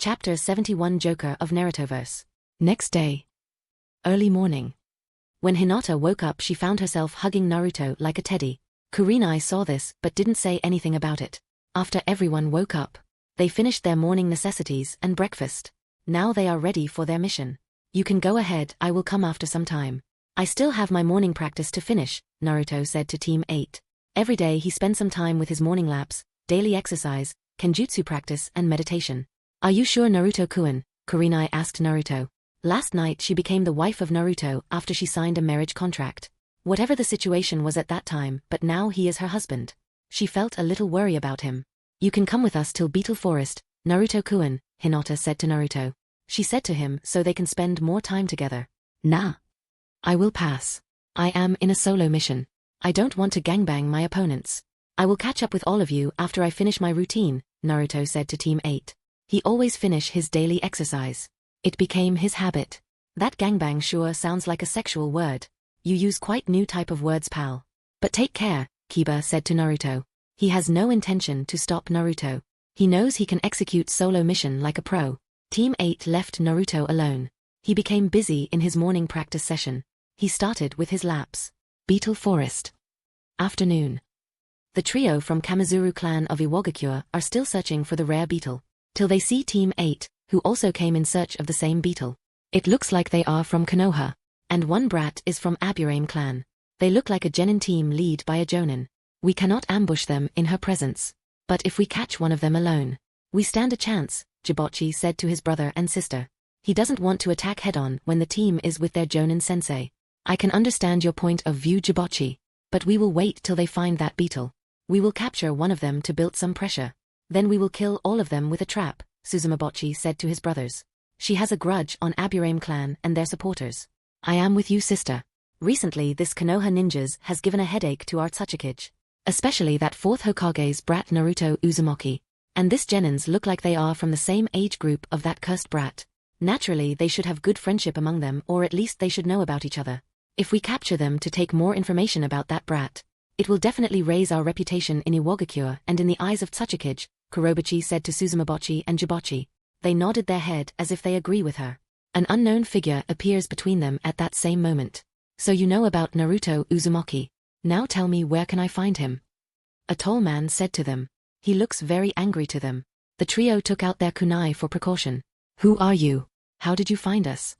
Chapter 71 Joker of Narutoverse. Next day. Early morning. When Hinata woke up, she found herself hugging Naruto like a teddy. Kurenai saw this but didn't say anything about it. After everyone woke up, they finished their morning necessities and breakfast. Now they are ready for their mission. You can go ahead, I will come after some time. I still have my morning practice to finish, Naruto said to Team 8. Every day he spends some time with his morning laps, daily exercise, kenjutsu practice and meditation. Are you sure, Naruto-kun? Kurenai asked Naruto. Last night she became the wife of Naruto after she signed a marriage contract. Whatever the situation was at that time, but now he is her husband. She felt a little worry about him. You can come with us till Beetle Forest, Naruto-kun, Hinata said to Naruto. She said to him so they can spend more time together. Nah. I will pass. I am in a solo mission. I don't want to gangbang my opponents. I will catch up with all of you after I finish my routine, Naruto said to Team 8. He always finish his daily exercise. It became his habit. That gangbang sure sounds like a sexual word. You use quite new type of words, pal. But take care, Kiba said to Naruto. He has no intention to stop Naruto. He knows he can execute solo mission like a pro. Team 8 left Naruto alone. He became busy in his morning practice session. He started with his laps. Beetle Forest. Afternoon. The trio from Kamizuru clan of Iwagakure are still searching for the rare beetle, till they see Team 8, who also came in search of the same beetle. It looks like they are from Konoha, and one brat is from Aburame clan. They look like a genin team led by a jonin. We cannot ambush them in her presence. But if we catch one of them alone, we stand a chance, Jibochi said to his brother and sister. He doesn't want to attack head-on when the team is with their jonin sensei. I can understand your point of view, Jibochi, but we will wait till they find that beetle. We will capture one of them to build some pressure. Then we will kill all of them with a trap, Suzumabochi said to his brothers. She has a grudge on Aburame clan and their supporters. I am with you, sister. Recently this Konoha ninjas has given a headache to our Tsuchikage. Especially that fourth Hokage's brat Naruto Uzumaki. And this genins look like they are from the same age group of that cursed brat. Naturally they should have good friendship among them, or at least they should know about each other. If we capture them to take more information about that brat, it will definitely raise our reputation in Iwagakure and in the eyes of Tsuchikage, Kurobuchi said to Suzumabochi and Jibochi. They nodded their head as if they agree with her. An unknown figure appears between them at that same moment. So you know about Naruto Uzumaki. Now tell me, where can I find him? A tall man said to them. He looks very angry to them. The trio took out their kunai for precaution. Who are you? How did you find us?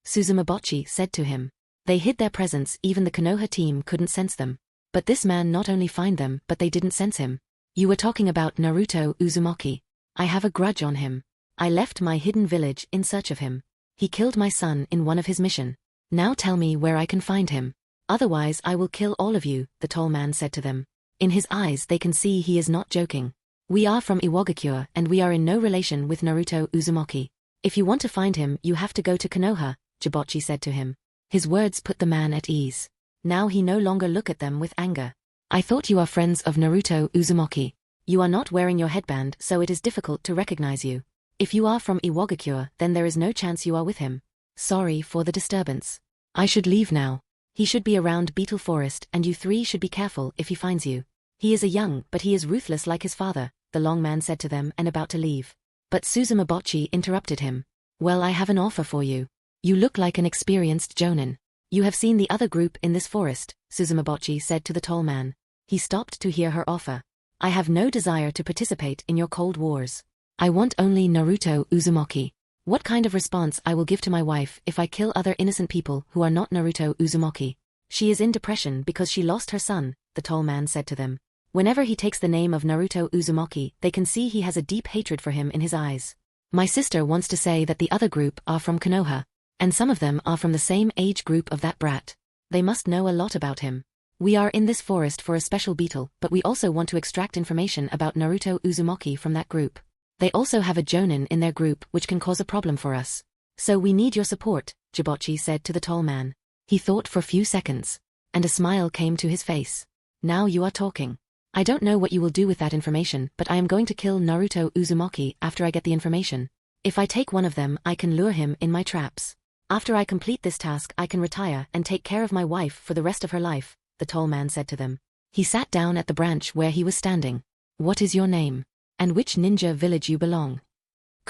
Suzumabochi said to him. They hid their presence, even the Konoha team couldn't sense them. But this man not only find them, but they didn't sense him. You were talking about Naruto Uzumaki. I have a grudge on him. I left my hidden village in search of him. He killed my son in one of his mission. Now tell me where I can find him. Otherwise I will kill all of you, the tall man said to them. In his eyes they can see he is not joking. We are from Iwagakure and we are in no relation with Naruto Uzumaki. If you want to find him you have to go to Konoha, Jibochi said to him. His words put the man at ease. Now he no longer looked at them with anger. I thought you are friends of Naruto Uzumaki. You are not wearing your headband, so it is difficult to recognize you. If you are from Iwagakure, then there is no chance you are with him. Sorry for the disturbance. I should leave now. He should be around Beetle Forest and you three should be careful if he finds you. He is a young, but he is ruthless like his father, the long man said to them and about to leave. But Suzumabochi interrupted him. Well, I have an offer for you. You look like an experienced jonin. You have seen the other group in this forest, Suzumabochi said to the tall man. He stopped to hear her offer. I have no desire to participate in your cold wars. I want only Naruto Uzumaki. What kind of response I will give to my wife if I kill other innocent people who are not Naruto Uzumaki? She is in depression because she lost her son, the tall man said to them. Whenever he takes the name of Naruto Uzumaki, they can see he has a deep hatred for him in his eyes. My sister wants to say that the other group are from Konoha, and some of them are from the same age group of that brat. They must know a lot about him. We are in this forest for a special beetle, but we also want to extract information about Naruto Uzumaki from that group. They also have a jonin in their group which can cause a problem for us. So we need your support, Jibochi said to the tall man. He thought for a few seconds, and a smile came to his face. Now you are talking. I don't know what you will do with that information, but I am going to kill Naruto Uzumaki after I get the information. If I take one of them, I can lure him in my traps. After I complete this task I can retire and take care of my wife for the rest of her life, the tall man said to them. He sat down at the branch where he was standing. What is your name? And which ninja village you belong?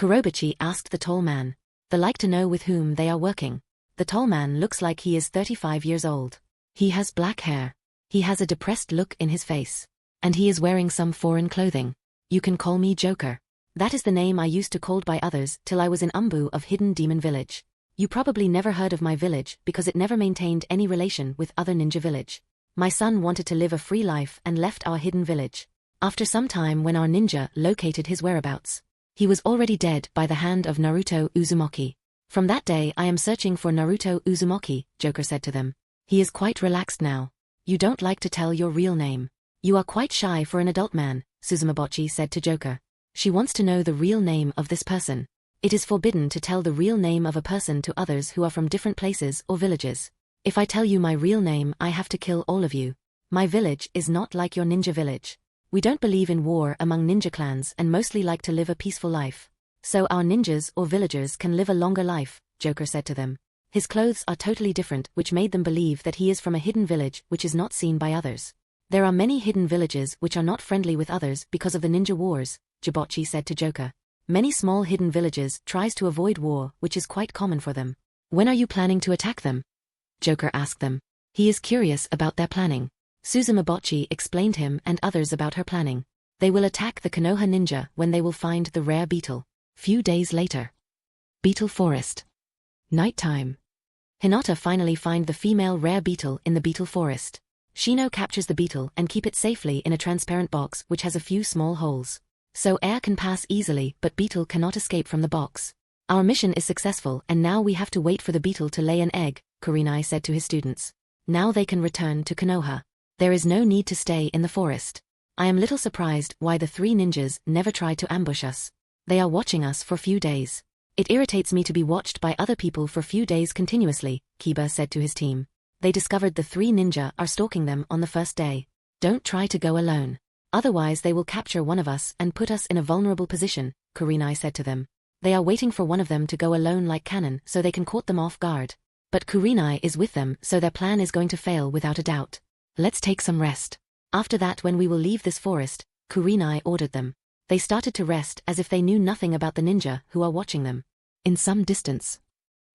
Kurobuchi asked the tall man. They like to know with whom they are working. The tall man looks like he is 35 years old. He has black hair. He has a depressed look in his face. And he is wearing some foreign clothing. You can call me Joker. That is the name I used to called by others till I was in Umbu of Hidden Demon Village. You probably never heard of my village because it never maintained any relation with other ninja village. My son wanted to live a free life and left our hidden village. After some time when our ninja located his whereabouts, he was already dead by the hand of Naruto Uzumaki. From that day I am searching for Naruto Uzumaki, Joker said to them. He is quite relaxed now. You don't like to tell your real name. You are quite shy for an adult man, Suzumabochi said to Joker. She wants to know the real name of this person. It is forbidden to tell the real name of a person to others who are from different places or villages. If I tell you my real name, I have to kill all of you. My village is not like your ninja village. We don't believe in war among ninja clans and mostly like to live a peaceful life. So our ninjas or villagers can live a longer life, Joker said to them. His clothes are totally different, which made them believe that he is from a hidden village which is not seen by others. There are many hidden villages which are not friendly with others because of the ninja wars, Jibochi said to Joker. Many small hidden villages tries to avoid war, which is quite common for them. When are you planning to attack them? Joker asked them. He is curious about their planning. Suzumabochi explained him and others about her planning. They will attack the Konoha ninja when they will find the rare beetle. Few days later. Beetle Forest. Nighttime. Hinata finally find the female rare beetle in the beetle forest. Shino captures the beetle and keep it safely in a transparent box which has a few small holes. So air can pass easily but beetle cannot escape from the box. Our mission is successful and now we have to wait for the beetle to lay an egg, Kurenai said to his students. Now they can return to Konoha. There is no need to stay in the forest. I am little surprised why the three ninjas never tried to ambush us. They are watching us for few days. It irritates me to be watched by other people for few days continuously, Kiba said to his team. They discovered the three ninja are stalking them on the first day. Don't try to go alone. Otherwise they will capture one of us and put us in a vulnerable position, Kurenai said to them. They are waiting for one of them to go alone like cannon so they can caught them off guard. But Kurenai is with them so their plan is going to fail without a doubt. Let's take some rest. After that when we will leave this forest, Kurenai ordered them. They started to rest as if they knew nothing about the ninja who are watching them. In some distance.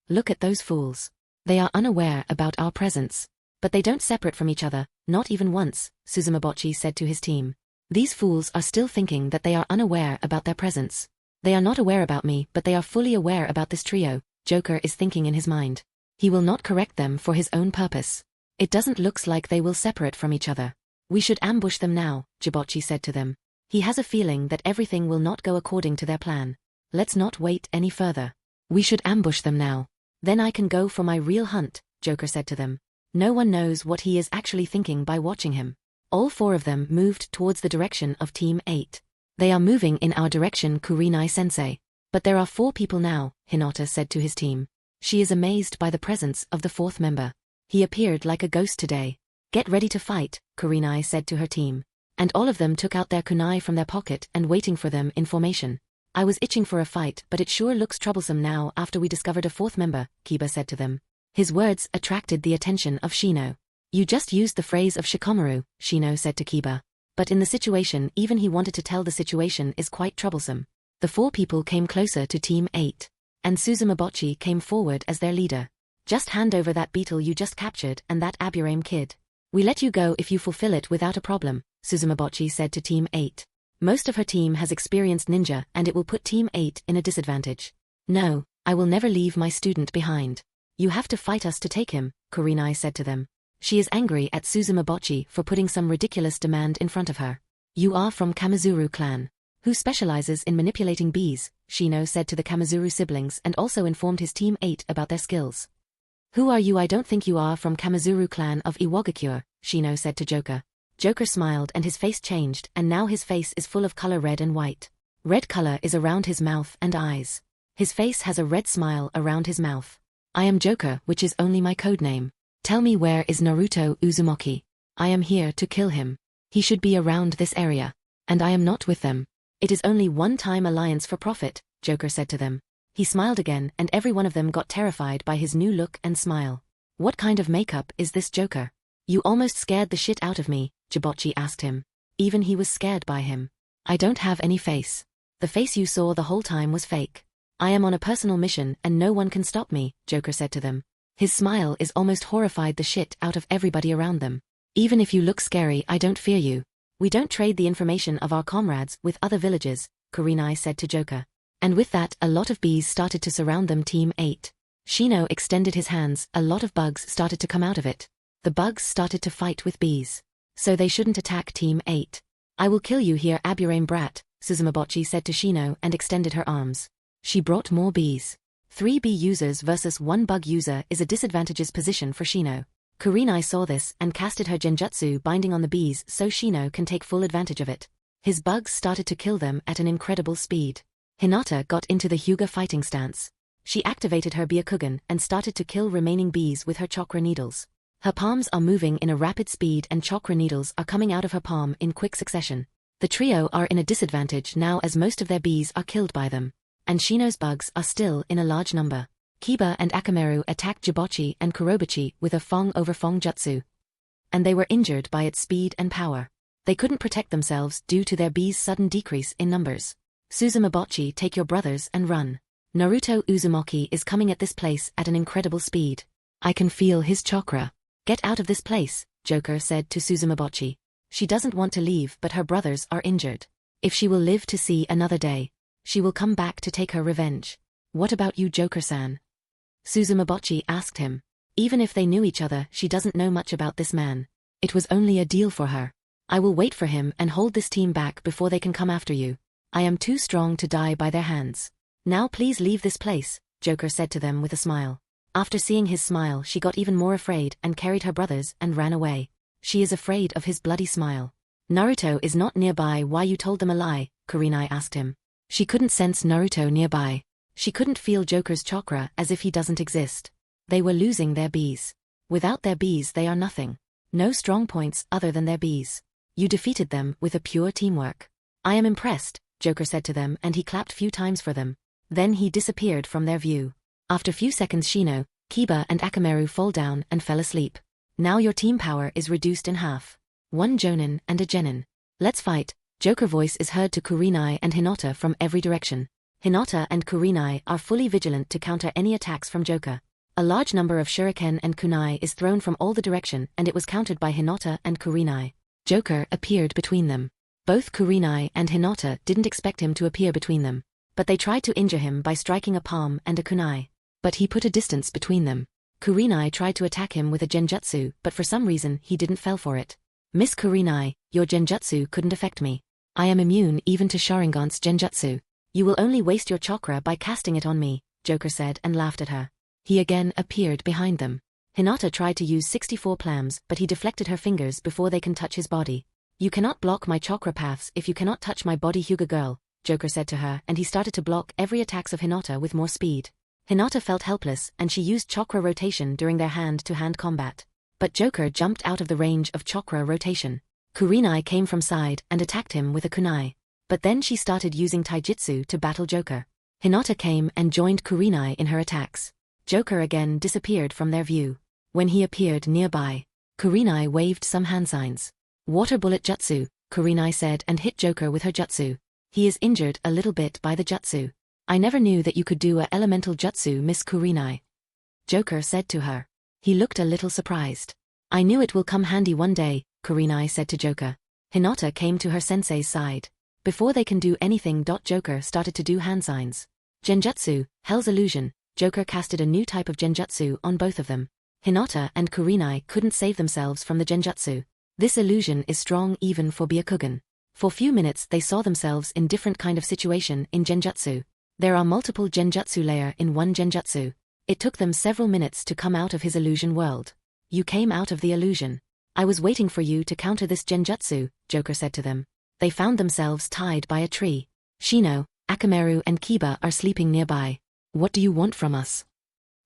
Look at those fools. They are unaware about our presence. But they don't separate from each other, not even once, Suzumabochi said to his team. These fools are still thinking that they are unaware about their presence. They are not aware about me but they are fully aware about this trio, Joker is thinking in his mind. He will not correct them for his own purpose. It doesn't look like they will separate from each other. We should ambush them now, Jibochi said to them. He has a feeling that everything will not go according to their plan. Let's not wait any further. We should ambush them now. Then I can go for my real hunt, Joker said to them. No one knows what he is actually thinking by watching him. All four of them moved towards the direction of Team 8. They are moving in our direction, Kurenai-sensei. But there are 4 people now, Hinata said to his team. She is amazed by the presence of the 4th member. He appeared like a ghost today. Get ready to fight, Kurenai said to her team. And all of them took out their kunai from their pocket and waiting for them in formation. I was itching for a fight but it sure looks troublesome now after we discovered a 4th member, Kiba said to them. His words attracted the attention of Shino. You just used the phrase of Shikomaru, Shino said to Kiba. But in the situation even he wanted to tell the situation is quite troublesome. The 4 people came closer to Team 8. And Suzumabochi came forward as their leader. Just hand over that beetle you just captured and that Aburame kid. We let you go if you fulfill it without a problem, Suzumabochi said to Team 8. Most of her team has experienced ninja and it will put Team 8 in a disadvantage. No, I will never leave my student behind. You have to fight us to take him, Kurenai said to them. She is angry at Suzumabochi for putting some ridiculous demand in front of her. You are from Kamizuru clan. Who specializes in manipulating bees, Shino said to the Kamizuru siblings and also informed his Team 8 about their skills. Who are you? I don't think you are from Kamizuru clan of Iwagakure, Shino said to Joker. Joker smiled and his face changed and now his face is full of color red and white. Red color is around his mouth and eyes. His face has a red smile around his mouth. I am Joker, which is only my code name. Tell me where is Naruto Uzumaki? I am here to kill him. He should be around this area. And I am not with them. It is only one-time alliance for profit, Joker said to them. He smiled again and every one of them got terrified by his new look and smile. What kind of makeup is this, Joker? You almost scared the shit out of me, Jibochi asked him. Even he was scared by him. I don't have any face. The face you saw the whole time was fake. I am on a personal mission and no one can stop me, Joker said to them. His smile is almost horrified the shit out of everybody around them. Even if you look scary, I don't fear you. We don't trade the information of our comrades with other villagers, Kurenai said to Joker. And with that, a lot of bees started to surround them. Team 8. Shino extended his hands, a lot of bugs started to come out of it. The bugs started to fight with bees. So they shouldn't attack Team 8. I will kill you here, Aburame brat, Suzumabochi said to Shino and extended her arms. She brought more bees. 3 bee users versus 1 bug user is a disadvantageous position for Shino. Kurenai saw this and casted her genjutsu binding on the bees so Shino can take full advantage of it. His bugs started to kill them at an incredible speed. Hinata got into the Hyuga fighting stance. She activated her Byakugan and started to kill remaining bees with her chakra needles. Her palms are moving in a rapid speed and chakra needles are coming out of her palm in quick succession. The trio are in a disadvantage now as most of their bees are killed by them. And Shino's bugs are still in a large number. Kiba and Akameru attacked Jibochi and Kurobachi with a Fong over Fong jutsu. And they were injured by its speed and power. They couldn't protect themselves due to their bees' sudden decrease in numbers. Suzumabochi, take your brothers and run. Naruto Uzumaki is coming at this place at an incredible speed. I can feel his chakra. Get out of this place, Joker said to Suzumabochi. She doesn't want to leave but her brothers are injured. If she will live to see another day, she will come back to take her revenge. What about you, Joker-san? Suzumabochi asked him. Even if they knew each other, she doesn't know much about this man. It was only a deal for her. I will wait for him and hold this team back before they can come after you. I am too strong to die by their hands. Now please leave this place, Joker said to them with a smile. After seeing his smile, she got even more afraid and carried her brothers and ran away. She is afraid of his bloody smile. Naruto is not nearby. Why you told them a lie? Kurenai asked him. She couldn't sense Naruto nearby. She couldn't feel Joker's chakra as if he doesn't exist. They were losing their bees. Without their bees they are nothing. No strong points other than their bees. You defeated them with a pure teamwork. I am impressed, Joker said to them and he clapped few times for them. Then he disappeared from their view. After few seconds Shino, Kiba and Akameru fall down and fell asleep. Now your team power is reduced in half. 1 Jonin and a Genin. Let's fight. Joker voice is heard to Kurenai and Hinata from every direction. Hinata and Kurenai are fully vigilant to counter any attacks from Joker. A large number of shuriken and kunai is thrown from all the direction and it was countered by Hinata and Kurenai. Joker appeared between them. Both Kurenai and Hinata didn't expect him to appear between them. But they tried to injure him by striking a palm and a kunai. But he put a distance between them. Kurenai tried to attack him with a genjutsu but for some reason he didn't fell for it. Miss Kurenai, your genjutsu couldn't affect me. I am immune even to Sharingan's genjutsu. You will only waste your chakra by casting it on me, Joker said and laughed at her. He again appeared behind them. Hinata tried to use 64 plams but he deflected her fingers before they can touch his body. You cannot block my chakra paths if you cannot touch my body, Hyuga girl, Joker said to her and he started to block every attacks of Hinata with more speed. Hinata felt helpless and she used chakra rotation during their hand-to-hand combat. But Joker jumped out of the range of chakra rotation. Kurenai came from side and attacked him with a kunai. But then she started using taijutsu to battle Joker. Hinata came and joined Kurenai in her attacks. Joker again disappeared from their view. When he appeared nearby, Kurenai waved some hand signs. Water bullet jutsu, Kurenai said and hit Joker with her jutsu. He is injured a little bit by the jutsu. I never knew that you could do a elemental jutsu, Miss Kurenai. Joker said to her. He looked a little surprised. I knew it will come handy one day, Kurenai said to Joker. Hinata came to her sensei's side. Before they can do anything, Joker started to do hand signs. Genjutsu, Hell's Illusion. Joker casted a new type of genjutsu on both of them. Hinata and Kurenai couldn't save themselves from the genjutsu. This illusion is strong even for Byakugan. For few minutes they saw themselves in different kind of situation in genjutsu. There are multiple genjutsu layer in one genjutsu. It took them several minutes to come out of his illusion world. You came out of the illusion. I was waiting for you to counter this genjutsu, Joker said to them. They found themselves tied by a tree. Shino, Akameru and Kiba are sleeping nearby. What do you want from us?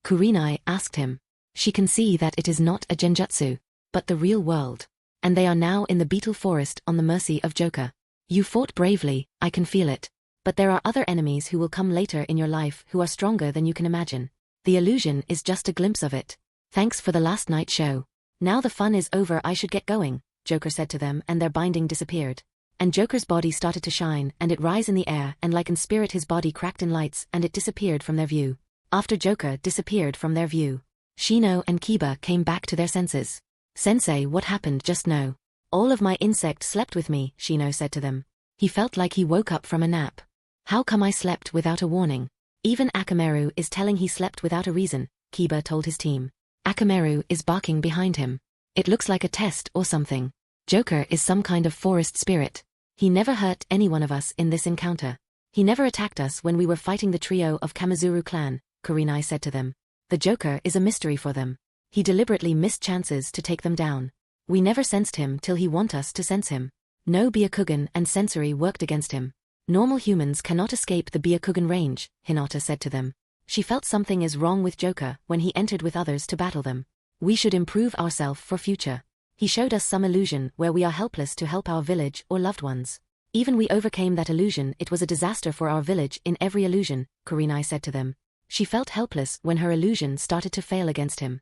Kurenai asked him. She can see that it is not a genjutsu, but the real world. And they are now in the beetle forest on the mercy of Joker. You fought bravely, I can feel it. But there are other enemies who will come later in your life who are stronger than you can imagine. The illusion is just a glimpse of it. Thanks for the last night show. Now the fun is over, I should get going, Joker said to them and their binding disappeared. And Joker's body started to shine, and it rise in the air, and like in spirit his body cracked in lights, and it disappeared from their view. After Joker disappeared from their view, Shino and Kiba came back to their senses. Sensei, what happened just now? All of my insect slept with me, Shino said to them. He felt like he woke up from a nap. How come I slept without a warning? Even Akamaru is telling he slept without a reason, Kiba told his team. Akamaru is barking behind him. It looks like a test or something. Joker is some kind of forest spirit. He never hurt any one of us in this encounter. He never attacked us when we were fighting the trio of Kamizuru clan, Kurenai said to them. The Joker is a mystery for them. He deliberately missed chances to take them down. We never sensed him till he want us to sense him. No Byakugan and sensory worked against him. Normal humans cannot escape the Byakugan range, Hinata said to them. She felt something is wrong with Joker when he entered with others to battle them. We should improve ourselves for future. He showed us some illusion where we are helpless to help our village or loved ones. Even we overcame that illusion, it was a disaster for our village in every illusion, Kurenai said to them. She felt helpless when her illusion started to fail against him.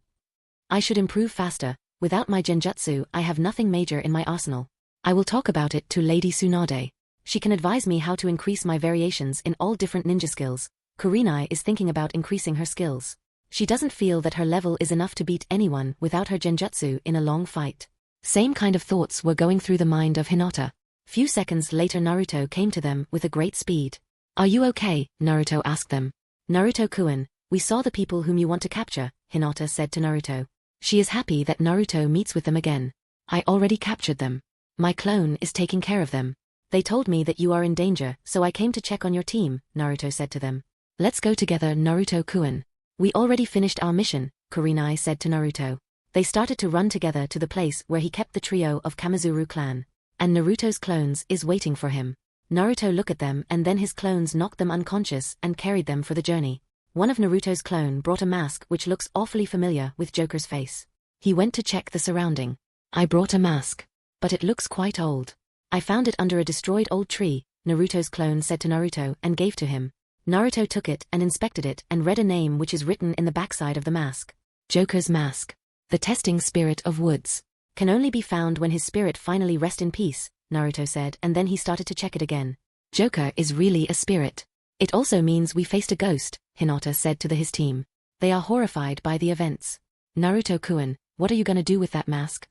I should improve faster. Without my genjutsu, I have nothing major in my arsenal. I will talk about it to Lady Tsunade. She can advise me how to increase my variations in all different ninja skills. Kurenai is thinking about increasing her skills. She doesn't feel that her level is enough to beat anyone without her genjutsu in a long fight. Same kind of thoughts were going through the mind of Hinata. Few seconds later Naruto came to them with a great speed. Are you okay? Naruto asked them. Naruto-kun, we saw the people whom you want to capture, Hinata said to Naruto. She is happy that Naruto meets with them again. I already captured them. My clone is taking care of them. They told me that you are in danger, so I came to check on your team, Naruto said to them. Let's go together, Naruto-kun. We already finished our mission, Kurenai said to Naruto. They started to run together to the place where he kept the trio of Kamizuru clan. And Naruto's clones is waiting for him. Naruto looked at them and then his clones knocked them unconscious and carried them for the journey. One of Naruto's clone brought a mask which looks awfully familiar with Joker's face. He went to check the surrounding. I brought a mask. But it looks quite old. I found it under a destroyed old tree, Naruto's clone said to Naruto and gave to him. Naruto took it and inspected it and read a name which is written in the backside of the mask. Joker's mask. The testing spirit of woods. Can only be found when his spirit finally rest in peace, Naruto said, and then he started to check it again. Joker is really a spirit. It also means we faced a ghost, Hinata said to his team. They are horrified by the events. Naruto-kun, what are you gonna do with that mask?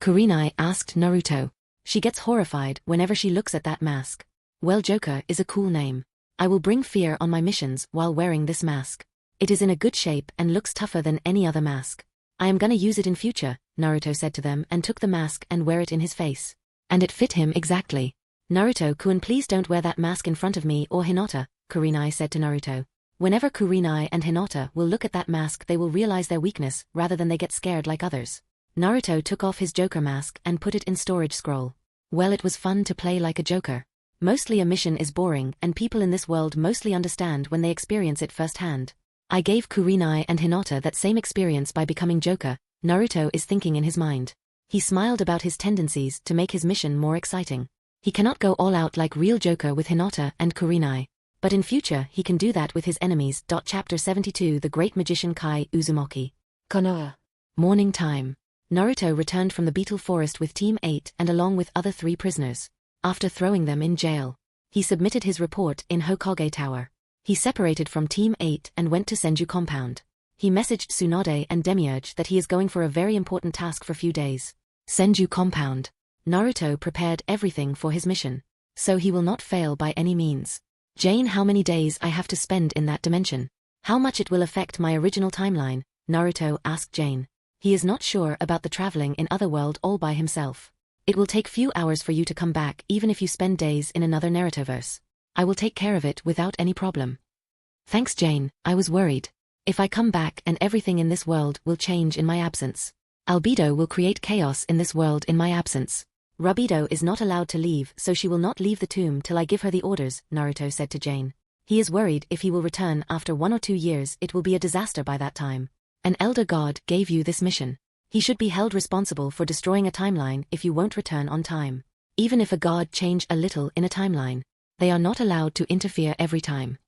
Kurenai asked Naruto. She gets horrified whenever she looks at that mask. Well, Joker is a cool name. I will bring fear on my missions while wearing this mask. It is in a good shape and looks tougher than any other mask. I am gonna use it in future, Naruto said to them and took the mask and wear it in his face. And it fit him exactly. Naruto-kun, please don't wear that mask in front of me or Hinata, Kurenai said to Naruto. Whenever Kurenai and Hinata will look at that mask they will realize their weakness rather than they get scared like others. Naruto took off his Joker mask and put it in storage scroll. Well, it was fun to play like a Joker. Mostly a mission is boring and people in this world mostly understand when they experience it firsthand. I gave Kurenai and Hinata that same experience by becoming Joker, Naruto is thinking in his mind. He smiled about his tendencies to make his mission more exciting. He cannot go all out like real Joker with Hinata and Kurenai. But in future he can do that with his enemies. Chapter 72 The Great Magician Kai Uzumaki. Konoha. Morning time. Naruto returned from the beetle forest with Team 8 and along with other 3 prisoners. After throwing them in jail, he submitted his report in Hokage Tower. He separated from Team 8 and went to Senju compound. He messaged Tsunade and Demiurge that he is going for a very important task for few days. Senju compound. Naruto prepared everything for his mission, so he will not fail by any means. Jane, how many days I have to spend in that dimension? How much it will affect my original timeline? Naruto asked Jane. He is not sure about the traveling in Otherworld all by himself. It will take few hours for you to come back even if you spend days in another Narutoverse. I will take care of it without any problem. Thanks, Jane, I was worried. If I come back and everything in this world will change in my absence. Albedo will create chaos in this world in my absence. Rabido is not allowed to leave, so she will not leave the tomb till I give her the orders, Naruto said to Jane. He is worried if he will return after 1 or 2 years it will be a disaster by that time. An elder god gave you this mission. He should be held responsible for destroying a timeline if you won't return on time. Even if a god change a little in a timeline, they are not allowed to interfere every time.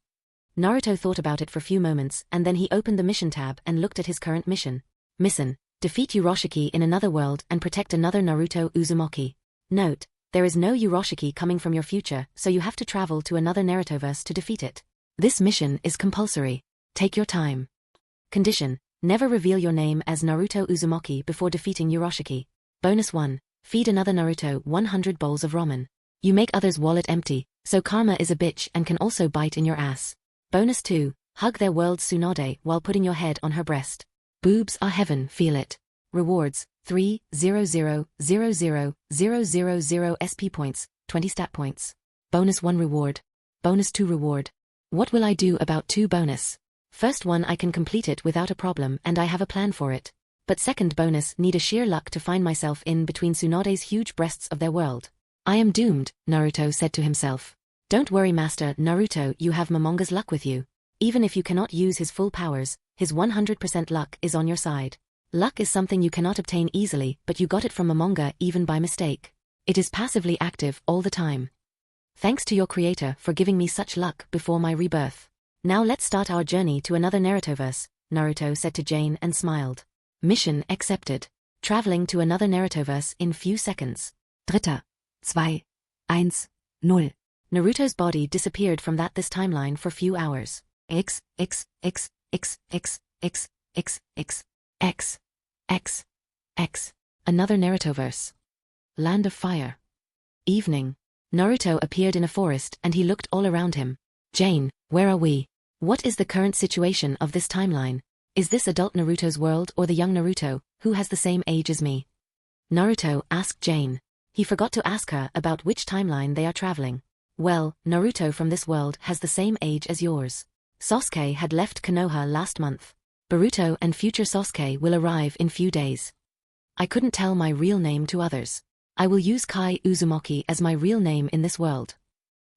Naruto thought about it for few moments and then he opened the mission tab and looked at his current mission. Mission: defeat Urashiki in another world and protect another Naruto Uzumaki. Note: There is no Uroshiki coming from your future, so you have to travel to another Narutoverse to defeat it. This mission is compulsory. Take your time. Condition: never reveal your name as Naruto Uzumaki before defeating Uroshiki. Bonus 1. Feed another Naruto 100 bowls of ramen. You make others' wallet empty, so karma is a bitch and can also bite in your ass. Bonus 2. Hug their world's Tsunade while putting your head on her breast. Boobs are heaven, feel it. Rewards: 3,000,000,000 SP points, 20 stat points. Bonus 1 reward. Bonus 2 reward. What will I do about 2 bonus? First one, I can complete it without a problem and I have a plan for it. But second bonus, need a sheer luck to find myself in between Tsunade's huge breasts of their world. I am doomed, Naruto said to himself. Don't worry, Master Naruto, you have Momonga's luck with you. Even if you cannot use his full powers, his 100% luck is on your side. Luck is something you cannot obtain easily, but you got it from Momonga even by mistake. It is passively active all the time. Thanks to your creator for giving me such luck before my rebirth. Now let's start our journey to another Narutoverse, Naruto said to Jane and smiled. Mission accepted. Traveling to another Narutoverse in few seconds. 3, 2, 1, 0. Naruto's body disappeared from this timeline for few hours. X. Another Narutoverse. Land of Fire. Evening. Naruto appeared in a forest and he looked all around him. Jane, where are we? What is the current situation of this timeline? Is this adult Naruto's world or the young Naruto, who has the same age as me? Naruto asked Jane. He forgot to ask her about which timeline they are traveling. Well, Naruto from this world has the same age as yours. Sasuke had left Konoha last month. Boruto and future Sasuke will arrive in few days. I couldn't tell my real name to others. I will use Kai Uzumaki as my real name in this world.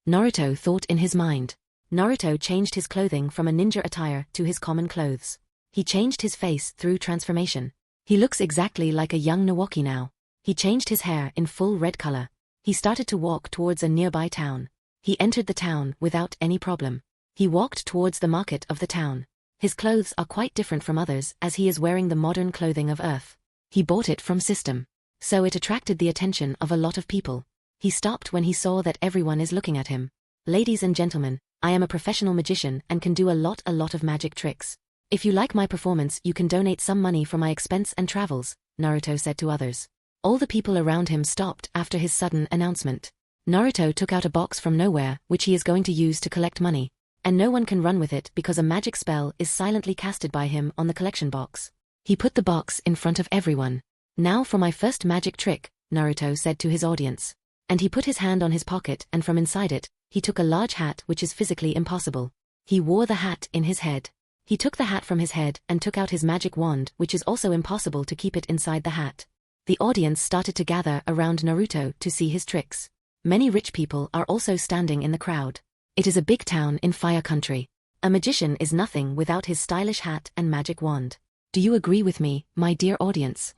Naruto thought in his mind. Naruto changed his clothing from a ninja attire to his common clothes. He changed his face through transformation. He looks exactly like a young Nawaki now. He changed his hair in full red color. He started to walk towards a nearby town. He entered the town without any problem. He walked towards the market of the town. His clothes are quite different from others as he is wearing the modern clothing of Earth. He bought it from System. So it attracted the attention of a lot of people. He stopped when he saw that everyone is looking at him. Ladies and gentlemen, I am a professional magician and can do a lot of magic tricks. If you like my performance, you can donate some money for my expense and travels, Naruto said to others. All the people around him stopped after his sudden announcement. Naruto took out a box from nowhere, which he is going to use to collect money. And no one can run with it because a magic spell is silently casted by him on the collection box. He put the box in front of everyone. Now for my first magic trick, Naruto said to his audience. And he put his hand on his pocket and from inside it, he took a large hat which is physically impossible. He wore the hat in his head. He took the hat from his head and took out his magic wand, which is also impossible to keep it inside the hat. The audience started to gather around Naruto to see his tricks. Many rich people are also standing in the crowd. It is a big town in Fire Country. A magician is nothing without his stylish hat and magic wand. Do you agree with me, my dear audience?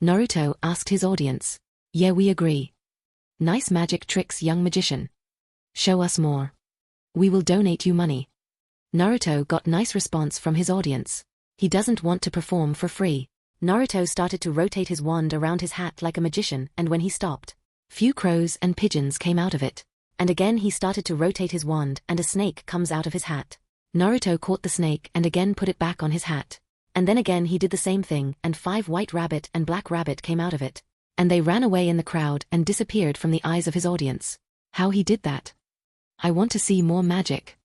Naruto asked his audience. Yeah, we agree. Nice magic tricks, young magician. Show us more. We will donate you money. Naruto got nice response from his audience. He doesn't want to perform for free. Naruto started to rotate his wand around his hat like a magician, and when he stopped, few crows and pigeons came out of it. And again he started to rotate his wand and a snake comes out of his hat. Naruto caught the snake and again put it back on his hat. And then again he did the same thing and 5 white rabbit and black rabbit came out of it. And they ran away in the crowd and disappeared from the eyes of his audience. How he did that? I want to see more magic.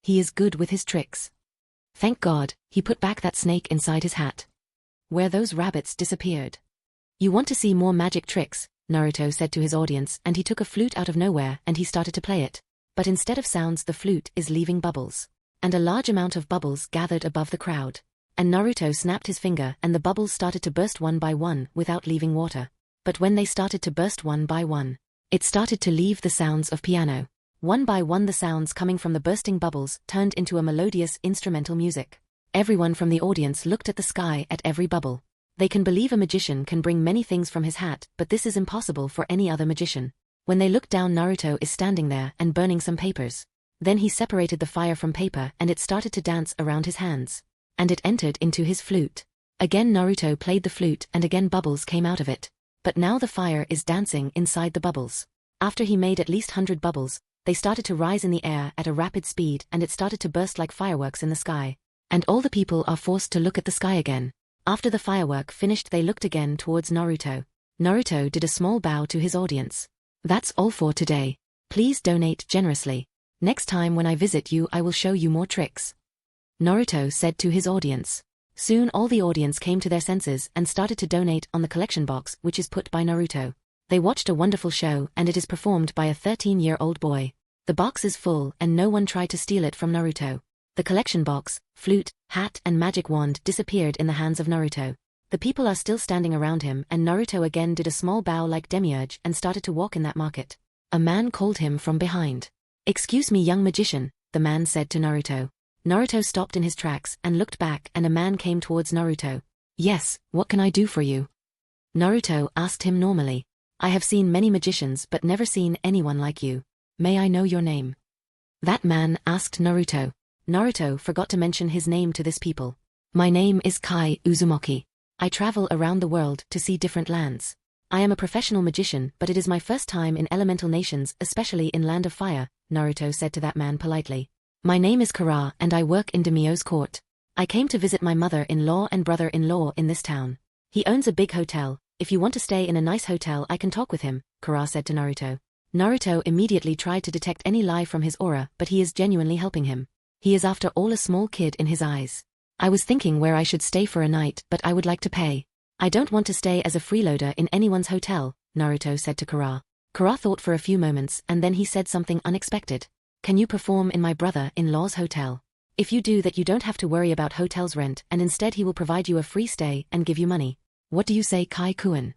He is good with his tricks. Thank God, he put back that snake inside his hat. Where those rabbits disappeared. You want to see more magic tricks, Naruto said to his audience, and he took a flute out of nowhere and he started to play it. But instead of sounds, the flute is leaving bubbles. And a large amount of bubbles gathered above the crowd. And Naruto snapped his finger and the bubbles started to burst one by one without leaving water. But when they started to burst one by one, it started to leave the sounds of piano. One by one the sounds coming from the bursting bubbles turned into a melodious instrumental music. Everyone from the audience looked at the sky at every bubble. They can believe a magician can bring many things from his hat, but this is impossible for any other magician. When they looked down, Naruto is standing there and burning some papers. Then he separated the fire from paper and it started to dance around his hands. And it entered into his flute. Again Naruto played the flute and again bubbles came out of it. But now the fire is dancing inside the bubbles. After he made at least 100 bubbles, they started to rise in the air at a rapid speed and it started to burst like fireworks in the sky. And all the people are forced to look at the sky again. After the firework finished they looked again towards Naruto. Naruto did a small bow to his audience. That's all for today. Please donate generously. Next time when I visit you I will show you more tricks. Naruto said to his audience. Soon all the audience came to their senses and started to donate on the collection box which is put by Naruto. They watched a wonderful show and it is performed by a 13-year-old boy. The box is full and no one tried to steal it from Naruto. The collection box, flute, hat and magic wand disappeared in the hands of Naruto. The people are still standing around him and Naruto again did a small bow like demiurge and started to walk in that market. A man called him from behind. "Excuse me, young magician," the man said to Naruto. Naruto stopped in his tracks and looked back and a man came towards Naruto. "Yes, what can I do for you?" Naruto asked him normally. "I have seen many magicians but never seen anyone like you. May I know your name?" That man asked Naruto. Naruto forgot to mention his name to this people. "My name is Kai Uzumaki. I travel around the world to see different lands. I am a professional magician but it is my first time in elemental nations, especially in Land of Fire," Naruto said to that man politely. "My name is Kara and I work in Daimyo's court. I came to visit my mother-in-law and brother-in-law in this town. He owns a big hotel. If you want to stay in a nice hotel I can talk with him," Kara said to Naruto. Naruto immediately tried to detect any lie from his aura but he is genuinely helping him. He is after all a small kid in his eyes. "I was thinking where I should stay for a night but I would like to pay. I don't want to stay as a freeloader in anyone's hotel," Naruto said to Kara. Kara thought for a few moments and then he said something unexpected. "Can you perform in my brother-in-law's hotel? If you do that you don't have to worry about hotel's rent and instead he will provide you a free stay and give you money. What do you say, Kai-kun?"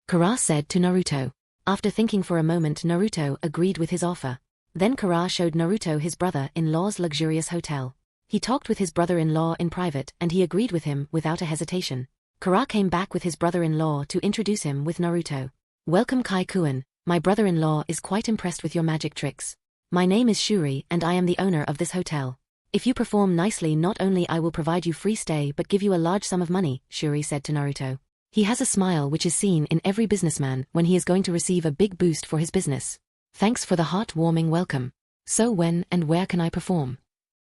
Kara said to Naruto. After thinking for a moment Naruto agreed with his offer. Then Kara showed Naruto his brother-in-law's luxurious hotel. He talked with his brother-in-law in private and he agreed with him without a hesitation. Kara came back with his brother-in-law to introduce him with Naruto. "Welcome Kai-kun, my brother-in-law is quite impressed with your magic tricks. My name is Shuri and I am the owner of this hotel. If you perform nicely not only I will provide you free stay but give you a large sum of money," Shuri said to Naruto. He has a smile which is seen in every businessman when he is going to receive a big boost for his business. "Thanks for the heartwarming welcome. So when and where can I perform?"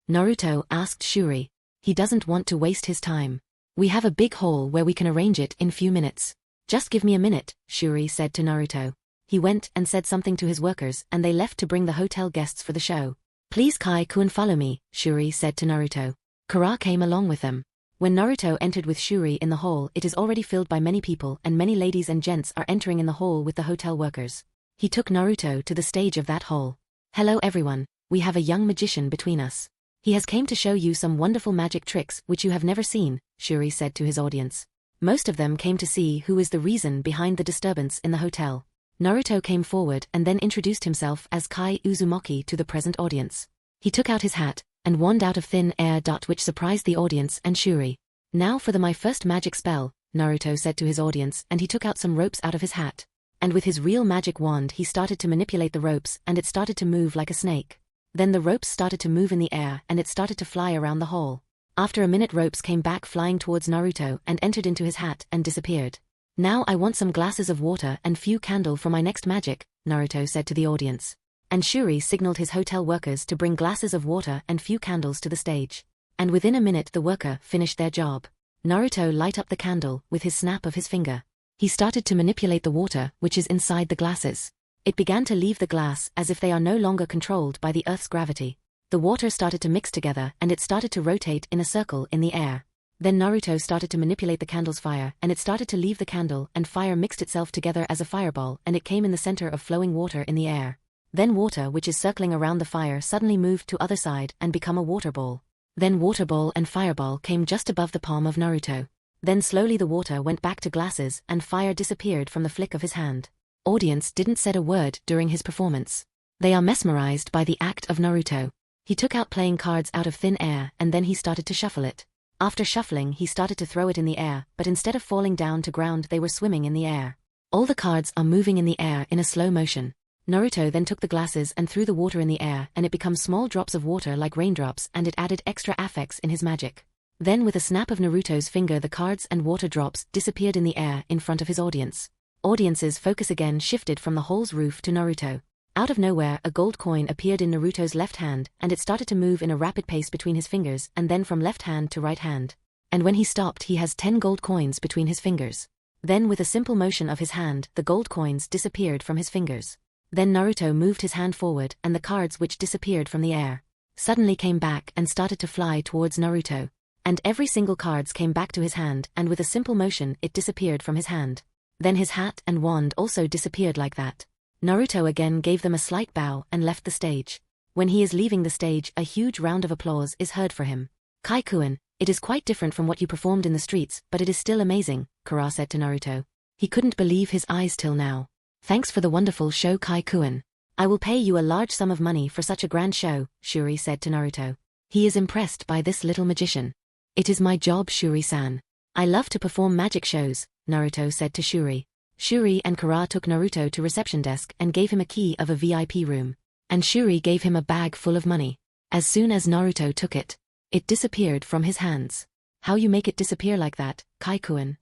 Naruto asked Shuri. He doesn't want to waste his time. "We have a big hall where we can arrange it in few minutes. Just give me a minute," Shuri said to Naruto. He went and said something to his workers and they left to bring the hotel guests for the show. "Please Kai-kun follow me," Shuri said to Naruto. Kara came along with them. When Naruto entered with Shuri in the hall it is already filled by many people and many ladies and gents are entering in the hall with the hotel workers. He took Naruto to the stage of that hall. "Hello everyone, we have a young magician between us. He has came to show you some wonderful magic tricks which you have never seen," Shuri said to his audience. Most of them came to see who is the reason behind the disturbance in the hotel. Naruto came forward and then introduced himself as Kai Uzumaki to the present audience. He took out his hat and wand out of thin air which surprised the audience and Shuri. "Now for my first magic spell," Naruto said to his audience and he took out some ropes out of his hat. And with his real magic wand he started to manipulate the ropes and it started to move like a snake. Then the ropes started to move in the air and it started to fly around the hall. After a minute ropes came back flying towards Naruto and entered into his hat and disappeared. "Now I want some glasses of water and few candle for my next magic," Naruto said to the audience. And Shuri signaled his hotel workers to bring glasses of water and few candles to the stage. And within a minute the worker finished their job. Naruto light up the candle with his snap of his finger. He started to manipulate the water which is inside the glasses. It began to leave the glass as if they are no longer controlled by the Earth's gravity. The water started to mix together and it started to rotate in a circle in the air. Then Naruto started to manipulate the candle's fire and it started to leave the candle and fire mixed itself together as a fireball and it came in the center of flowing water in the air. Then water which is circling around the fire suddenly moved to other side and become a water ball. Then water ball and fireball came just above the palm of Naruto. Then slowly the water went back to glasses and fire disappeared from the flick of his hand. Audience didn't said a word during his performance. They are mesmerized by the act of Naruto. He took out playing cards out of thin air and then he started to shuffle it. After shuffling he started to throw it in the air, but instead of falling down to ground they were swimming in the air. All the cards are moving in the air in a slow motion. Naruto then took the glasses and threw the water in the air and it becomes small drops of water like raindrops and it added extra effects in his magic. Then with a snap of Naruto's finger the cards and water drops disappeared in the air in front of his audience. Audience's focus again shifted from the hall's roof to Naruto. Out of nowhere, a gold coin appeared in Naruto's left hand, and it started to move in a rapid pace between his fingers and then from left hand to right hand. And when he stopped, he has 10 gold coins between his fingers. Then with a simple motion of his hand, the gold coins disappeared from his fingers. Then Naruto moved his hand forward, and the cards which disappeared from the air suddenly came back and started to fly towards Naruto. And every single cards came back to his hand, and with a simple motion it disappeared from his hand. Then his hat and wand also disappeared like that. Naruto again gave them a slight bow and left the stage. When he is leaving the stage, a huge round of applause is heard for him. Kai-kun, it is quite different from what you performed in the streets, but it is still amazing, Kara said to Naruto. He couldn't believe his eyes till now. Thanks for the wonderful show, Kai-kun. I will pay you a large sum of money for such a grand show, Shuri said to Naruto. He is impressed by this little magician. It is my job, Shuri-san. I love to perform magic shows, Naruto said to Shuri. Shuri and Kara took Naruto to reception desk and gave him a key of a VIP room. And Shuri gave him a bag full of money. As soon as Naruto took it, it disappeared from his hands. How you make it disappear like that, Kai-kun?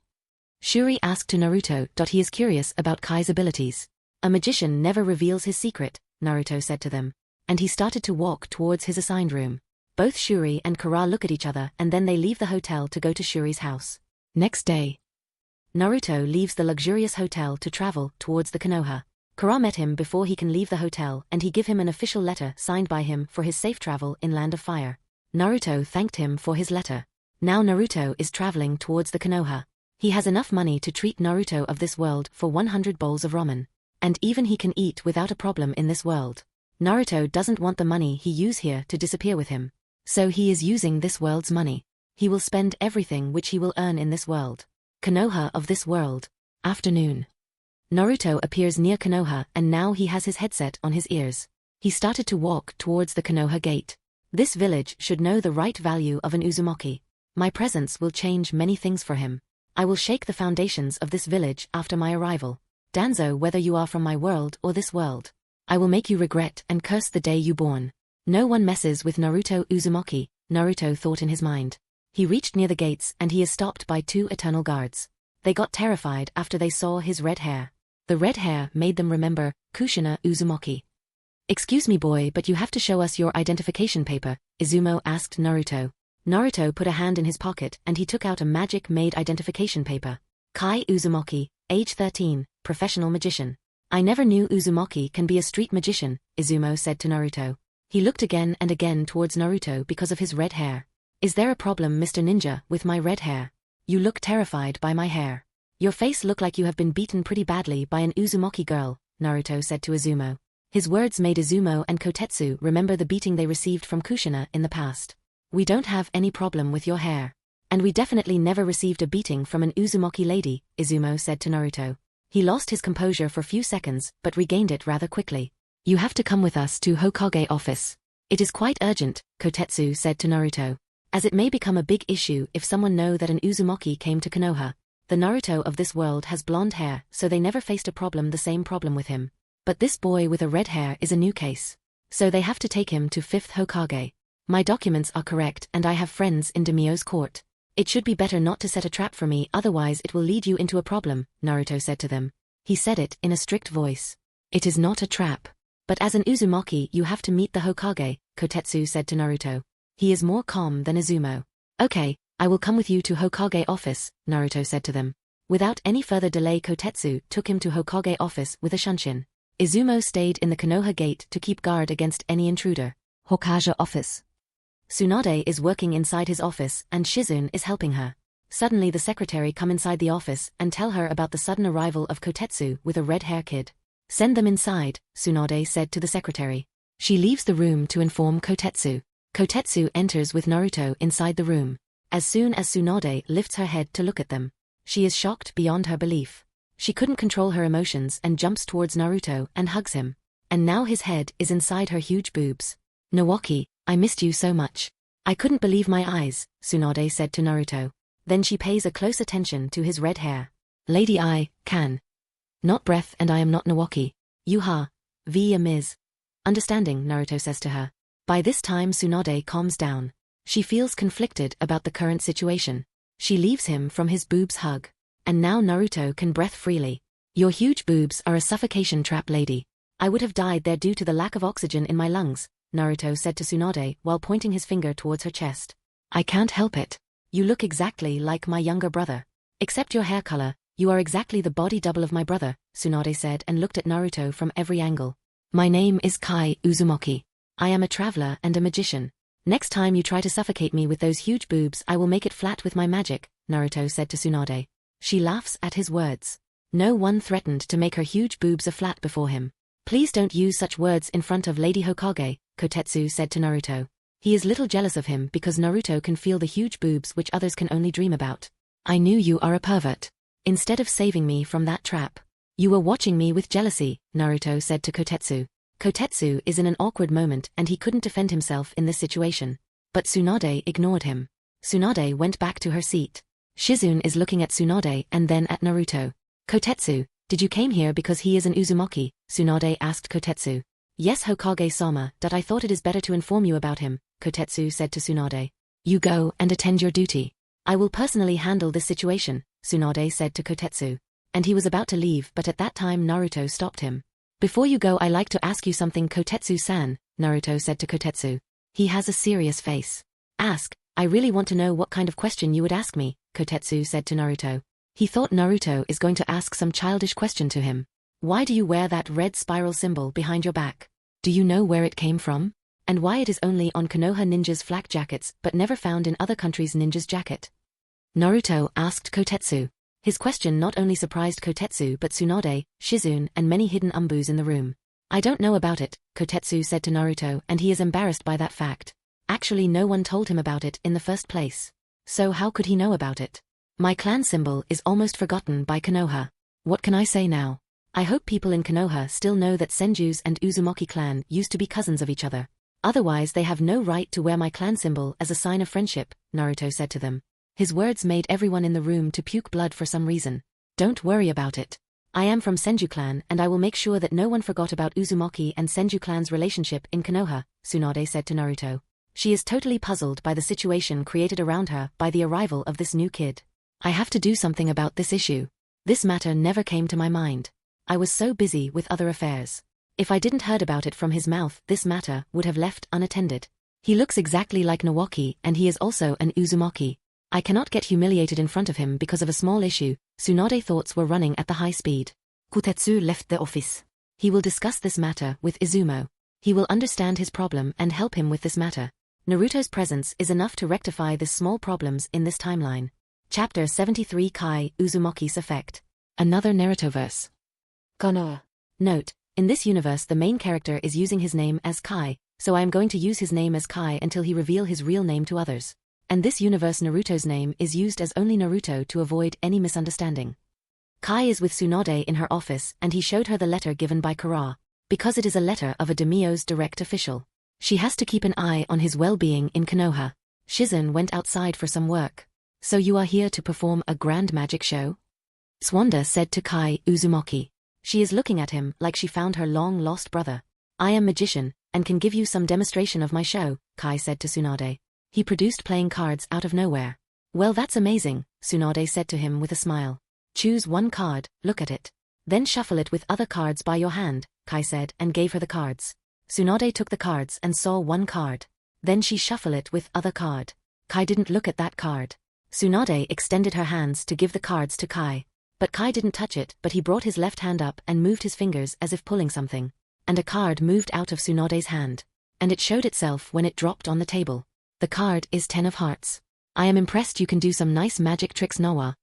Shuri asked to Naruto. He is curious about Kai's abilities. A magician never reveals his secret, Naruto said to them. And he started to walk towards his assigned room. Both Shuri and Kara look at each other and then they leave the hotel to go to Shuri's house. Next day, Naruto leaves the luxurious hotel to travel towards the Konoha. Kara met him before he can leave the hotel and he give him an official letter signed by him for his safe travel in Land of Fire. Naruto thanked him for his letter. Now Naruto is traveling towards the Konoha. He has enough money to treat Naruto of this world for 100 bowls of ramen. And even he can eat without a problem in this world. Naruto doesn't want the money he use here to disappear with him. So he is using this world's money. He will spend everything which he will earn in this world. Konoha of this world. Afternoon. Naruto appears near Konoha and now he has his headset on his ears. He started to walk towards the Konoha gate. This village should know the right value of an Uzumaki. My presence will change many things for him. I will shake the foundations of this village after my arrival. Danzo, whether you are from my world or this world, I will make you regret and curse the day you born. No one messes with Naruto Uzumaki, Naruto thought in his mind. He reached near the gates and he is stopped by 2 eternal guards. They got terrified after they saw his red hair. The red hair made them remember Kushina Uzumaki. Excuse me boy, but you have to show us your identification paper, Izumo asked Naruto. Naruto put a hand in his pocket and he took out a magic-made identification paper. Kai Uzumaki, age 13, professional magician. I never knew Uzumaki can be a street magician, Izumo said to Naruto. He looked again and again towards Naruto because of his red hair. Is there a problem, Mr. Ninja, with my red hair? You look terrified by my hair. Your face look like you have been beaten pretty badly by an Uzumaki girl, Naruto said to Izumo. His words made Izumo and Kotetsu remember the beating they received from Kushina in the past. We don't have any problem with your hair. And we definitely never received a beating from an Uzumaki lady, Izumo said to Naruto. He lost his composure for a few seconds but regained it rather quickly. You have to come with us to Hokage office. It is quite urgent, Kotetsu said to Naruto. As it may become a big issue if someone know that an Uzumaki came to Konoha. The Naruto of this world has blonde hair, so they never faced a problem the same problem with him. But this boy with a red hair is a new case. So they have to take him to 5th Hokage. My documents are correct and I have friends in Daimyo's court. It should be better not to set a trap for me, otherwise it will lead you into a problem, Naruto said to them. He said it in a strict voice. It is not a trap. But as an Uzumaki you have to meet the Hokage, Kotetsu said to Naruto. He is more calm than Izumo. Okay, I will come with you to Hokage office, Naruto said to them. Without any further delay Kotetsu took him to Hokage office with a shunshin. Izumo stayed in the Konoha gate to keep guard against any intruder. Hokage office. Tsunade is working inside his office and Shizune is helping her. Suddenly the secretary come inside the office and tell her about the sudden arrival of Kotetsu with a red hair kid. Send them inside, Tsunade said to the secretary. She leaves the room to inform Kotetsu. Kotetsu enters with Naruto inside the room. As soon as Tsunade lifts her head to look at them, she is shocked beyond her belief. She couldn't control her emotions and jumps towards Naruto and hugs him. And now his head is inside her huge boobs. Naoki, I missed you so much. I couldn't believe my eyes, Tsunade said to Naruto. Then she pays a close attention to his red hair. Lady I can not breath and I am not Naoki. Yuha. V. Ms. Understanding, Naruto says to her. By this time Tsunade calms down. She feels conflicted about the current situation. She leaves him from his boobs hug. And now Naruto can breath freely. Your huge boobs are a suffocation trap, lady. I would have died there due to the lack of oxygen in my lungs, Naruto said to Tsunade while pointing his finger towards her chest. I can't help it. You look exactly like my younger brother. Except your hair color, you are exactly the body double of my brother, Tsunade said and looked at Naruto from every angle. My name is Kai Uzumaki. I am a traveler and a magician. Next time you try to suffocate me with those huge boobs, I will make it flat with my magic, Naruto said to Tsunade. She laughs at his words. No one threatened to make her huge boobs a flat before him. Please don't use such words in front of Lady Hokage, Kotetsu said to Naruto. He is little jealous of him because Naruto can feel the huge boobs which others can only dream about. I knew you are a pervert. Instead of saving me from that trap, you were watching me with jealousy, Naruto said to Kotetsu. Kotetsu is in an awkward moment and he couldn't defend himself in this situation. But Tsunade ignored him. Tsunade went back to her seat. Shizune is looking at Tsunade and then at Naruto. Kotetsu, did you came here because he is an Uzumaki? Tsunade asked Kotetsu. Yes, Hokage-sama, that I thought it is better to inform you about him, Kotetsu said to Tsunade. You go and attend your duty. I will personally handle this situation, Tsunade said to Kotetsu. And he was about to leave, but at that time Naruto stopped him. Before you go, I like to ask you something, Kotetsu-san, Naruto said to Kotetsu. He has a serious face. Ask, I really want to know what kind of question you would ask me, Kotetsu said to Naruto. He thought Naruto is going to ask some childish question to him. Why do you wear that red spiral symbol behind your back? Do you know where it came from? And why it is only on Konoha ninjas' flak jackets but never found in other countries' ninjas' jacket? Naruto asked Kotetsu. His question not only surprised Kotetsu but Tsunade, Shizune and many hidden umbus in the room. I don't know about it, Kotetsu said to Naruto, and he is embarrassed by that fact. Actually, no one told him about it in the first place. So how could he know about it? My clan symbol is almost forgotten by Konoha. What can I say now? I hope people in Konoha still know that Senju's and Uzumaki clan used to be cousins of each other. Otherwise they have no right to wear my clan symbol as a sign of friendship, Naruto said to them. His words made everyone in the room to puke blood for some reason. Don't worry about it. I am from Senju clan and I will make sure that no one forgot about Uzumaki and Senju clan's relationship in Konoha, Tsunade said to Naruto. She is totally puzzled by the situation created around her by the arrival of this new kid. I have to do something about this issue. This matter never came to my mind. I was so busy with other affairs. If I didn't heard about it from his mouth, this matter would have left unattended. He looks exactly like Nawaki and he is also an Uzumaki. I cannot get humiliated in front of him because of a small issue. Tsunade's thoughts were running at the high speed. Kotetsu left the office. He will discuss this matter with Izumo. He will understand his problem and help him with this matter. Naruto's presence is enough to rectify this small problems in this timeline. Chapter 73 Kai Uzumaki's Effect. Another Narutoverse. Konoha. Note, in this universe the main character is using his name as Kai, so I am going to use his name as Kai until he reveal his real name to others. And this universe Naruto's name is used as only Naruto to avoid any misunderstanding. Kai is with Tsunade in her office and he showed her the letter given by Kara. Because it is a letter of a daimyo's direct official. She has to keep an eye on his well-being in Konoha. Shizune went outside for some work. So you are here to perform a grand magic show? Swanda said to Kai Uzumaki. She is looking at him like she found her long-lost brother. I am magician, and can give you some demonstration of my show, Kai said to Tsunade. He produced playing cards out of nowhere. Well, that's amazing, Tsunade said to him with a smile. Choose one card, look at it. Then shuffle it with other cards by your hand, Kai said and gave her the cards. Tsunade took the cards and saw one card. Then she shuffled it with other card. Kai didn't look at that card. Tsunade extended her hands to give the cards to Kai. But Kai didn't touch it, but he brought his left hand up and moved his fingers as if pulling something. And a card moved out of Tsunade's hand. And it showed itself when it dropped on the table. The card is 10 of hearts. I am impressed you can do some nice magic tricks, Nawa.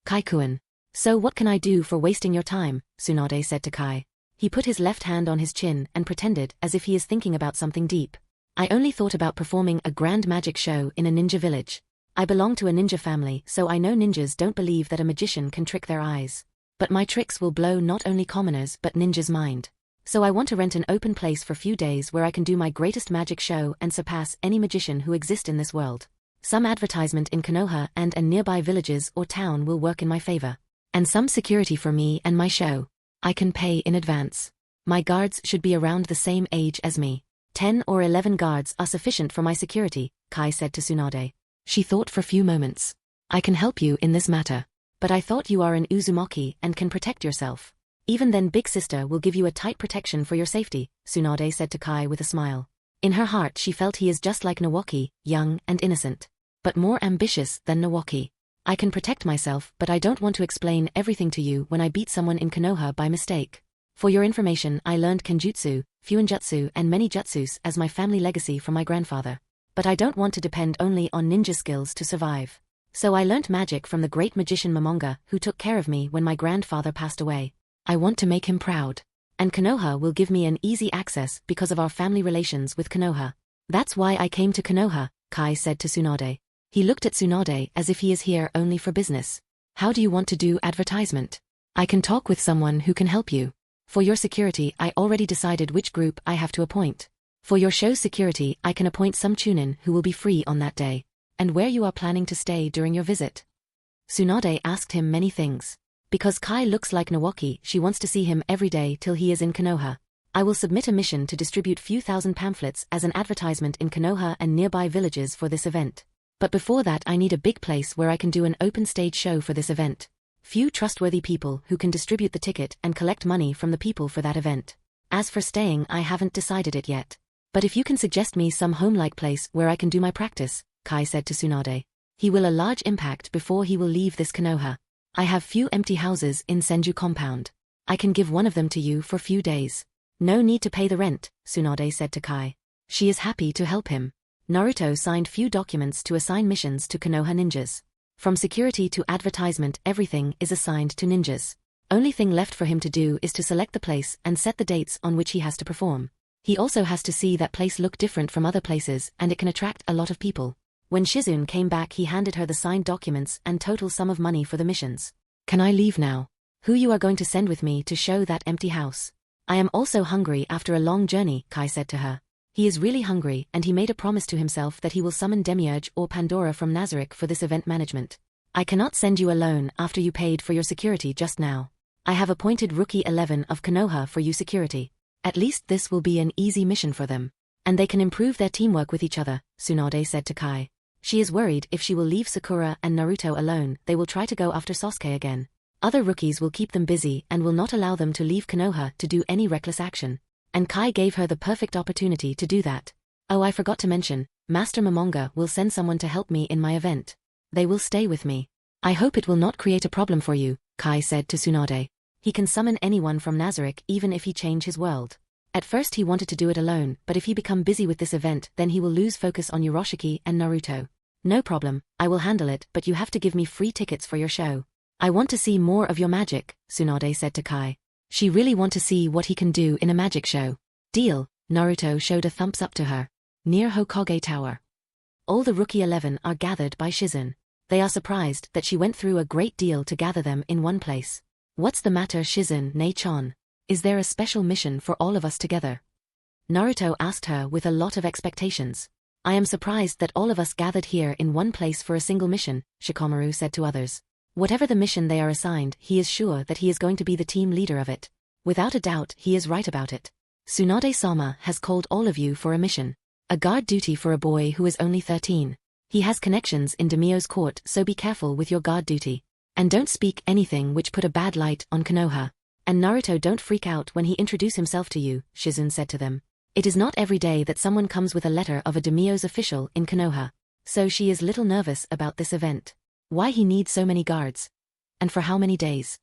Kai-kun. So what can I do for wasting your time, Tsunade said to Kai. He put his left hand on his chin and pretended as if he is thinking about something deep. I only thought about performing a grand magic show in a ninja village. I belong to a ninja family, so I know ninjas don't believe that a magician can trick their eyes. But my tricks will blow not only commoners but ninjas' mind. So I want to rent an open place for few days where I can do my greatest magic show and surpass any magician who exists in this world. Some advertisement in Konoha and nearby villages or town will work in my favor. And some security for me and my show. I can pay in advance. My guards should be around the same age as me. 10 or 11 guards are sufficient for my security, Kai said to Tsunade. She thought for few moments. I can help you in this matter. But I thought you are an Uzumaki and can protect yourself. Even then Big Sister will give you a tight protection for your safety, Tsunade said to Kai with a smile. In her heart she felt he is just like Nawaki, young and innocent. But more ambitious than Nawaki. I can protect myself, but I don't want to explain everything to you when I beat someone in Konoha by mistake. For your information, I learned Kenjutsu, Fuinjutsu and many jutsus as my family legacy from my grandfather. But I don't want to depend only on ninja skills to survive. So I learnt magic from the great magician Momonga, who took care of me when my grandfather passed away. I want to make him proud. And Konoha will give me an easy access because of our family relations with Konoha. That's why I came to Konoha, Kai said to Tsunade. He looked at Tsunade as if he is here only for business. How do you want to do advertisement? I can talk with someone who can help you. For your security, I already decided which group I have to appoint. For your show's security, I can appoint some chunin who will be free on that day. And where you are planning to stay during your visit? Tsunade asked him many things. Because Kai looks like Nawaki, she wants to see him every day till he is in Konoha. I will submit a mission to distribute few thousand pamphlets as an advertisement in Konoha and nearby villages for this event. But before that I need a big place where I can do an open stage show for this event. Few trustworthy people who can distribute the ticket and collect money from the people for that event. As for staying, I haven't decided it yet. But if you can suggest me some home-like place where I can do my practice, Kai said to Tsunade. He will a large impact before he will leave this Konoha. I have few empty houses in Senju compound. I can give one of them to you for few days. No need to pay the rent, Tsunade said to Kai. She is happy to help him. Naruto signed few documents to assign missions to Konoha ninjas. From security to advertisement, everything is assigned to ninjas. Only thing left for him to do is to select the place and set the dates on which he has to perform. He also has to see that place look different from other places and it can attract a lot of people. When Shizune came back he handed her the signed documents and total sum of money for the missions. Can I leave now? Who you are going to send with me to show that empty house? I am also hungry after a long journey, Kai said to her. He is really hungry and he made a promise to himself that he will summon Demiurge or Pandora from Nazarick for this event management. I cannot send you alone after you paid for your security just now. I have appointed Rookie 11 of Konoha for you security. At least this will be an easy mission for them. And they can improve their teamwork with each other, Tsunade said to Kai. She is worried if she will leave Sakura and Naruto alone, they will try to go after Sasuke again. Other rookies will keep them busy and will not allow them to leave Konoha to do any reckless action. And Kai gave her the perfect opportunity to do that. Oh, I forgot to mention, Master Momonga will send someone to help me in my event. They will stay with me. I hope it will not create a problem for you, Kai said to Tsunade. He can summon anyone from Nazarick even if he change his world. At first he wanted to do it alone, but if he become busy with this event then he will lose focus on Yoroshiki and Naruto. No problem, I will handle it, but you have to give me free tickets for your show. I want to see more of your magic, Tsunade said to Kai. She really want to see what he can do in a magic show. Deal, Naruto showed a thumbs up to her. Near Hokage Tower. All the Rookie 11 are gathered by Shizune. They are surprised that she went through a great deal to gather them in one place. What's the matter, Shizune Nei-chan? Is there a special mission for all of us together? Naruto asked her with a lot of expectations. I am surprised that all of us gathered here in one place for a single mission, Shikamaru said to others. Whatever the mission they are assigned, he is sure that he is going to be the team leader of it. Without a doubt, he is right about it. Tsunade-sama has called all of you for a mission. A guard duty for a boy who is only 13. He has connections in Daimyo's court, so be careful with your guard duty. And don't speak anything which put a bad light on Konoha. And Naruto, don't freak out when he introduce himself to you, Shizune said to them. It is not every day that someone comes with a letter of a Daimyo's official in Konoha. So she is little nervous about this event. Why he needs so many guards? And for how many days?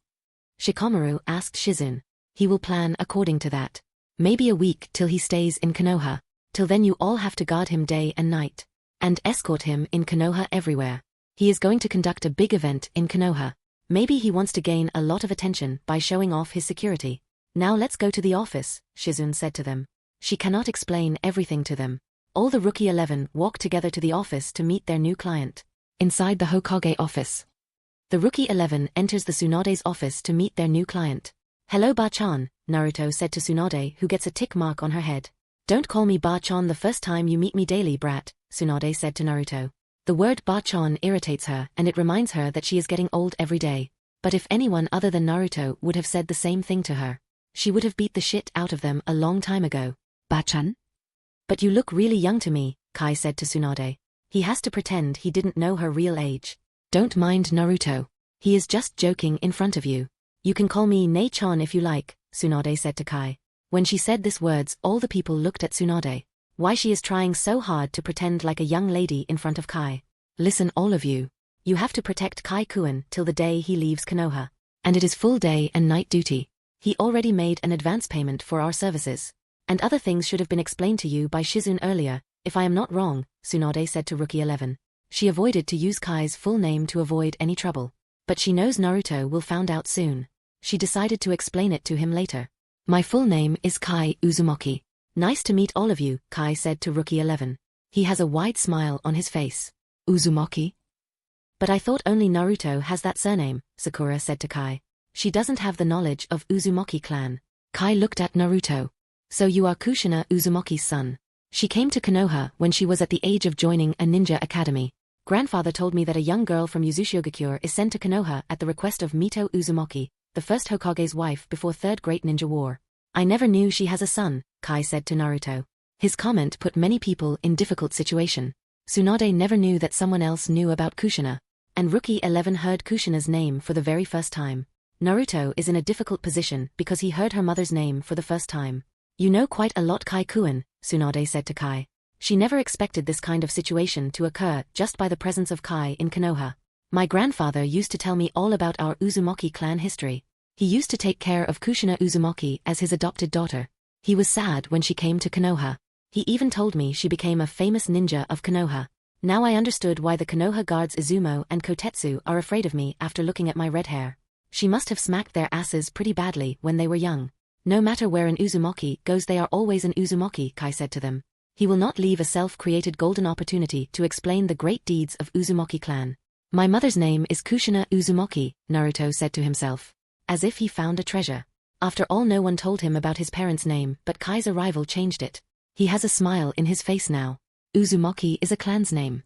Shikamaru asked Shizune. He will plan according to that. Maybe a week till he stays in Konoha. Till then you all have to guard him day and night. And escort him in Konoha everywhere. He is going to conduct a big event in Konoha. Maybe he wants to gain a lot of attention by showing off his security. Now let's go to the office, Shizune said to them. She cannot explain everything to them. All the Rookie 11 walked together to the office to meet their new client. Inside the Hokage office. The Rookie 11 enters the Tsunade's office to meet their new client. Hello Ba-chan, Naruto said to Tsunade, who gets a tick mark on her head. Don't call me Ba-chan the first time you meet me daily, brat, Tsunade said to Naruto. The word Ba-chan irritates her and it reminds her that she is getting old every day. But if anyone other than Naruto would have said the same thing to her, she would have beat the shit out of them a long time ago. Ba-chan? But you look really young to me, Kai said to Tsunade. He has to pretend he didn't know her real age. Don't mind Naruto. He is just joking in front of you. You can call me Nei-chan if you like, Tsunade said to Kai. When she said these words, all the people looked at Tsunade. Why she is trying so hard to pretend like a young lady in front of Kai. Listen all of you. You have to protect Kai-kun till the day he leaves Konoha. And it is full day and night duty. He already made an advance payment for our services. And other things should have been explained to you by Shizune earlier, if I am not wrong, Tsunade said to Rookie 11. She avoided to use Kai's full name to avoid any trouble. But she knows Naruto will find out soon. She decided to explain it to him later. My full name is Kai Uzumaki. Nice to meet all of you, Kai said to Rookie 11. He has a wide smile on his face. Uzumaki? But I thought only Naruto has that surname, Sakura said to Kai. She doesn't have the knowledge of Uzumaki clan. Kai looked at Naruto. So you are Kushina Uzumaki's son. She came to Konoha when she was at the age of joining a ninja academy. Grandfather told me that a young girl from Uzushigakure is sent to Konoha at the request of Mito Uzumaki, the first Hokage's wife before Third Great Ninja War. I never knew she has a son, Kai said to Naruto. His comment put many people in difficult situation. Tsunade never knew that someone else knew about Kushina. And Rookie 11 heard Kushina's name for the very first time. Naruto is in a difficult position because he heard her mother's name for the first time. You know quite a lot Kai-kun, Tsunade said to Kai. She never expected this kind of situation to occur just by the presence of Kai in Konoha. My grandfather used to tell me all about our Uzumaki clan history. He used to take care of Kushina Uzumaki as his adopted daughter. He was sad when she came to Konoha. He even told me she became a famous ninja of Konoha. Now I understood why the Konoha guards Izumo and Kotetsu are afraid of me after looking at my red hair. She must have smacked their asses pretty badly when they were young. No matter where an Uzumaki goes, they are always an Uzumaki, Kai said to them. He will not leave a self-created golden opportunity to explain the great deeds of Uzumaki clan. My mother's name is Kushina Uzumaki, Naruto said to himself. As if he found a treasure. After all, no one told him about his parents' name, but Kai's arrival changed it. He has a smile in his face now. Uzumaki is a clan's name.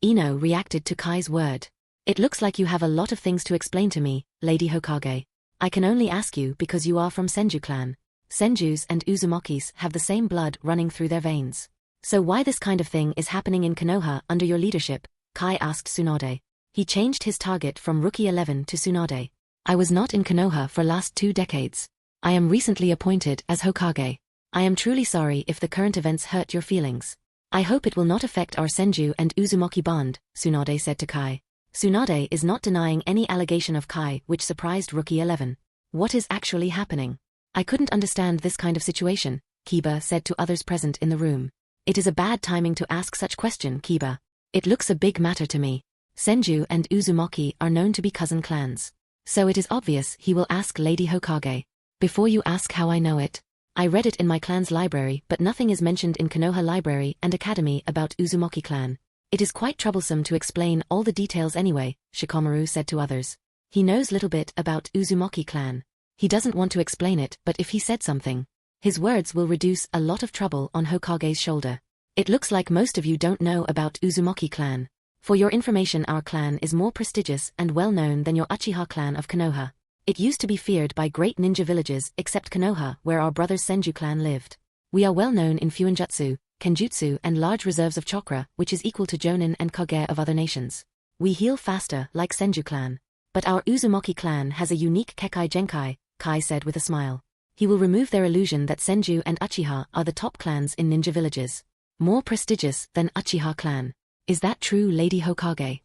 Ino reacted to Kai's word. It looks like you have a lot of things to explain to me, Lady Hokage. I can only ask you because you are from Senju clan. Senjus and Uzumakis have the same blood running through their veins. So why this kind of thing is happening in Konoha under your leadership? Kai asked Tsunade. He changed his target from Rookie 11 to Tsunade. I was not in Konoha for last 2 decades. I am recently appointed as Hokage. I am truly sorry if the current events hurt your feelings. I hope it will not affect our Senju and Uzumaki bond, Tsunade said to Kai. Tsunade is not denying any allegation of Kai, which surprised Rookie 11. What is actually happening? I couldn't understand this kind of situation, Kiba said to others present in the room. It is a bad timing to ask such question, Kiba. It looks a big matter to me. Senju and Uzumaki are known to be cousin clans. So it is obvious he will ask Lady Hokage. Before you ask how I know it. I read it in my clan's library, but nothing is mentioned in Konoha Library and Academy about Uzumaki clan. It is quite troublesome to explain all the details anyway, Shikamaru said to others. He knows little bit about Uzumaki clan. He doesn't want to explain it, but if he said something, his words will reduce a lot of trouble on Hokage's shoulder. It looks like most of you don't know about Uzumaki clan. For your information, our clan is more prestigious and well-known than your Uchiha clan of Konoha. It used to be feared by great ninja villages except Konoha, where our brother's Senju clan lived. We are well known in Fuinjutsu, Kenjutsu and large reserves of chakra, which is equal to Jonin and Kage of other nations. We heal faster like Senju clan. But our Uzumaki clan has a unique Kekai Genkai, Kai said with a smile. He will remove their illusion that Senju and Uchiha are the top clans in ninja villages. More prestigious than Uchiha clan. Is that true, Lady Hokage?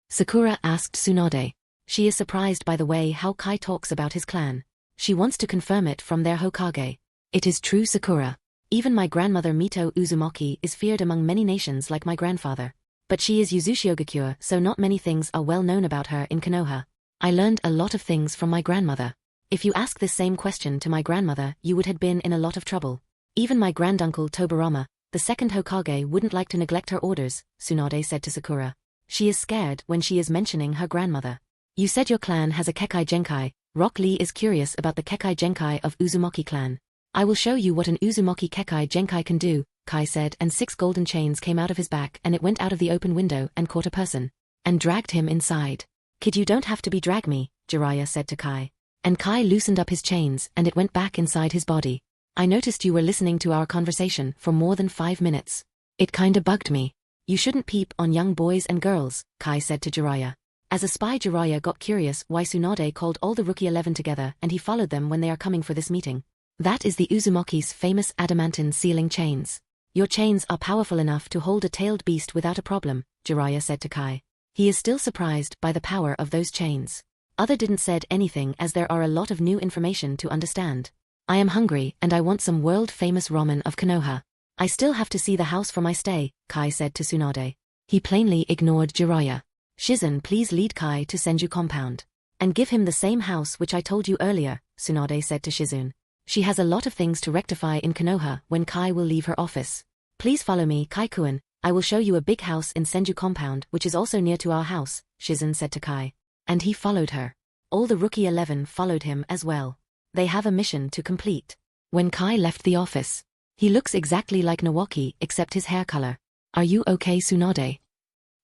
Sakura asked Tsunade. She is surprised by the way how Kai talks about his clan. She wants to confirm it from their Hokage. It is true, Sakura. Even my grandmother Mito Uzumaki is feared among many nations like my grandfather. But she is Uzushigakure, so not many things are well known about her in Konoha. I learned a lot of things from my grandmother. If you ask this same question to my grandmother, you would have been in a lot of trouble. Even my granduncle Tobirama, the second Hokage, wouldn't like to neglect her orders, Tsunade said to Sakura. She is scared when she is mentioning her grandmother. You said your clan has a Kekai Genkai. Rock Lee is curious about the Kekai Genkai of Uzumaki clan. I will show you what an Uzumaki Kekai Genkai can do, Kai said, and 6 golden chains came out of his back and it went out of the open window and caught a person. And dragged him inside. Kid, you don't have to drag me, Jiraiya said to Kai. And Kai loosened up his chains and it went back inside his body. I noticed you were listening to our conversation for more than 5 minutes. It kinda bugged me. You shouldn't peep on young boys and girls, Kai said to Jiraiya. As a spy, Jiraiya got curious why Tsunade called all the Rookie 11 together, and he followed them when they are coming for this meeting. That is the Uzumaki's famous adamantine sealing chains. Your chains are powerful enough to hold a tailed beast without a problem, Jiraiya said to Kai. He is still surprised by the power of those chains. Other didn't said anything as there are a lot of new information to understand. I am hungry and I want some world-famous ramen of Konoha. I still have to see the house for my stay, Kai said to Tsunade. He plainly ignored Jiraiya. Shizen, please lead Kai to Senju compound. And give him the same house which I told you earlier, Tsunade said to Shizune. She has a lot of things to rectify in Konoha when Kai will leave her office. Please follow me, Kai-kun. I will show you a big house in Senju compound which is also near to our house, Shizune said to Kai. And he followed her. All the Rookie 11 followed him as well. They have a mission to complete. When Kai left the office, he looks exactly like Nawaki except his hair color. Are you okay, Tsunade?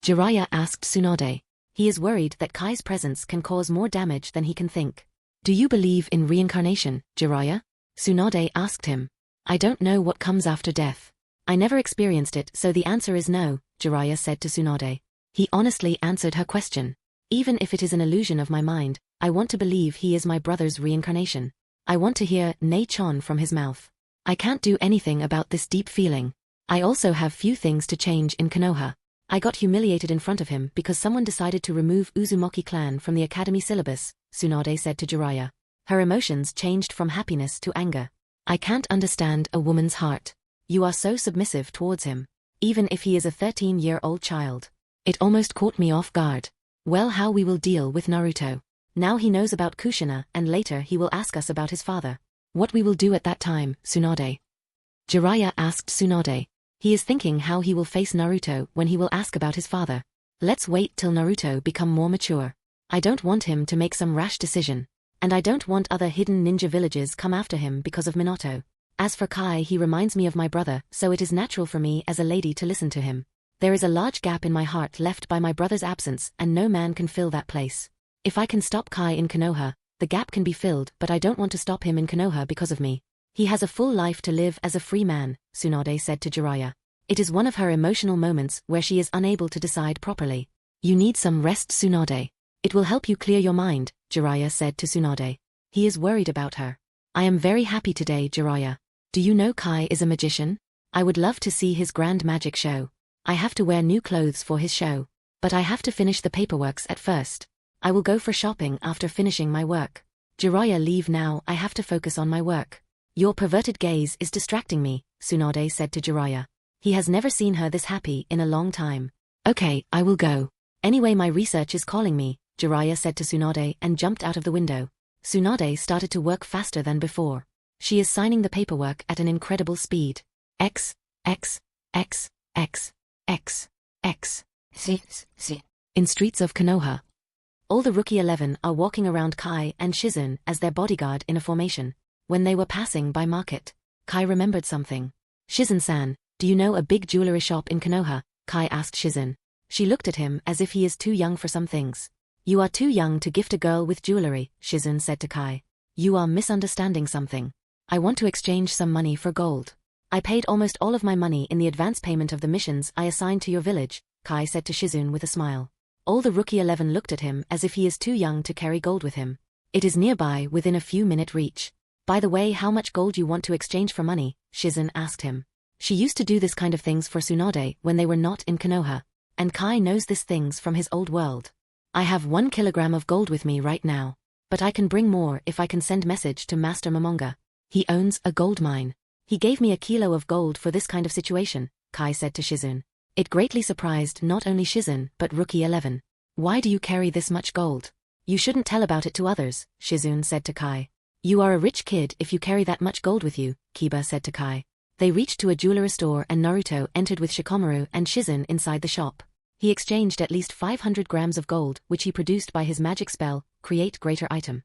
Jiraiya asked Tsunade. He is worried that Kai's presence can cause more damage than he can think. Do you believe in reincarnation, Jiraiya? Tsunade asked him. I don't know what comes after death. I never experienced it, so the answer is no, Jiraiya said to Tsunade. He honestly answered her question. Even if it is an illusion of my mind, I want to believe he is my brother's reincarnation. I want to hear Nei-chan from his mouth. I can't do anything about this deep feeling. I also have few things to change in Konoha. I got humiliated in front of him because someone decided to remove Uzumaki clan from the academy syllabus, Tsunade said to Jiraiya. Her emotions changed from happiness to anger. I can't understand a woman's heart. You are so submissive towards him. Even if he is a 13-year-old child. It almost caught me off guard. Well, how we will deal with Naruto. Now he knows about Kushina and later he will ask us about his father. What we will do at that time, Tsunade? Jiraiya asked Tsunade. He is thinking how he will face Naruto when he will ask about his father. Let's wait till Naruto become more mature. I don't want him to make some rash decision. And I don't want other hidden ninja villages come after him because of Minato. As for Kai, he reminds me of my brother, so it is natural for me as a lady to listen to him. There is a large gap in my heart left by my brother's absence and no man can fill that place. If I can stop Kai in Konoha, the gap can be filled, but I don't want to stop him in Konoha because of me. He has a full life to live as a free man, Tsunade said to Jiraiya. It is one of her emotional moments where she is unable to decide properly. You need some rest, Tsunade. It will help you clear your mind, Jiraiya said to Tsunade. He is worried about her. I am very happy today, Jiraiya. Do you know Kai is a magician? I would love to see his grand magic show. I have to wear new clothes for his show. But I have to finish the paperworks at first. I will go for shopping after finishing my work. Jiraiya, leave now, I have to focus on my work. Your perverted gaze is distracting me, Tsunade said to Jiraiya. He has never seen her this happy in a long time. Okay, I will go. Anyway, my research is calling me, Jiraiya said to Tsunade and jumped out of the window. Tsunade started to work faster than before. She is signing the paperwork at an incredible speed. X, X, X, X, X, X, C. In streets of Konoha. All the Rookie 11 are walking around Kai and Shizune as their bodyguard in a formation. When they were passing by market, Kai remembered something. Shizune-san, do you know a big jewelry shop in Konoha? Kai asked Shizune. She looked at him as if he is too young for some things. You are too young to gift a girl with jewelry, Shizune said to Kai. You are misunderstanding something. I want to exchange some money for gold. I paid almost all of my money in the advance payment of the missions I assigned to your village, Kai said to Shizune with a smile. All the Rookie 11 looked at him as if he is too young to carry gold with him. It is nearby within a few minute reach. By the way, how much gold you want to exchange for money? Shizune asked him. She used to do this kind of things for Tsunade when they were not in Konoha. And Kai knows these things from his old world. I have 1 kilogram of gold with me right now. But I can bring more if I can send message to Master Momonga. He owns a gold mine. He gave me a kilo of gold for this kind of situation, Kai said to Shizune. It greatly surprised not only Shizune but Rookie 11. Why do you carry this much gold? You shouldn't tell about it to others, Shizune said to Kai. You are a rich kid if you carry that much gold with you, Kiba said to Kai. They reached to a jewelry store and Naruto entered with Shikamaru and Shizune inside the shop. He exchanged at least 500 grams of gold which he produced by his magic spell, Create Greater Item.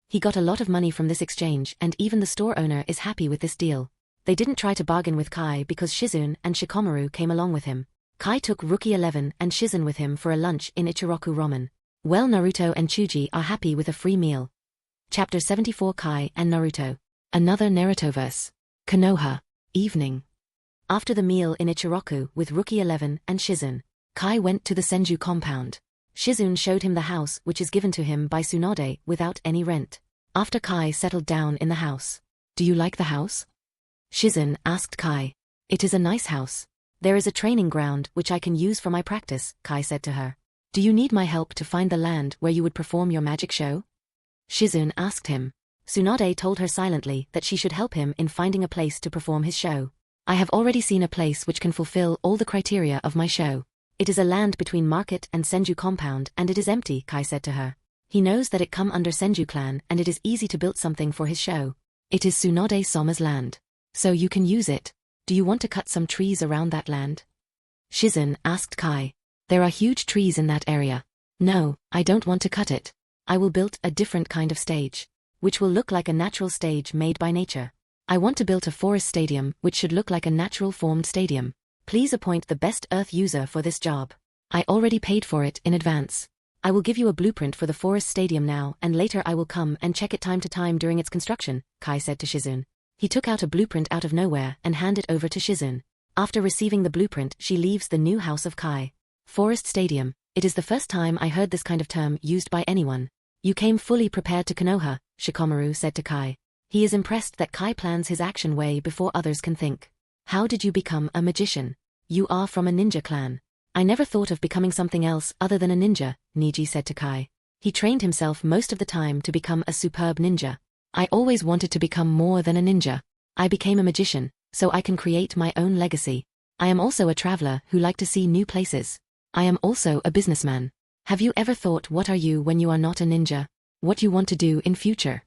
He got a lot of money from this exchange and even the store owner is happy with this deal. They didn't try to bargain with Kai because Shizune and Shikamaru came along with him. Kai took Rookie 11 and Shizune with him for a lunch in Ichiraku Ramen. Well, Naruto and Chuji are happy with a free meal. Chapter 74 Kai and Naruto. Another Narutoverse. Konoha. Evening. After the meal in Ichiraku with Rookie 11 and Shizune, Kai went to the Senju compound. Shizune showed him the house which is given to him by Tsunade without any rent. After Kai settled down in the house. Do you like the house? Shizune asked Kai. It is a nice house. There is a training ground which I can use for my practice, Kai said to her. Do you need my help to find the land where you would perform your magic show? Shizune asked him. Tsunade told her silently that she should help him in finding a place to perform his show. I have already seen a place which can fulfill all the criteria of my show. It is a land between market and Senju compound and it is empty, Kai said to her. He knows that it come under Senju clan and it is easy to build something for his show. It is Tsunade Soma's land. So you can use it. Do you want to cut some trees around that land? Shizune asked Kai. There are huge trees in that area. No, I don't want to cut it. I will build a different kind of stage, which will look like a natural stage made by nature. I want to build a forest stadium which should look like a natural formed stadium. Please appoint the best earth user for this job. I already paid for it in advance. I will give you a blueprint for the forest stadium now and later I will come and check it time to time during its construction, Kai said to Shizune. He took out a blueprint out of nowhere and handed it over to Shizune. After receiving the blueprint, she leaves the new house of Kai. Forest Stadium. It is the first time I heard this kind of term used by anyone. You came fully prepared to Konoha, Shikamaru said to Kai. He is impressed that Kai plans his action way before others can think. How did you become a magician? You are from a ninja clan. I never thought of becoming something else other than a ninja, Niji said to Kai. He trained himself most of the time to become a superb ninja. I always wanted to become more than a ninja. I became a magician, so I can create my own legacy. I am also a traveler who like to see new places. I am also a businessman. Have you ever thought what are you when you are not a ninja? What you want to do in future?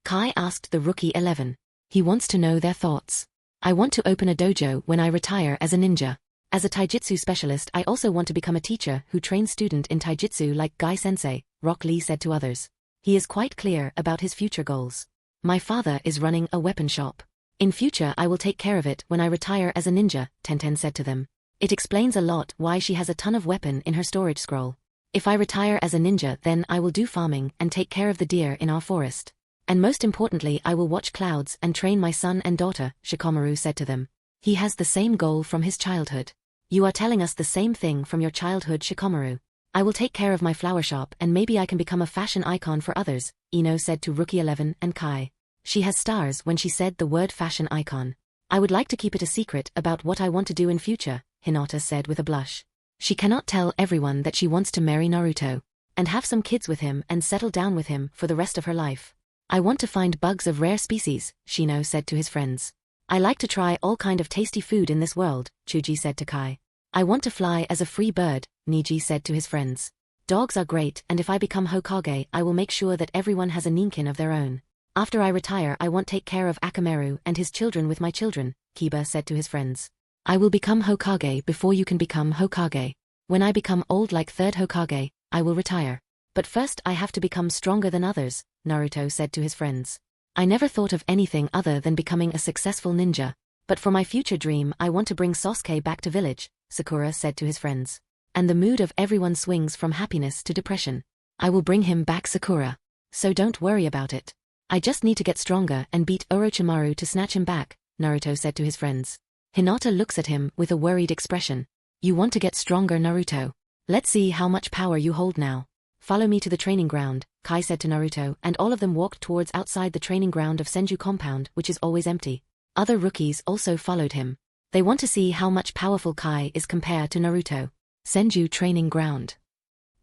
Kai asked the Rookie 11. He wants to know their thoughts. I want to open a dojo when I retire as a ninja. As a taijutsu specialist I also want to become a teacher who trains student in taijutsu like Gai Sensei, Rock Lee said to others. He is quite clear about his future goals. My father is running a weapon shop. In future I will take care of it when I retire as a ninja, Tenten said to them. It explains a lot why she has a ton of weapon in her storage scroll. If I retire as a ninja then I will do farming and take care of the deer in our forest. And most importantly I will watch clouds and train my son and daughter, Shikamaru said to them. He has the same goal from his childhood. You are telling us the same thing from your childhood, Shikamaru. I will take care of my flower shop and maybe I can become a fashion icon for others, Ino said to Rookie 11 and Kai. She has stars when she said the word fashion icon. I would like to keep it a secret about what I want to do in future, Hinata said with a blush. She cannot tell everyone that she wants to marry Naruto and have some kids with him and settle down with him for the rest of her life. I want to find bugs of rare species, Shino said to his friends. I like to try all kind of tasty food in this world, Chuji said to Kai. I want to fly as a free bird, Niji said to his friends. Dogs are great and if I become Hokage I will make sure that everyone has a ninkin of their own. After I retire I want to take care of Akameru and his children with my children, Kiba said to his friends. I will become Hokage before you can become Hokage. When I become old like third Hokage, I will retire. But first I have to become stronger than others, Naruto said to his friends. I never thought of anything other than becoming a successful ninja. But for my future dream I want to bring Sasuke back to village, Sakura said to his friends. And the mood of everyone swings from happiness to depression. I will bring him back, Sakura. So don't worry about it. I just need to get stronger and beat Orochimaru to snatch him back, Naruto said to his friends. Hinata looks at him with a worried expression. You want to get stronger, Naruto? Let's see how much power you hold now. Follow me to the training ground, Kai said to Naruto, and all of them walked towards outside the training ground of Senju compound, which is always empty. Other rookies also followed him. They want to see how much powerful Kai is compared to Naruto. Senju training ground.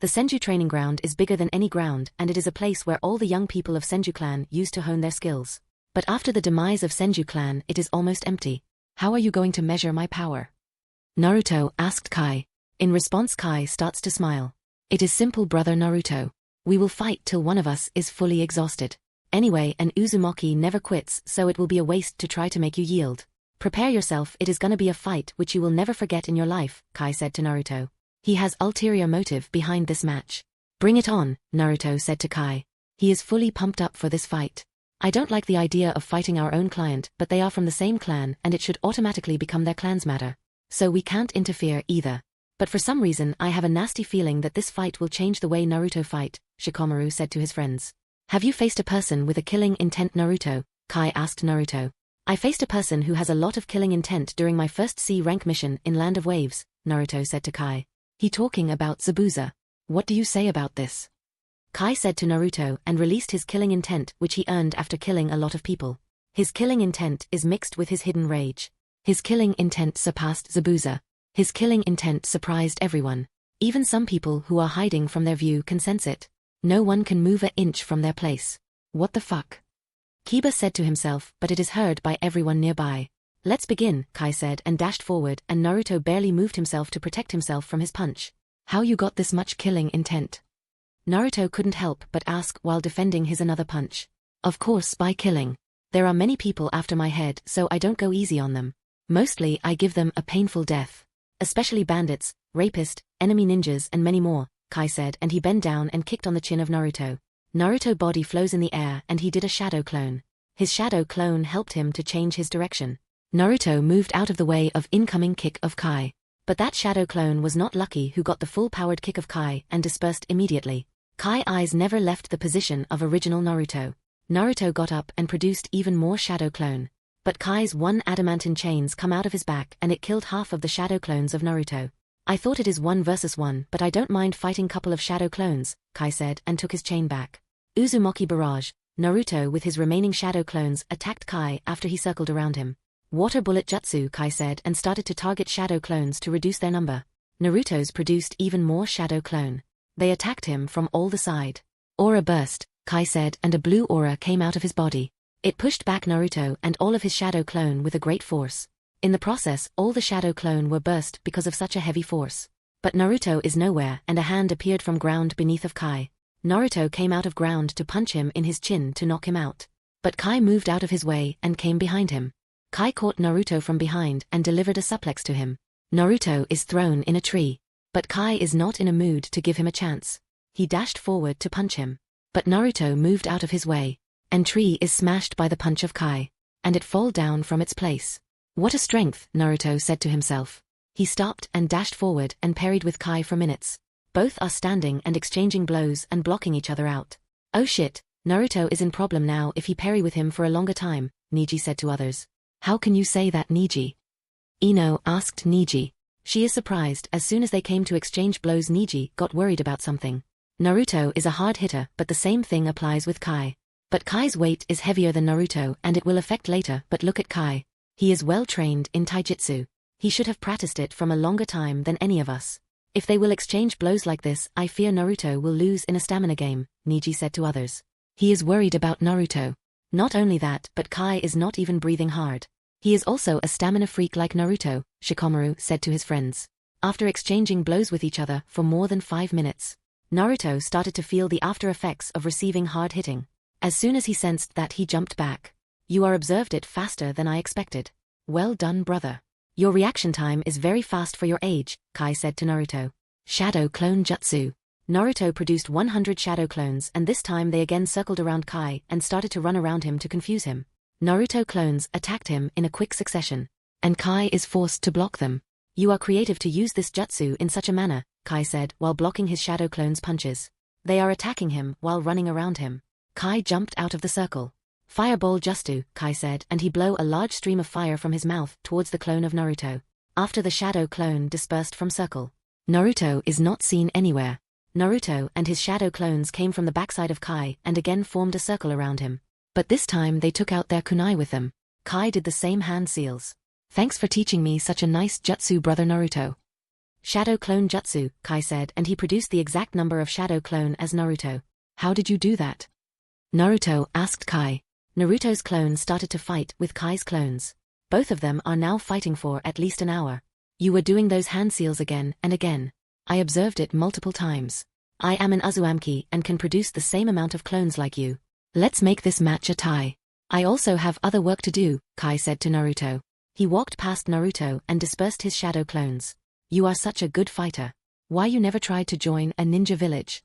The Senju training ground is bigger than any ground and it is a place where all the young people of Senju clan used to hone their skills. But after the demise of Senju clan it is almost empty. How are you going to measure my power? Naruto asked Kai. In response Kai starts to smile. It is simple, brother Naruto. We will fight till one of us is fully exhausted. Anyway, an Uzumaki never quits, so it will be a waste to try to make you yield. Prepare yourself, it is gonna be a fight which you will never forget in your life, Kai said to Naruto. He has ulterior motive behind this match. Bring it on, Naruto said to Kai. He is fully pumped up for this fight. I don't like the idea of fighting our own client, but they are from the same clan and it should automatically become their clan's matter. So we can't interfere either. But for some reason I have a nasty feeling that this fight will change the way Naruto fight, Shikamaru said to his friends. Have you faced a person with a killing intent, Naruto? Kai asked Naruto. I faced a person who has a lot of killing intent during my first C rank mission in Land of Waves, Naruto said to Kai. He talking about Zabuza. What do you say about this? Kai said to Naruto and released his killing intent, which he earned after killing a lot of people. His killing intent is mixed with his hidden rage. His killing intent surpassed Zabuza. His killing intent surprised everyone. Even some people who are hiding from their view can sense it. No one can move an inch from their place. What the fuck? Kiba said to himself, but it is heard by everyone nearby. Let's begin, Kai said and dashed forward, and Naruto barely moved himself to protect himself from his punch. How you got this much killing intent? Naruto couldn't help but ask while defending his another punch. Of course by killing. There are many people after my head, so I don't go easy on them. Mostly I give them a painful death. Especially bandits, rapists, enemy ninjas and many more, Kai said, and he bent down and kicked on the chin of Naruto. Naruto's body flows in the air and he did a shadow clone. His shadow clone helped him to change his direction. Naruto moved out of the way of incoming kick of Kai. But that shadow clone was not lucky who got the full-powered kick of Kai and dispersed immediately. Kai's eyes never left the position of original Naruto. Naruto got up and produced even more shadow clone. But Kai's one adamantine chains come out of his back and it killed half of the shadow clones of Naruto. I thought it is 1 versus 1, but I don't mind fighting couple of shadow clones, Kai said and took his chain back. Uzumaki Barrage. Naruto with his remaining shadow clones attacked Kai after he circled around him. Water Bullet Jutsu, Kai said and started to target shadow clones to reduce their number. Naruto's produced even more shadow clone. They attacked him from all the side. Aura Burst, Kai said and a blue aura came out of his body. It pushed back Naruto and all of his shadow clone with a great force. In the process, all the shadow clone were burst because of such a heavy force. But Naruto is nowhere and a hand appeared from ground beneath of Kai. Naruto came out of ground to punch him in his chin to knock him out. But Kai moved out of his way and came behind him. Kai caught Naruto from behind and delivered a suplex to him. Naruto is thrown in a tree. But Kai is not in a mood to give him a chance. He dashed forward to punch him. But Naruto moved out of his way. And tree is smashed by the punch of Kai. And it fall down from its place. What a strength, Naruto said to himself. He stopped and dashed forward and parried with Kai for minutes. Both are standing and exchanging blows and blocking each other out. Oh shit, Naruto is in problem now if he parry with him for a longer time, Neji said to others. How can you say that, Neji? Ino asked Neji. She is surprised. As soon as they came to exchange blows, Neji got worried about something. Naruto is a hard hitter, but the same thing applies with Kai. But Kai's weight is heavier than Naruto and it will affect later, but look at Kai. He is well trained in taijutsu. He should have practiced it from a longer time than any of us. If they will exchange blows like this, I fear Naruto will lose in a stamina game, Neji said to others. He is worried about Naruto. Not only that, but Kai is not even breathing hard. He is also a stamina freak like Naruto, Shikamaru said to his friends. After exchanging blows with each other for more than 5 minutes, Naruto started to feel the after effects of receiving hard hitting. As soon as he sensed that, he jumped back. You are observed it faster than I expected. Well done, brother. Your reaction time is very fast for your age, Kai said to Naruto. Shadow Clone Jutsu. Naruto produced 100 shadow clones and this time they again circled around Kai and started to run around him to confuse him. Naruto clones attacked him in a quick succession. And Kai is forced to block them. You are creative to use this jutsu in such a manner, Kai said while blocking his shadow clone's punches. They are attacking him while running around him. Kai jumped out of the circle. Fireball Jutsu, Kai said and he blew a large stream of fire from his mouth towards the clone of Naruto. After the shadow clone dispersed from circle. Naruto is not seen anywhere. Naruto and his shadow clones came from the backside of Kai and again formed a circle around him. But this time they took out their kunai with them. Kai did the same hand seals. Thanks for teaching me such a nice jutsu, brother Naruto. Shadow Clone Jutsu, Kai said and he produced the exact number of shadow clone as Naruto. How did you do that? Naruto asked Kai. Naruto's clone started to fight with Kai's clones. Both of them are now fighting for at least an hour. You were doing those hand seals again and again. I observed it multiple times. I am an Uzumaki and can produce the same amount of clones like you. Let's make this match a tie. I also have other work to do, Kai said to Naruto. He walked past Naruto and dispersed his shadow clones. You are such a good fighter. Why you never tried to join a ninja village?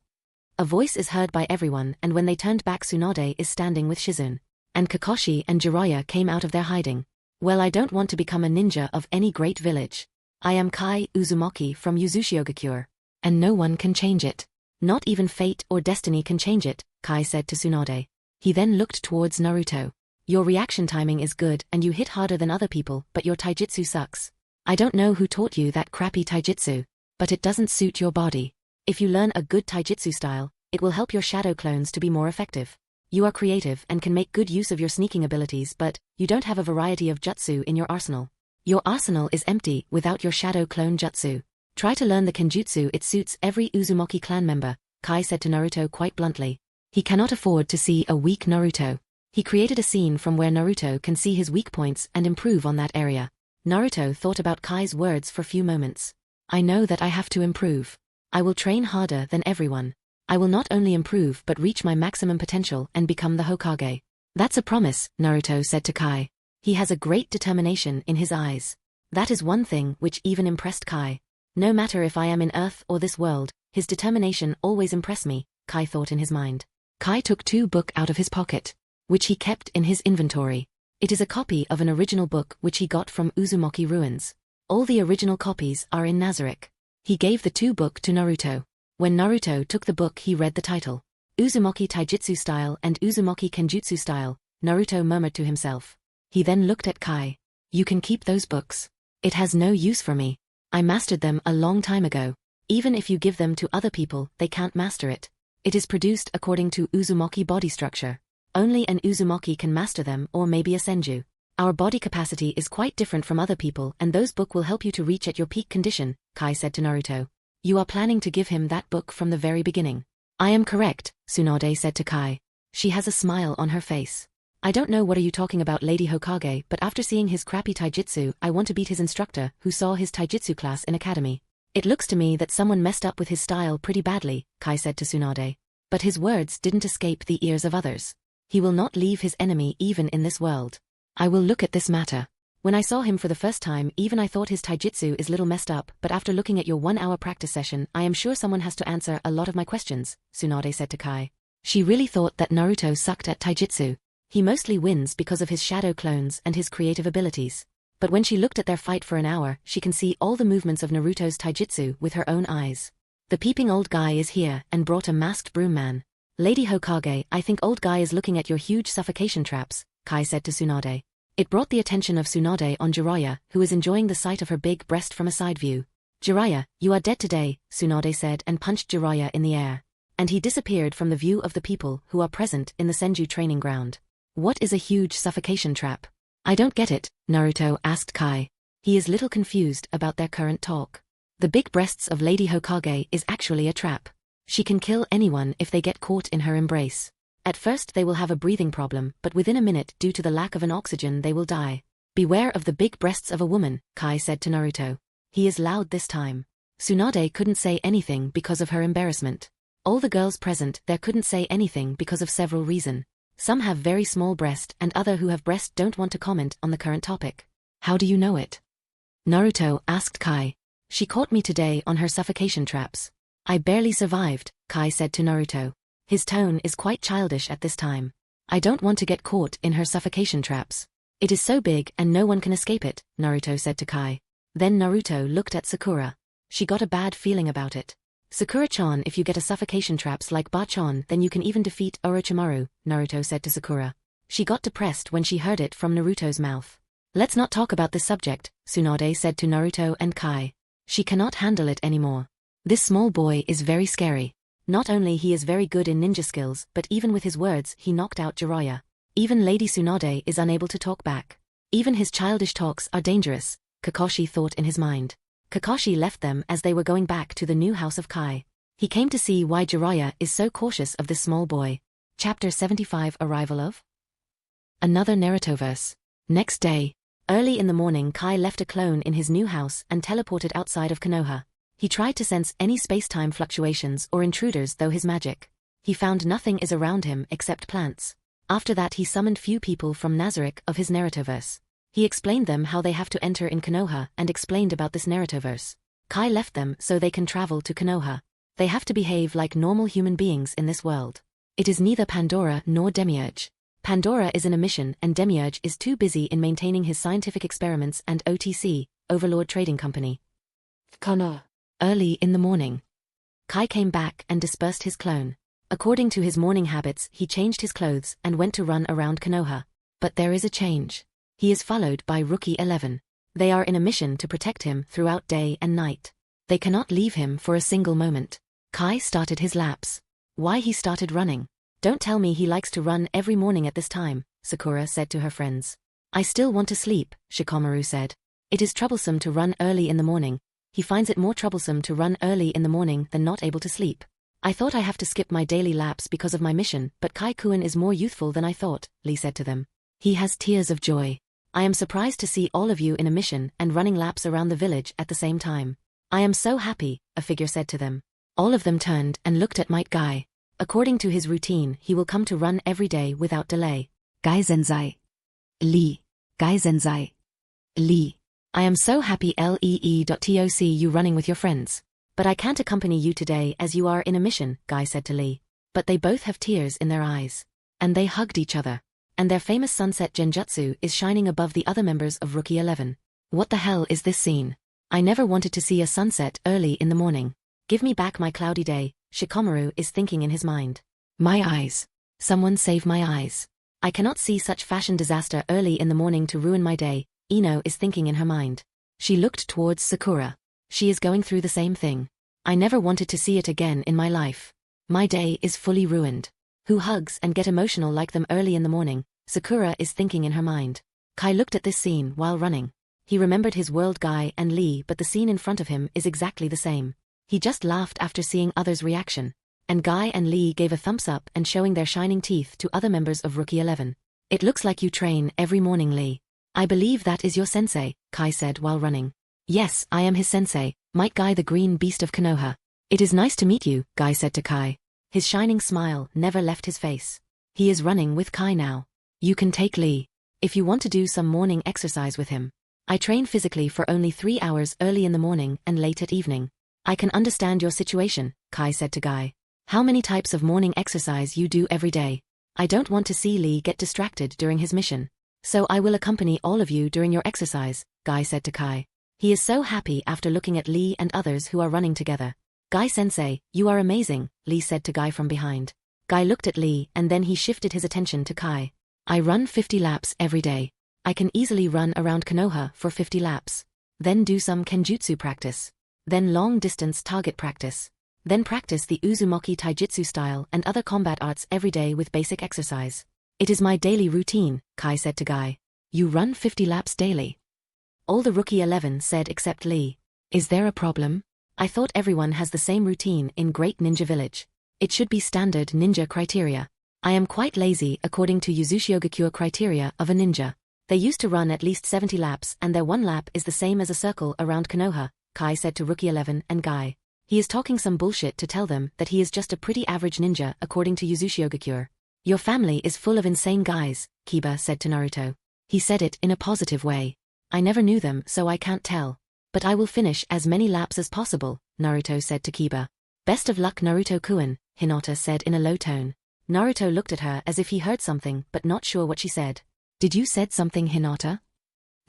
A voice is heard by everyone and when they turned back Tsunade is standing with Shizune. And Kakashi and Jiraiya came out of their hiding. Well, I don't want to become a ninja of any great village. I am Kai Uzumaki from Uzushiogakure. And no one can change it. Not even fate or destiny can change it, Kai said to Tsunade. He then looked towards Naruto. Your reaction timing is good and you hit harder than other people, but your taijutsu sucks. I don't know who taught you that crappy taijutsu, but it doesn't suit your body. If you learn a good taijutsu style, it will help your shadow clones to be more effective. You are creative and can make good use of your sneaking abilities, but you don't have a variety of jutsu in your arsenal. Your arsenal is empty without your shadow clone jutsu. Try to learn the kenjutsu, it suits every Uzumaki clan member, Kai said to Naruto quite bluntly. He cannot afford to see a weak Naruto. He created a scene from where Naruto can see his weak points and improve on that area. Naruto thought about Kai's words for a few moments. I know that I have to improve. I will train harder than everyone. I will not only improve but reach my maximum potential and become the Hokage. That's a promise, Naruto said to Kai. He has a great determination in his eyes. That is one thing which even impressed Kai. No matter if I am in Earth or this world, his determination always impressed me, Kai thought in his mind. Kai took 2 books out of his pocket, which he kept in his inventory. It is a copy of an original book which he got from Uzumaki ruins. All the original copies are in Nazarick. He gave the 2 books to Naruto. When Naruto took the book, he read the title. Uzumaki Taijutsu Style and Uzumaki Kenjutsu Style, Naruto murmured to himself. He then looked at Kai. You can keep those books. It has no use for me. I mastered them a long time ago. Even if you give them to other people, they can't master it. It is produced according to Uzumaki body structure. Only an Uzumaki can master them, or maybe a Senju. Our body capacity is quite different from other people, and those books will help you to reach at your peak condition, Kai said to Naruto. You are planning to give him that book from the very beginning. I am correct, Tsunade said to Kai. She has a smile on her face. I don't know what are you talking about, Lady Hokage, but after seeing his crappy taijutsu, I want to beat his instructor, who saw his taijutsu class in academy. It looks to me that someone messed up with his style pretty badly, Kai said to Tsunade. But his words didn't escape the ears of others. He will not leave his enemy even in this world. I will look at this matter. When I saw him for the first time, even I thought his taijutsu is little messed up, but after looking at your 1-hour practice session, I am sure someone has to answer a lot of my questions, Tsunade said to Kai. She really thought that Naruto sucked at taijutsu. He mostly wins because of his shadow clones and his creative abilities. But when she looked at their fight for an hour, she can see all the movements of Naruto's taijutsu with her own eyes. The peeping old guy is here and brought a masked broom man. Lady Hokage, I think old guy is looking at your huge suffocation traps, Kai said to Tsunade. It brought the attention of Tsunade on Jiraiya, who is enjoying the sight of her big breast from a side view. Jiraiya, you are dead today, Tsunade said and punched Jiraiya in the air. And he disappeared from the view of the people who are present in the Senju training ground. What is a huge suffocation trap? I don't get it, Naruto asked Kai. He is little confused about their current talk. The big breasts of Lady Hokage is actually a trap. She can kill anyone if they get caught in her embrace. At first they will have a breathing problem, but within a minute due to the lack of an oxygen they will die. Beware of the big breasts of a woman, Kai said to Naruto. He is loud this time. Tsunade couldn't say anything because of her embarrassment. All the girls present there couldn't say anything because of several reasons. Some have very small breast and other who have breast don't want to comment on the current topic. How do you know it? Naruto asked Kai. She caught me today on her suffocation traps. I barely survived, Kai said to Naruto. His tone is quite childish at this time. I don't want to get caught in her suffocation traps. It is so big and no one can escape it, Naruto said to Kai. Then Naruto looked at Sakura. She got a bad feeling about it. Sakura-chan, if you get a suffocation traps like Ba-chan, then you can even defeat Orochimaru, Naruto said to Sakura. She got depressed when she heard it from Naruto's mouth. Let's not talk about this subject, Tsunade said to Naruto and Kai. She cannot handle it anymore. This small boy is very scary. Not only he is very good in ninja skills, but even with his words he knocked out Jiraiya. Even Lady Tsunade is unable to talk back. Even his childish talks are dangerous, Kakashi thought in his mind. Kakashi left them as they were going back to the new house of Kai. He came to see why Jiraiya is so cautious of this small boy. Chapter 75 Arrival of Another Narutoverse. Next day, early in the morning, Kai left a clone in his new house and teleported outside of Konoha. He tried to sense any space-time fluctuations or intruders through his magic. He found nothing is around him except plants. After that he summoned few people from Nazarick of his Narutoverse. He explained them how they have to enter in Konoha and explained about this Narutoverse. Kai left them so they can travel to Konoha. They have to behave like normal human beings in this world. It is neither Pandora nor Demiurge. Pandora is in a mission and Demiurge is too busy in maintaining his scientific experiments and OTC, Overlord Trading Company. Konoha. Early in the morning, Kai came back and dispersed his clone. According to his morning habits, he changed his clothes and went to run around Konoha. But there is a change. He is followed by Rookie 11. They are in a mission to protect him throughout day and night. They cannot leave him for a single moment. Kai started his laps. Why he started running? Don't tell me he likes to run every morning at this time, Sakura said to her friends. I still want to sleep, Shikamaru said. It is troublesome to run early in the morning. He finds it more troublesome to run early in the morning than not able to sleep. I thought I have to skip my daily laps because of my mission, but Kai-kun is more youthful than I thought, Lee said to them. He has tears of joy. I am surprised to see all of you in a mission and running laps around the village at the same time. I am so happy, a figure said to them. All of them turned and looked at Might Guy. According to his routine, he will come to run every day without delay. Gai Zenzai. Lee. Gai Zenzai. Lee. I am so happy lee.toc you running with your friends. But I can't accompany you today as you are in a mission, Guy said to Lee. But they both have tears in their eyes. And they hugged each other. And their famous sunset genjutsu is shining above the other members of Rookie 11. What the hell is this scene? I never wanted to see a sunset early in the morning. Give me back my cloudy day, Shikamaru is thinking in his mind. My eyes. Someone save my eyes. I cannot see such fashion disaster early in the morning to ruin my day, Ino is thinking in her mind. She looked towards Sakura. She is going through the same thing. I never wanted to see it again in my life. My day is fully ruined. Who hugs and get emotional like them early in the morning, Sakura is thinking in her mind. Kai looked at this scene while running. He remembered his world Guy and Lee, but the scene in front of him is exactly the same. He just laughed after seeing others' reaction. And Guy and Lee gave a thumbs up and showing their shining teeth to other members of Rookie 11. It looks like you train every morning, Lee. I believe that is your sensei, Kai said while running. Yes, I am his sensei, Might Guy the green beast of Konoha. It is nice to meet you, Guy said to Kai. His shining smile never left his face. He is running with Kai now. You can take Lee. If you want to do some morning exercise with him. I train physically for only 3 hours early in the morning and late at evening. I can understand your situation, Kai said to Guy. How many types of morning exercise you do every day? I don't want to see Lee get distracted during his mission. So I will accompany all of you during your exercise, Guy said to Kai. He is so happy after looking at Lee and others who are running together. Guy-sensei, you are amazing, Lee said to Guy from behind. Guy looked at Lee and then he shifted his attention to Kai. I run 50 laps every day. I can easily run around Konoha for 50 laps. Then do some kenjutsu practice. Then long-distance target practice. Then practice the Uzumaki Taijutsu style and other combat arts every day with basic exercise. It is my daily routine, Kai said to Guy. You run 50 laps daily. All the Rookie 11 said except Lee. Is there a problem? I thought everyone has the same routine in Great Ninja Village. It should be standard ninja criteria. I am quite lazy according to Yuzushiogakure criteria of a ninja. They used to run at least 70 laps and their one lap is the same as a circle around Konoha, Kai said to Rookie 11 and Guy. He is talking some bullshit to tell them that he is just a pretty average ninja according to Yuzushiogakure. Your family is full of insane guys, Kiba said to Naruto. He said it in a positive way. I never knew them so I can't tell. But I will finish as many laps as possible, Naruto said to Kiba. Best of luck Naruto-kun, Hinata said in a low tone. Naruto looked at her as if he heard something but not sure what she said. Did you said something, Hinata?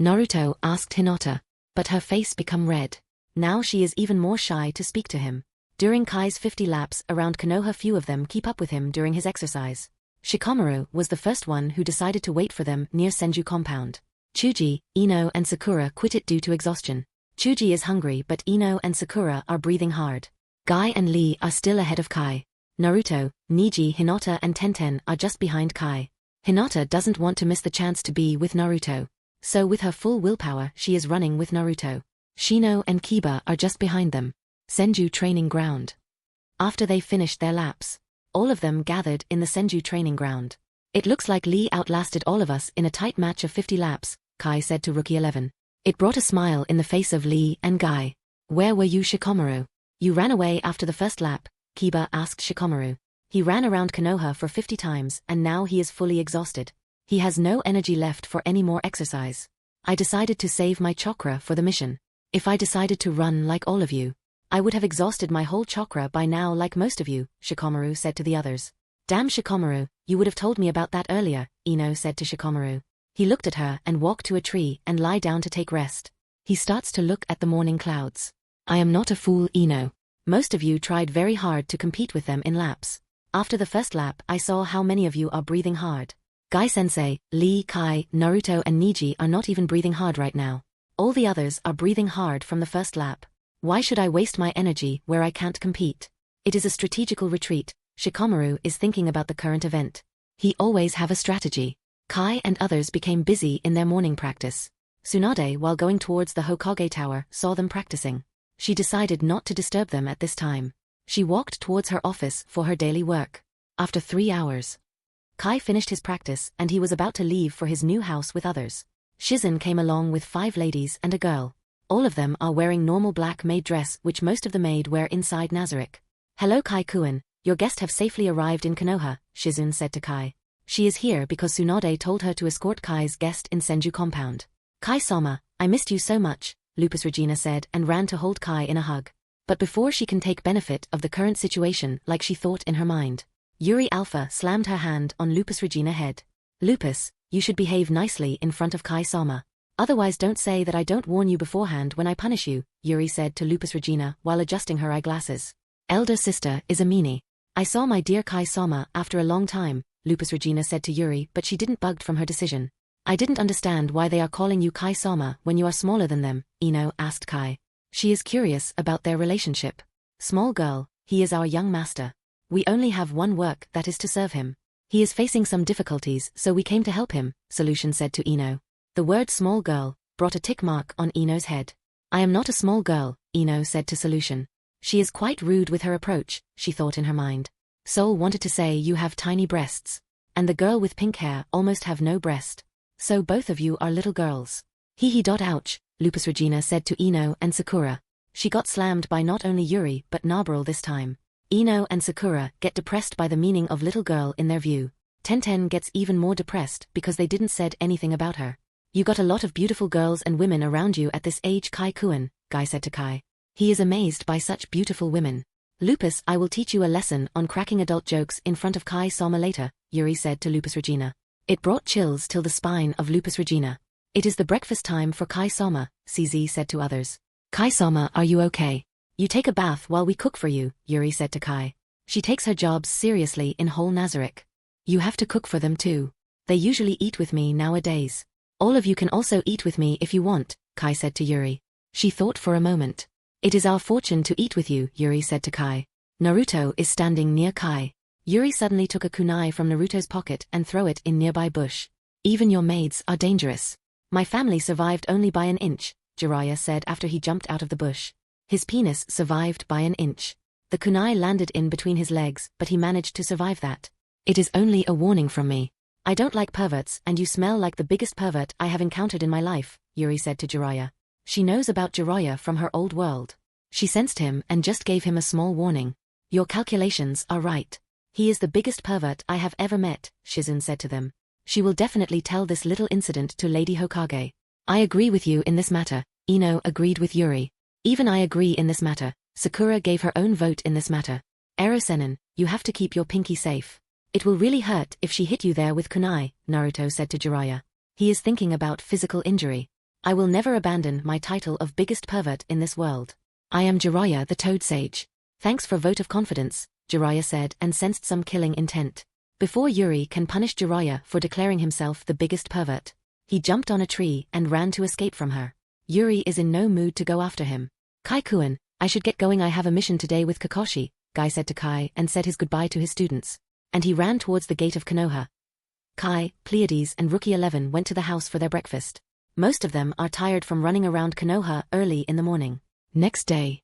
Naruto asked Hinata. But her face became red. Now she is even more shy to speak to him. During Kai's 50 laps around Konoha, few of them keep up with him during his exercise. Shikamaru was the first one who decided to wait for them near Senju compound. Chuji, Ino and Sakura quit it due to exhaustion. Chuji is hungry but Ino and Sakura are breathing hard. Guy and Lee are still ahead of Kai. Naruto, Niji, Hinata and Tenten are just behind Kai. Hinata doesn't want to miss the chance to be with Naruto. So with her full willpower she is running with Naruto. Shino and Kiba are just behind them. Senju training ground. After they finished their laps, all of them gathered in the Senju training ground. It looks like Lee outlasted all of us in a tight match of 50 laps, Kai said to Rookie 11. It brought a smile in the face of Lee and Guy. Where were you, Shikamaru? You ran away after the first lap, Kiba asked Shikamaru. He ran around Konoha for 50 times and now he is fully exhausted. He has no energy left for any more exercise. I decided to save my chakra for the mission. If I decided to run like all of you, I would have exhausted my whole chakra by now like most of you, Shikamaru said to the others. Damn Shikamaru, you would have told me about that earlier, Ino said to Shikamaru. He looked at her and walked to a tree and lie down to take rest. He starts to look at the morning clouds. I am not a fool, Ino. Most of you tried very hard to compete with them in laps. After the first lap I saw how many of you are breathing hard. Guy-sensei, Lee, Kai, Naruto and Niji are not even breathing hard right now. All the others are breathing hard from the first lap. Why should I waste my energy where I can't compete? It is a strategical retreat. Shikamaru is thinking about the current event. He always have a strategy. Kai and others became busy in their morning practice. Tsunade, while going towards the Hokage Tower, saw them practicing. She decided not to disturb them at this time. She walked towards her office for her daily work. After 3 hours, Kai finished his practice and he was about to leave for his new house with others. Shizen came along with 5 ladies and a girl. All of them are wearing normal black maid dress which most of the maid wear inside Nazarick. Hello Kai-kun, your guest have safely arrived in Konoha, Shizen said to Kai. She is here because Tsunade told her to escort Kai's guest in Senju compound. Kai-sama, I missed you so much, Lupus Regina said and ran to hold Kai in a hug. But before she can take benefit of the current situation like she thought in her mind, Yuri Alpha slammed her hand on Lupus Regina's head. Lupus, you should behave nicely in front of Kai-sama. Otherwise don't say that I don't warn you beforehand when I punish you, Yuri said to Lupus Regina while adjusting her eyeglasses. Elder sister is a meanie. I saw my dear Kai-sama after a long time, Lupus Regina said to Yuri, but she didn't budge from her decision. I didn't understand why they are calling you Kai-sama when you are smaller than them, Ino asked Kai. She is curious about their relationship. Small girl, he is our young master. We only have one work, that is to serve him. He is facing some difficulties, so we came to help him, Solution said to Ino. The word small girl brought a tick mark on Ino's head. I am not a small girl, Ino said to Solution. She is quite rude with her approach, she thought in her mind. Soul wanted to say you have tiny breasts. And the girl with pink hair almost have no breast. So both of you are little girls. Ouch, Lupus Regina said to Ino and Sakura. She got slammed by not only Yuri but Nabril this time. Ino and Sakura get depressed by the meaning of little girl in their view. Tenten gets even more depressed because they didn't said anything about her. You got a lot of beautiful girls and women around you at this age Kai-kun, Guy said to Kai. He is amazed by such beautiful women. Lupus, I will teach you a lesson on cracking adult jokes in front of Kai-sama later, Yuri said to Lupus Regina. It brought chills till the spine of Lupus Regina. It is the breakfast time for Kai-sama, CZ said to others. Kai-sama, are you okay? You take a bath while we cook for you, Yuri said to Kai. She takes her jobs seriously in whole Nazarick. You have to cook for them too. They usually eat with me nowadays. All of you can also eat with me if you want, Kai said to Yuri. She thought for a moment. It is our fortune to eat with you, Yuri said to Kai. Naruto is standing near Kai. Yuri suddenly took a kunai from Naruto's pocket and threw it in nearby bush. Even your maids are dangerous. My family survived only by an inch, Jiraiya said after he jumped out of the bush. His penis survived by an inch. The kunai landed in between his legs, but he managed to survive that. It is only a warning from me. I don't like perverts and you smell like the biggest pervert I have encountered in my life, Yuri said to Jiraiya. She knows about Jiraiya from her old world. She sensed him and just gave him a small warning. Your calculations are right. He is the biggest pervert I have ever met, Shizen said to them. She will definitely tell this little incident to Lady Hokage. I agree with you in this matter, Ino agreed with Yuri. Even I agree in this matter, Sakura gave her own vote in this matter. Ero-senin, you have to keep your pinky safe. It will really hurt if she hit you there with kunai, Naruto said to Jiraiya. He is thinking about physical injury. I will never abandon my title of biggest pervert in this world. I am Jiraiya the Toad Sage. Thanks for vote of confidence, Jiraiya said and sensed some killing intent. Before Yuri can punish Jiraiya for declaring himself the biggest pervert, he jumped on a tree and ran to escape from her. Yuri is in no mood to go after him. Kai-kun, I should get going, I have a mission today with Kakashi, Guy said to Kai and said his goodbye to his students. And he ran towards the gate of Konoha. Kai, Pleiades and Rookie 11 went to the house for their breakfast. Most of them are tired from running around Konoha early in the morning. Next day.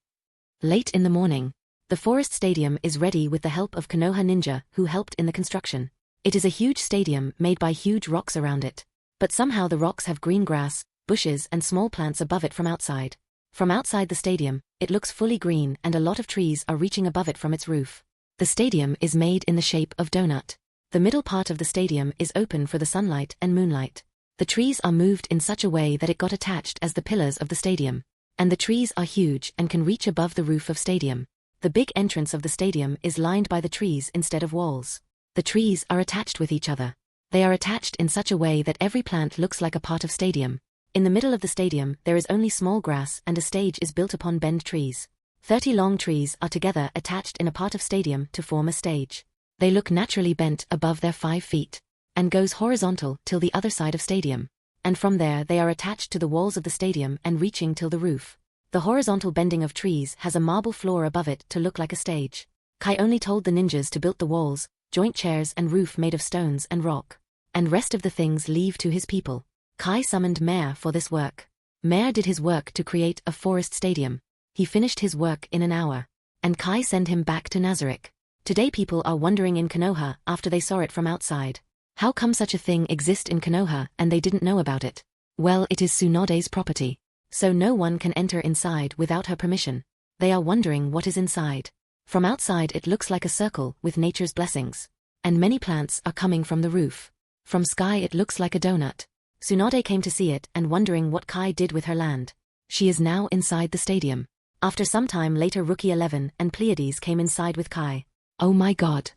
Late in the morning. The forest stadium is ready with the help of Konoha Ninja who helped in the construction. It is a huge stadium made by huge rocks around it. But somehow the rocks have green grass, bushes and small plants above it from outside. From outside the stadium, it looks fully green and a lot of trees are reaching above it from its roof. The stadium is made in the shape of donut. The middle part of the stadium is open for the sunlight and moonlight. The trees are moved in such a way that it got attached as the pillars of the stadium. And the trees are huge and can reach above the roof of stadium. The big entrance of the stadium is lined by the trees instead of walls. The trees are attached with each other. They are attached in such a way that every plant looks like a part of stadium. In the middle of the stadium there is only small grass and a stage is built upon bend trees. 30 long trees are together attached in a part of stadium to form a stage. They look naturally bent above their 5 feet. And goes horizontal till the other side of stadium. And from there they are attached to the walls of the stadium and reaching till the roof. The horizontal bending of trees has a marble floor above it to look like a stage. Kai only told the ninjas to build the walls, joint chairs and roof made of stones and rock. And rest of the things leave to his people. Kai summoned Mayor for this work. Mayor did his work to create a forest stadium. He finished his work in an hour. And Kai sent him back to Nazarick. Today people are wondering in Konoha after they saw it from outside. How come such a thing exists in Konoha and they didn't know about it? Well, it is Tsunade's property. So no one can enter inside without her permission. They are wondering what is inside. From outside it looks like a circle with nature's blessings. And many plants are coming from the roof. From sky it looks like a donut. Tsunade came to see it and wondering what Kai did with her land. She is now inside the stadium. After some time later Rookie 11 and Pleiades came inside with Kai. Oh my god.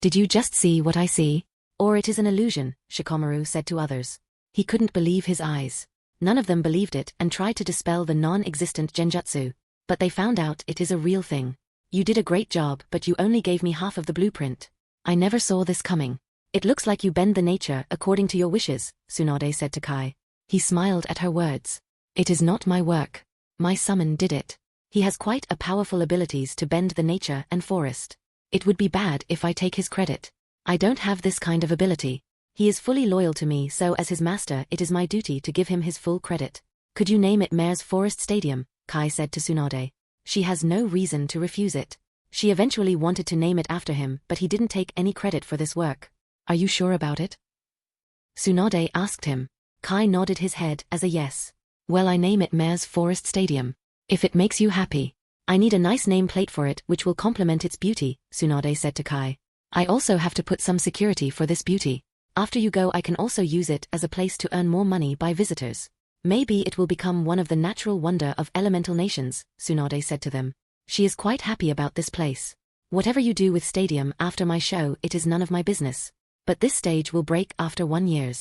Did you just see what I see? Or it is an illusion, Shikamaru said to others. He couldn't believe his eyes. None of them believed it and tried to dispel the non-existent genjutsu. But they found out it is a real thing. You did a great job but you only gave me half of the blueprint. I never saw this coming. It looks like you bend the nature according to your wishes, Tsunade said to Kai. He smiled at her words. It is not my work. My summon did it. He has quite a powerful abilities to bend the nature and forest. It would be bad if I take his credit. I don't have this kind of ability. He is fully loyal to me, so as his master it is my duty to give him his full credit. Could you name it Mayor's Forest Stadium? Kai said to Tsunade. She has no reason to refuse it. She eventually wanted to name it after him but he didn't take any credit for this work. Are you sure about it? Tsunade asked him. Kai nodded his head as a yes. Well, I name it Mayor's Forest Stadium. If it makes you happy. I need a nice name plate for it which will complement its beauty, Tsunade said to Kai. I also have to put some security for this beauty. After you go I can also use it as a place to earn more money by visitors. Maybe it will become one of the natural wonder of elemental nations, Tsunade said to them. She is quite happy about this place. Whatever you do with stadium after my show it is none of my business. But this stage will break after 1 year.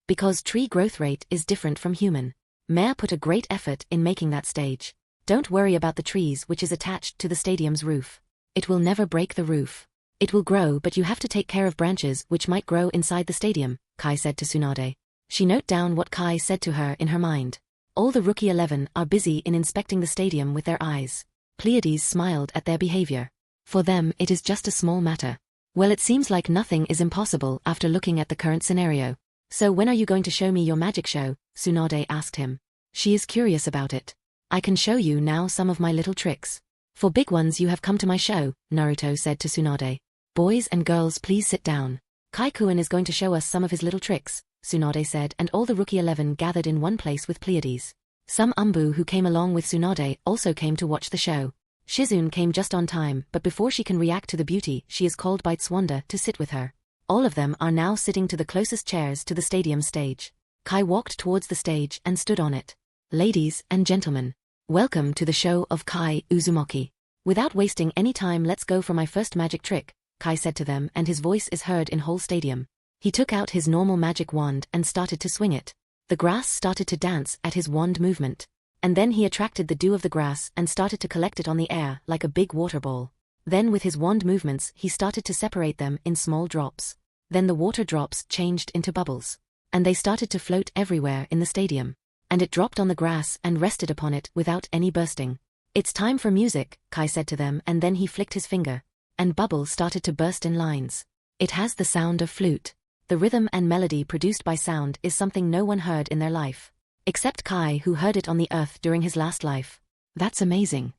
Because tree growth rate is different from human. Mayor put a great effort in making that stage. Don't worry about the trees which is attached to the stadium's roof. It will never break the roof. It will grow but you have to take care of branches which might grow inside the stadium, Kai said to Tsunade. She noted down what Kai said to her in her mind. All the Rookie 11 are busy in inspecting the stadium with their eyes. Pleiades smiled at their behavior. For them it is just a small matter. Well, it seems like nothing is impossible after looking at the current scenario. So when are you going to show me your magic show? Tsunade asked him. She is curious about it. I can show you now some of my little tricks. For big ones you have come to my show, Naruto said to Tsunade. Boys and girls please sit down. Kai-kun is going to show us some of his little tricks, Tsunade said, and all the Rookie 11 gathered in one place with Pleiades. Some Umbu who came along with Tsunade also came to watch the show. Shizune came just on time but before she can react to the beauty she is called by Tswanda to sit with her. All of them are now sitting to the closest chairs to the stadium stage. Kai walked towards the stage and stood on it. Ladies and gentlemen. Welcome to the show of Kai Uzumaki. Without wasting any time let's go for my first magic trick, Kai said to them and his voice is heard in whole stadium. He took out his normal magic wand and started to swing it. The grass started to dance at his wand movement. And then he attracted the dew of the grass and started to collect it on the air like a big water ball. Then with his wand movements he started to separate them in small drops. Then the water drops changed into bubbles. And they started to float everywhere in the stadium. And it dropped on the grass and rested upon it without any bursting. It's time for music, Kai said to them and then he flicked his finger. And bubbles started to burst in lines. It has the sound of flute. The rhythm and melody produced by sound is something no one heard in their life. Except Kai who heard it on the earth during his last life. That's amazing.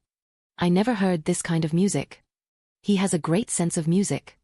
I never heard this kind of music. He has a great sense of music.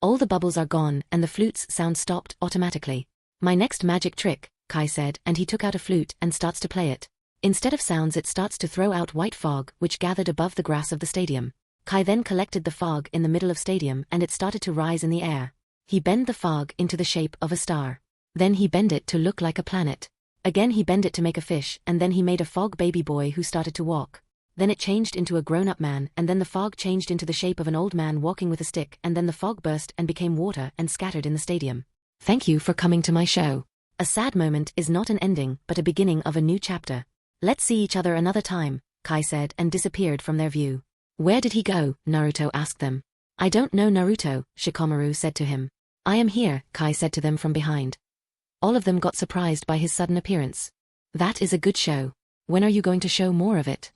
All the bubbles are gone and the flute's sound stopped automatically. My next magic trick, Kai said, and he took out a flute and starts to play it. Instead of sounds it starts to throw out white fog which gathered above the grass of the stadium. Kai then collected the fog in the middle of stadium and it started to rise in the air. He bent the fog into the shape of a star. Then he bent it to look like a planet. Again he bent it to make a fish and then he made a fog baby boy who started to walk. Then it changed into a grown-up man and then the fog changed into the shape of an old man walking with a stick and then the fog burst and became water and scattered in the stadium. Thank you for coming to my show. A sad moment is not an ending but a beginning of a new chapter. Let's see each other another time, Kai said and disappeared from their view. Where did he go? Naruto asked them. I don't know Naruto, Shikamaru said to him. I am here, Kai said to them from behind. All of them got surprised by his sudden appearance. That is a good show. When are you going to show more of it?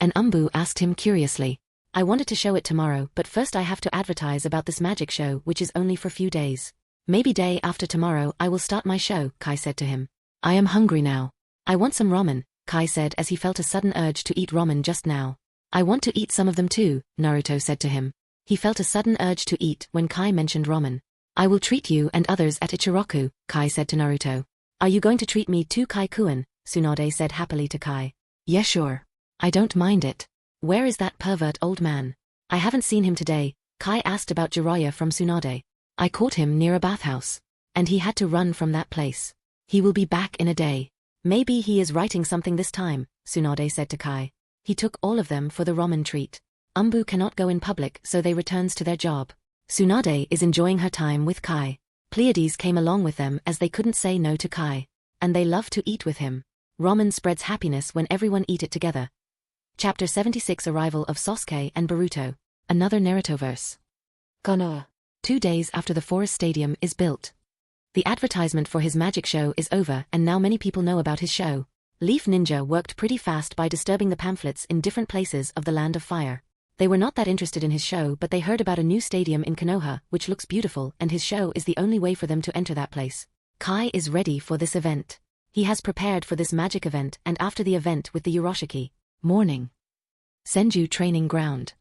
An Umbu asked him curiously. I wanted to show it tomorrow, but first I have to advertise about this magic show, which is only for few days. Maybe day after tomorrow I will start my show, Kai said to him. I am hungry now. I want some ramen, Kai said as he felt a sudden urge to eat ramen just now. I want to eat some of them too, Naruto said to him. He felt a sudden urge to eat when Kai mentioned ramen. I will treat you and others at Ichiroku, Kai said to Naruto. Are you going to treat me too, Kai-kun? Tsunade said happily to Kai. Yeah, sure. I don't mind it. Where is that pervert old man? I haven't seen him today, Kai asked about Jiraiya from Tsunade. I caught him near a bathhouse. And he had to run from that place. He will be back in a day. Maybe he is writing something this time, Tsunade said to Kai. He took all of them for the ramen treat. Umbu cannot go in public, so they returns to their job. Tsunade is enjoying her time with Kai. Pleiades came along with them as they couldn't say no to Kai. And they love to eat with him. Ramen spreads happiness when everyone eat it together. Chapter 76 Arrival of Sasuke and Boruto. Another Narutoverse. Konoha. 2 days after the forest stadium is built. The advertisement for his magic show is over and now many people know about his show. Leaf Ninja worked pretty fast by disturbing the pamphlets in different places of the Land of Fire. They were not that interested in his show, but they heard about a new stadium in Konoha, which looks beautiful, and his show is the only way for them to enter that place. Kai is ready for this event. He has prepared for this magic event and after the event with the Yoroshiki. Morning. Senju Training Ground.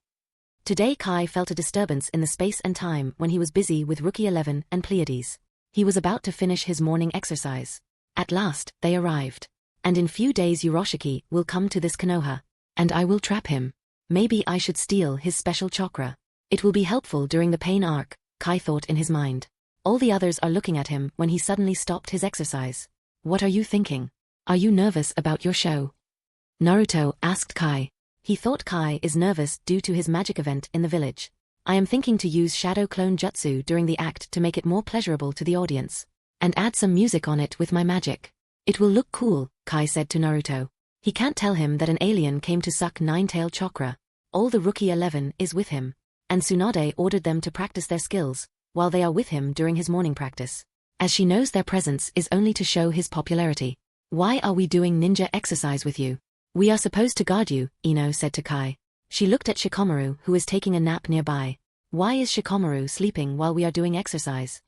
Today Kai felt a disturbance in the space and time when he was busy with Rookie 11 and Pleiades. He was about to finish his morning exercise. At last, they arrived. And in few days Yoroshiki will come to this Konoha. And I will trap him. Maybe I should steal his special chakra. It will be helpful during the pain arc, Kai thought in his mind. All the others are looking at him when he suddenly stopped his exercise. What are you thinking? Are you nervous about your show? Naruto asked Kai. He thought Kai is nervous due to his magic event in the village. I am thinking to use Shadow Clone Jutsu during the act to make it more pleasurable to the audience. And add some music on it with my magic. It will look cool, Kai said to Naruto. He can't tell him that an alien came to suck Nine-Tail Chakra. All the Rookie 11 is with him. And Tsunade ordered them to practice their skills, while they are with him during his morning practice. As she knows their presence is only to show his popularity. Why are we doing ninja exercise with you? We are supposed to guard you, Ino said to Kai. She looked at Shikamaru who is taking a nap nearby. Why is Shikamaru sleeping while we are doing exercise?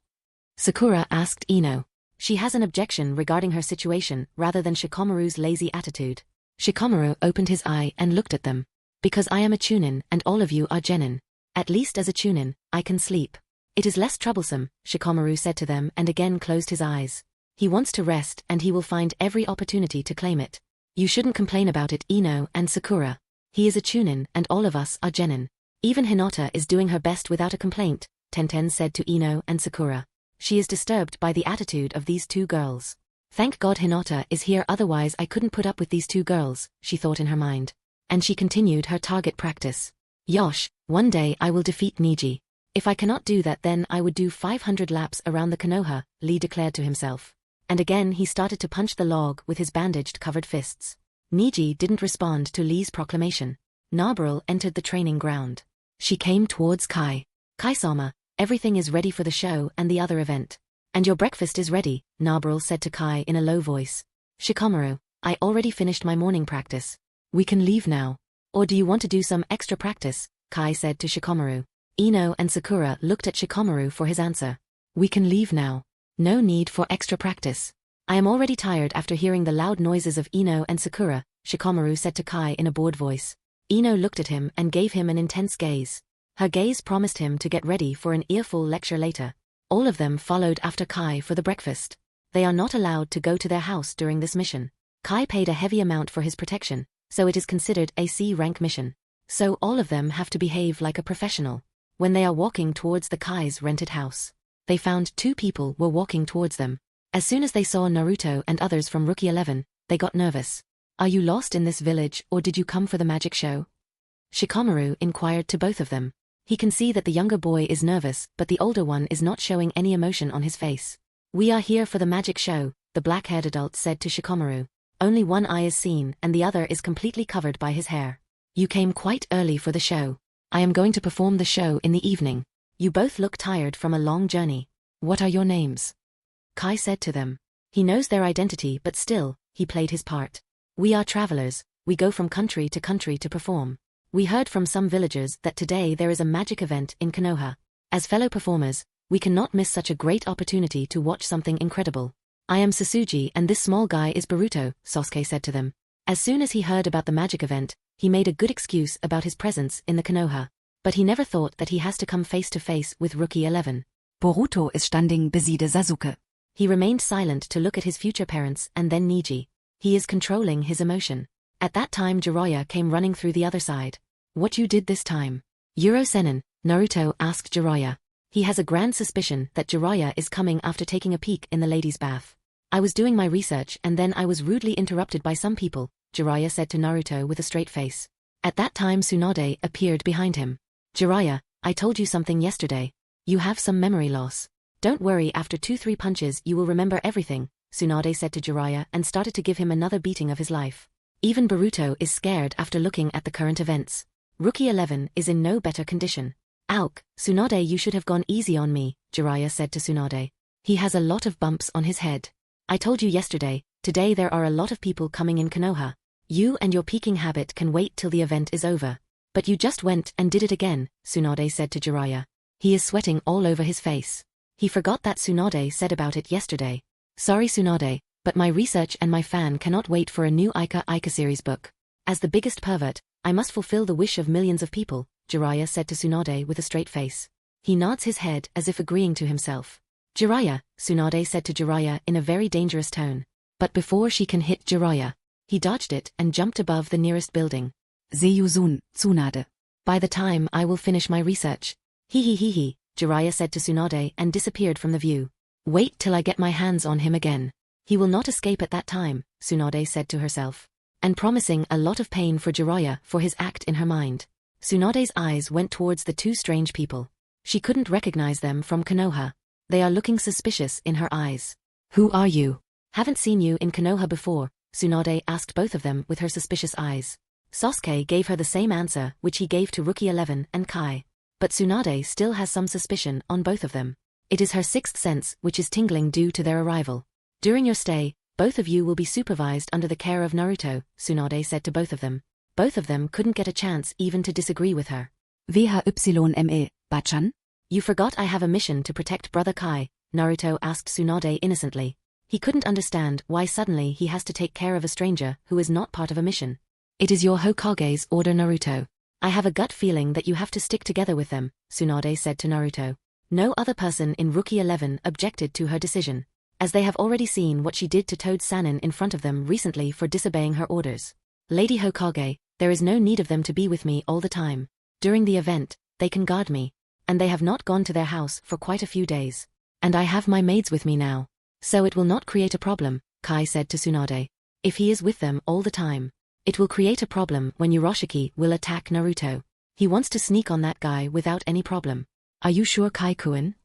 Sakura asked Ino. She has an objection regarding her situation rather than Shikamaru's lazy attitude. Shikamaru opened his eye and looked at them. Because I am a Chunin and all of you are Genin. At least as a Chunin, I can sleep. It is less troublesome, Shikamaru said to them and again closed his eyes. He wants to rest and he will find every opportunity to claim it. You shouldn't complain about it, Ino and Sakura. He is a Chunin and all of us are Genin. Even Hinata is doing her best without a complaint, Tenten said to Ino and Sakura. She is disturbed by the attitude of these two girls. Thank God Hinata is here, otherwise I couldn't put up with these two girls, she thought in her mind. And she continued her target practice. Yosh, one day I will defeat Niji. If I cannot do that then I would do 500 laps around the Konoha, Lee declared to himself. And again he started to punch the log with his bandaged covered fists. Niji didn't respond to Lee's proclamation. Naruto entered the training ground. She came towards Kai. Kai-sama, everything is ready for the show and the other event. And your breakfast is ready, Naruto said to Kai in a low voice. Shikamaru, I already finished my morning practice. We can leave now. Or do you want to do some extra practice? Kai said to Shikamaru. Ino and Sakura looked at Shikamaru for his answer. We can leave now. No need for extra practice. I am already tired after hearing the loud noises of Ino and Sakura, Shikamaru said to Kai in a bored voice. Ino looked at him and gave him an intense gaze. Her gaze promised him to get ready for an earful lecture later. All of them followed after Kai for the breakfast. They are not allowed to go to their house during this mission. Kai paid a heavy amount for his protection, so it is considered a C-rank mission. So all of them have to behave like a professional. When they are walking towards the Kai's rented house, they found 2 people were walking towards them. As soon as they saw Naruto and others from Rookie 11, they got nervous. Are you lost in this village or did you come for the magic show? Shikamaru inquired to both of them. He can see that the younger boy is nervous, but the older one is not showing any emotion on his face. We are here for the magic show, the black-haired adult said to Shikamaru. Only one eye is seen and the other is completely covered by his hair. You came quite early for the show. I am going to perform the show in the evening. You both look tired from a long journey. What are your names? Kai said to them. He knows their identity but still, he played his part. We are travelers, we go from country to perform. We heard from some villagers that today there is a magic event in Konoha. As fellow performers, we cannot miss such a great opportunity to watch something incredible. I am Sasuji and this small guy is Boruto, Sasuke said to them. As soon as he heard about the magic event, he made a good excuse about his presence in the Konoha. But he never thought that he has to come face to face with Rookie 11. Boruto is standing beside Sasuke. He remained silent to look at his future parents and then Neji. He is controlling his emotion. At that time Jiraiya came running through the other side. What you did this time? Euro Senin, Naruto asked Jiraiya. He has a grand suspicion that Jiraiya is coming after taking a peek in the ladies' bath. I was doing my research and then I was rudely interrupted by some people, Jiraiya said to Naruto with a straight face. At that time Tsunade appeared behind him. Jiraiya, I told you something yesterday. You have some memory loss. Don't worry, after 2-3 punches you will remember everything, Tsunade said to Jiraiya and started to give him another beating of his life. Even Boruto is scared after looking at the current events. Rookie 11 is in no better condition. Auk, Tsunade, you should have gone easy on me, Jiraiya said to Tsunade. He has a lot of bumps on his head. I told you yesterday, today there are a lot of people coming in Konoha. You and your peeking habit can wait till the event is over. But you just went and did it again, Tsunade said to Jiraiya. He is sweating all over his face. He forgot that Tsunade said about it yesterday. Sorry Tsunade, but my research and my fan cannot wait for a new Aika series book. As the biggest pervert, I must fulfill the wish of millions of people, Jiraiya said to Tsunade with a straight face. He nods his head as if agreeing to himself. Jiraiya, Tsunade said to Jiraiya in a very dangerous tone. But before she can hit Jiraiya, he dodged it and jumped above the nearest building. Seiyuzun, Tsunade. By the time I will finish my research. He, Jiraiya said to Tsunade and disappeared from the view. Wait till I get my hands on him again. He will not escape at that time, Tsunade said to herself. And promising a lot of pain for Jiraiya for his act in her mind. Tsunade's eyes went towards the two strange people. She couldn't recognize them from Konoha. They are looking suspicious in her eyes. Who are you? Haven't seen you in Konoha before, Tsunade asked both of them with her suspicious eyes. Sasuke gave her the same answer which he gave to Rookie 11 and Kai. But Tsunade still has some suspicion on both of them. It is her sixth sense which is tingling due to their arrival. During your stay, both of you will be supervised under the care of Naruto, Tsunade said to both of them. Both of them couldn't get a chance even to disagree with her. VHYME, Bachan? You forgot I have a mission to protect Brother Kai, Naruto asked Tsunade innocently. He couldn't understand why suddenly he has to take care of a stranger who is not part of a mission. It is your Hokage's order, Naruto. I have a gut feeling that you have to stick together with them, Tsunade said to Naruto. No other person in Rookie 11 objected to her decision, as they have already seen what she did to Toad Sannin in front of them recently for disobeying her orders. Lady Hokage, there is no need of them to be with me all the time. During the event, they can guard me, and they have not gone to their house for quite a few days. And I have my maids with me now. So it will not create a problem, Kai said to Tsunade. If he is with them all the time, it will create a problem when Urashiki will attack Naruto. He wants to sneak on that guy without any problem. Are you sure, Kai-kun?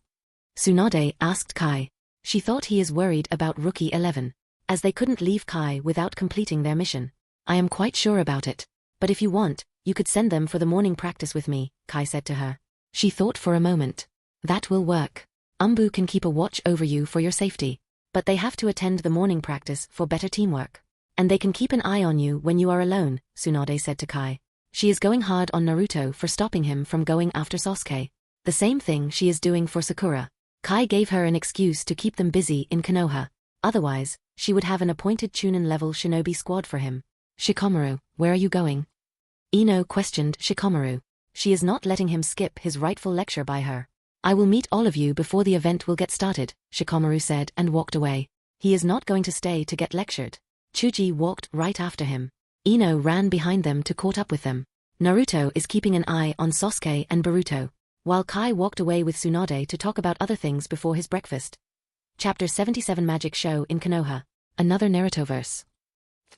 Tsunade asked Kai. She thought he is worried about Rookie 11, as they couldn't leave Kai without completing their mission. I am quite sure about it. But if you want, you could send them for the morning practice with me, Kai said to her. She thought for a moment. That will work. Umbu can keep a watch over you for your safety. But they have to attend the morning practice for better teamwork. And they can keep an eye on you when you are alone, Tsunade said to Kai. She is going hard on Naruto for stopping him from going after Sasuke. The same thing she is doing for Sakura. Kai gave her an excuse to keep them busy in Konoha. Otherwise, she would have an appointed Chunin-level shinobi squad for him. Shikamaru, where are you going? Ino questioned Shikamaru. She is not letting him skip his rightful lecture by her. I will meet all of you before the event will get started, Shikamaru said and walked away. He is not going to stay to get lectured. Chuji walked right after him. Ino ran behind them to caught up with them. Naruto is keeping an eye on Sasuke and Boruto, while Kai walked away with Tsunade to talk about other things before his breakfast. Chapter 77 Magic Show in Konoha. Another Narutoverse.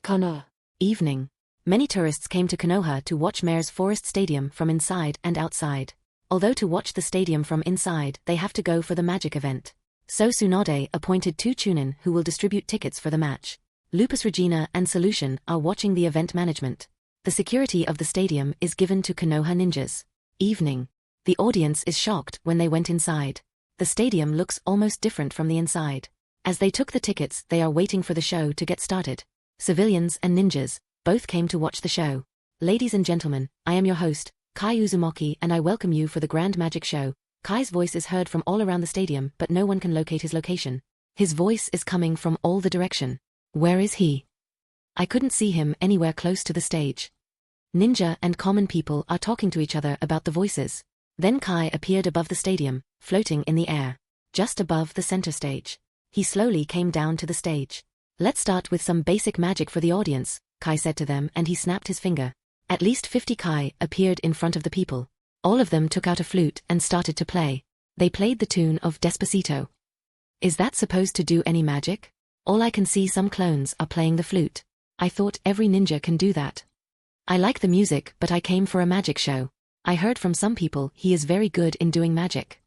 Konoha. Evening. Many tourists came to Konoha to watch Mayor's Forest Stadium from inside and outside. Although to watch the stadium from inside they have to go for the magic event. So Tsunade appointed 2 Chunin who will distribute tickets for the match. Lupus Regina and Solution are watching the event management. The security of the stadium is given to Konoha ninjas. Evening. The audience is shocked when they went inside. The stadium looks almost different from the inside. As they took the tickets they are waiting for the show to get started. Civilians and ninjas both came to watch the show. Ladies and gentlemen, I am your host, Kai Uzumaki, and I welcome you for the Grand Magic Show. Kai's voice is heard from all around the stadium, but no one can locate his location. His voice is coming from all the direction. Where is he? I couldn't see him anywhere close to the stage. Ninja and common people are talking to each other about the voices. Then Kai appeared above the stadium, floating in the air, just above the center stage. He slowly came down to the stage. Let's start with some basic magic for the audience, Kai said to them, and he snapped his finger. At least 50 Kai appeared in front of the people. All of them took out a flute and started to play. They played the tune of Despacito. Is that supposed to do any magic? All I can see some clones are playing the flute. I thought every ninja can do that. I like the music, but I came for a magic show. I heard from some people he is very good in doing magic.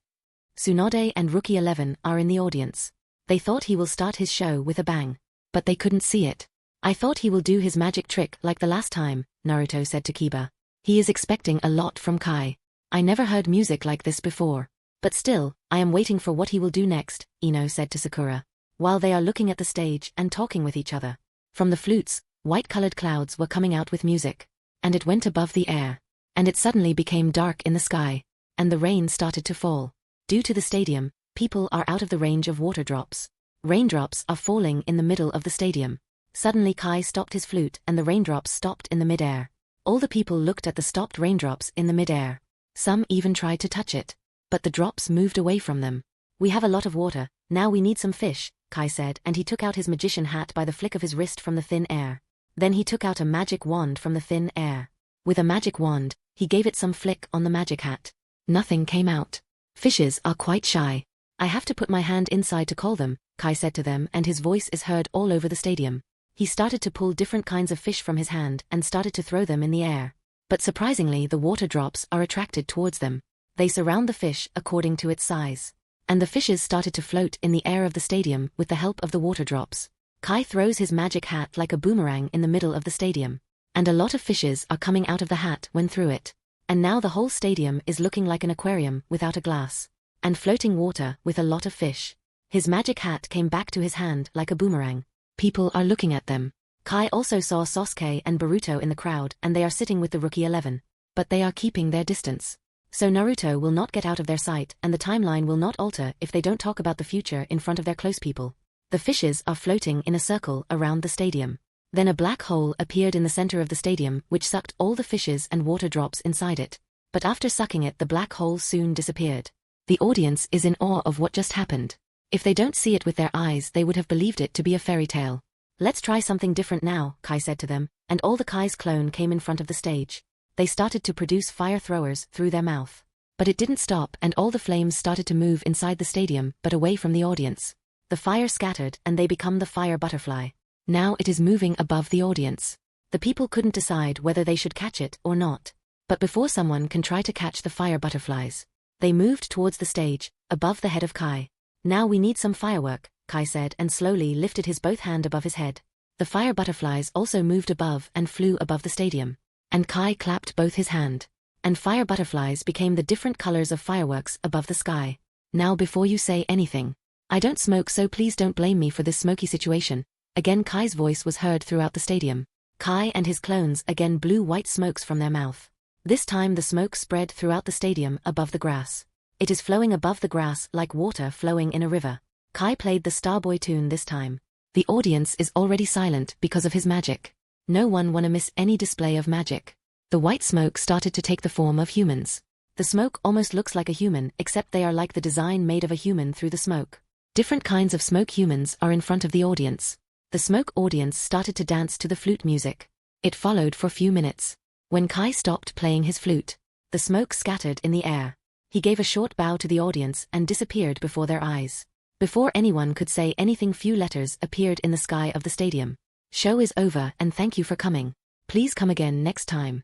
Tsunade and Rookie 11 are in the audience. They thought he will start his show with a bang. But they couldn't see it. I thought he will do his magic trick like the last time, Naruto said to Kiba. He is expecting a lot from Kai. I never heard music like this before. But still, I am waiting for what he will do next, Ino said to Sakura. While they are looking at the stage and talking with each other. From the flutes, white-colored clouds were coming out with music. And it went above the air. And it suddenly became dark in the sky. And the rain started to fall. Due to the stadium, people are out of the range of water drops. Raindrops are falling in the middle of the stadium. Suddenly Kai stopped his flute and the raindrops stopped in the mid-air. All the people looked at the stopped raindrops in the mid-air. Some even tried to touch it. But the drops moved away from them. We have a lot of water, now we need some fish, Kai said, and he took out his magician hat by the flick of his wrist from the thin air. Then he took out a magic wand from the thin air. With a magic wand, he gave it some flick on the magic hat. Nothing came out. Fishes are quite shy. I have to put my hand inside to call them, Kai said to them, and his voice is heard all over the stadium. He started to pull different kinds of fish from his hand and started to throw them in the air. But surprisingly the water drops are attracted towards them. They surround the fish according to its size. And the fishes started to float in the air of the stadium with the help of the water drops. Kai throws his magic hat like a boomerang in the middle of the stadium. And a lot of fishes are coming out of the hat when through it. And now the whole stadium is looking like an aquarium without a glass. And floating water with a lot of fish. His magic hat came back to his hand like a boomerang. People are looking at them. Kai also saw Sasuke and Boruto in the crowd, and they are sitting with the Rookie 11. But they are keeping their distance. So Naruto will not get out of their sight, and the timeline will not alter if they don't talk about the future in front of their close people. The fishes are floating in a circle around the stadium. Then a black hole appeared in the center of the stadium, which sucked all the fishes and water drops inside it. But after sucking it, the black hole soon disappeared. The audience is in awe of what just happened. If they don't see it with their eyes, they would have believed it to be a fairy tale. Let's try something different now, Kai said to them, and all the Kai's clone came in front of the stage. They started to produce fire throwers through their mouth. But it didn't stop, and all the flames started to move inside the stadium, but away from the audience. The fire scattered and they become the fire butterfly. Now it is moving above the audience. The people couldn't decide whether they should catch it or not. But before someone can try to catch the fire butterflies, they moved towards the stage, above the head of Kai. Now we need some firework, Kai said, and slowly lifted his both hand above his head. The fire butterflies also moved above and flew above the stadium. And Kai clapped both his hand. And fire butterflies became the different colors of fireworks above the sky. Now before you say anything, I don't smoke, so please don't blame me for this smoky situation. Again Kai's voice was heard throughout the stadium. Kai and his clones again blew white smokes from their mouth. This time the smoke spread throughout the stadium above the grass. It is flowing above the grass like water flowing in a river. Kai played the Starboy tune this time. The audience is already silent because of his magic. No one wanna miss any display of magic. The white smoke started to take the form of humans. The smoke almost looks like a human, except they are like the design made of a human through the smoke. Different kinds of smoke humans are in front of the audience. The smoke audience started to dance to the flute music. It followed for a few minutes. When Kai stopped playing his flute, the smoke scattered in the air. He gave a short bow to the audience and disappeared before their eyes. Before anyone could say anything, few letters appeared in the sky of the stadium. Show is over and thank you for coming. Please come again next time.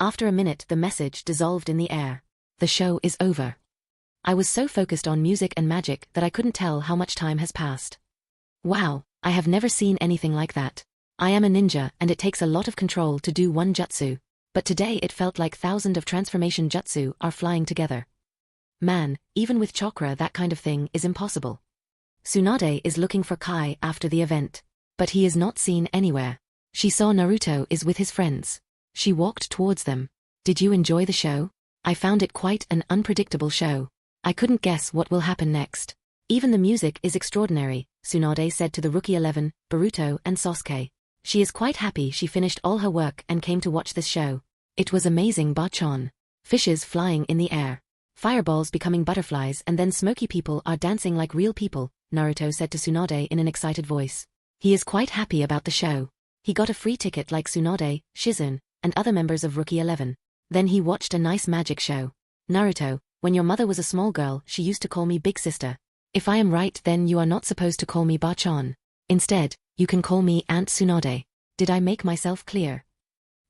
After a minute the message dissolved in the air. The show is over. I was so focused on music and magic that I couldn't tell how much time has passed. Wow, I have never seen anything like that. I am a ninja and it takes a lot of control to do one jutsu. But today it felt like thousands of transformation jutsu are flying together. Man, even with chakra that kind of thing is impossible. Tsunade is looking for Kai after the event. But he is not seen anywhere. She saw Naruto is with his friends. She walked towards them. Did you enjoy the show? I found it quite an unpredictable show. I couldn't guess what will happen next. Even the music is extraordinary, Tsunade said to the Rookie 11, Boruto and Sasuke. She is quite happy she finished all her work and came to watch this show. It was amazing, Bachan. Fishes flying in the air. Fireballs becoming butterflies and then smoky people are dancing like real people, Naruto said to Tsunade in an excited voice. He is quite happy about the show. He got a free ticket like Tsunade, Shizune, and other members of Rookie 11. Then he watched a nice magic show. Naruto, when your mother was a small girl, she used to call me Big Sister. If I am right, then you are not supposed to call me Bachan. Instead, you can call me Aunt Tsunade. Did I make myself clear?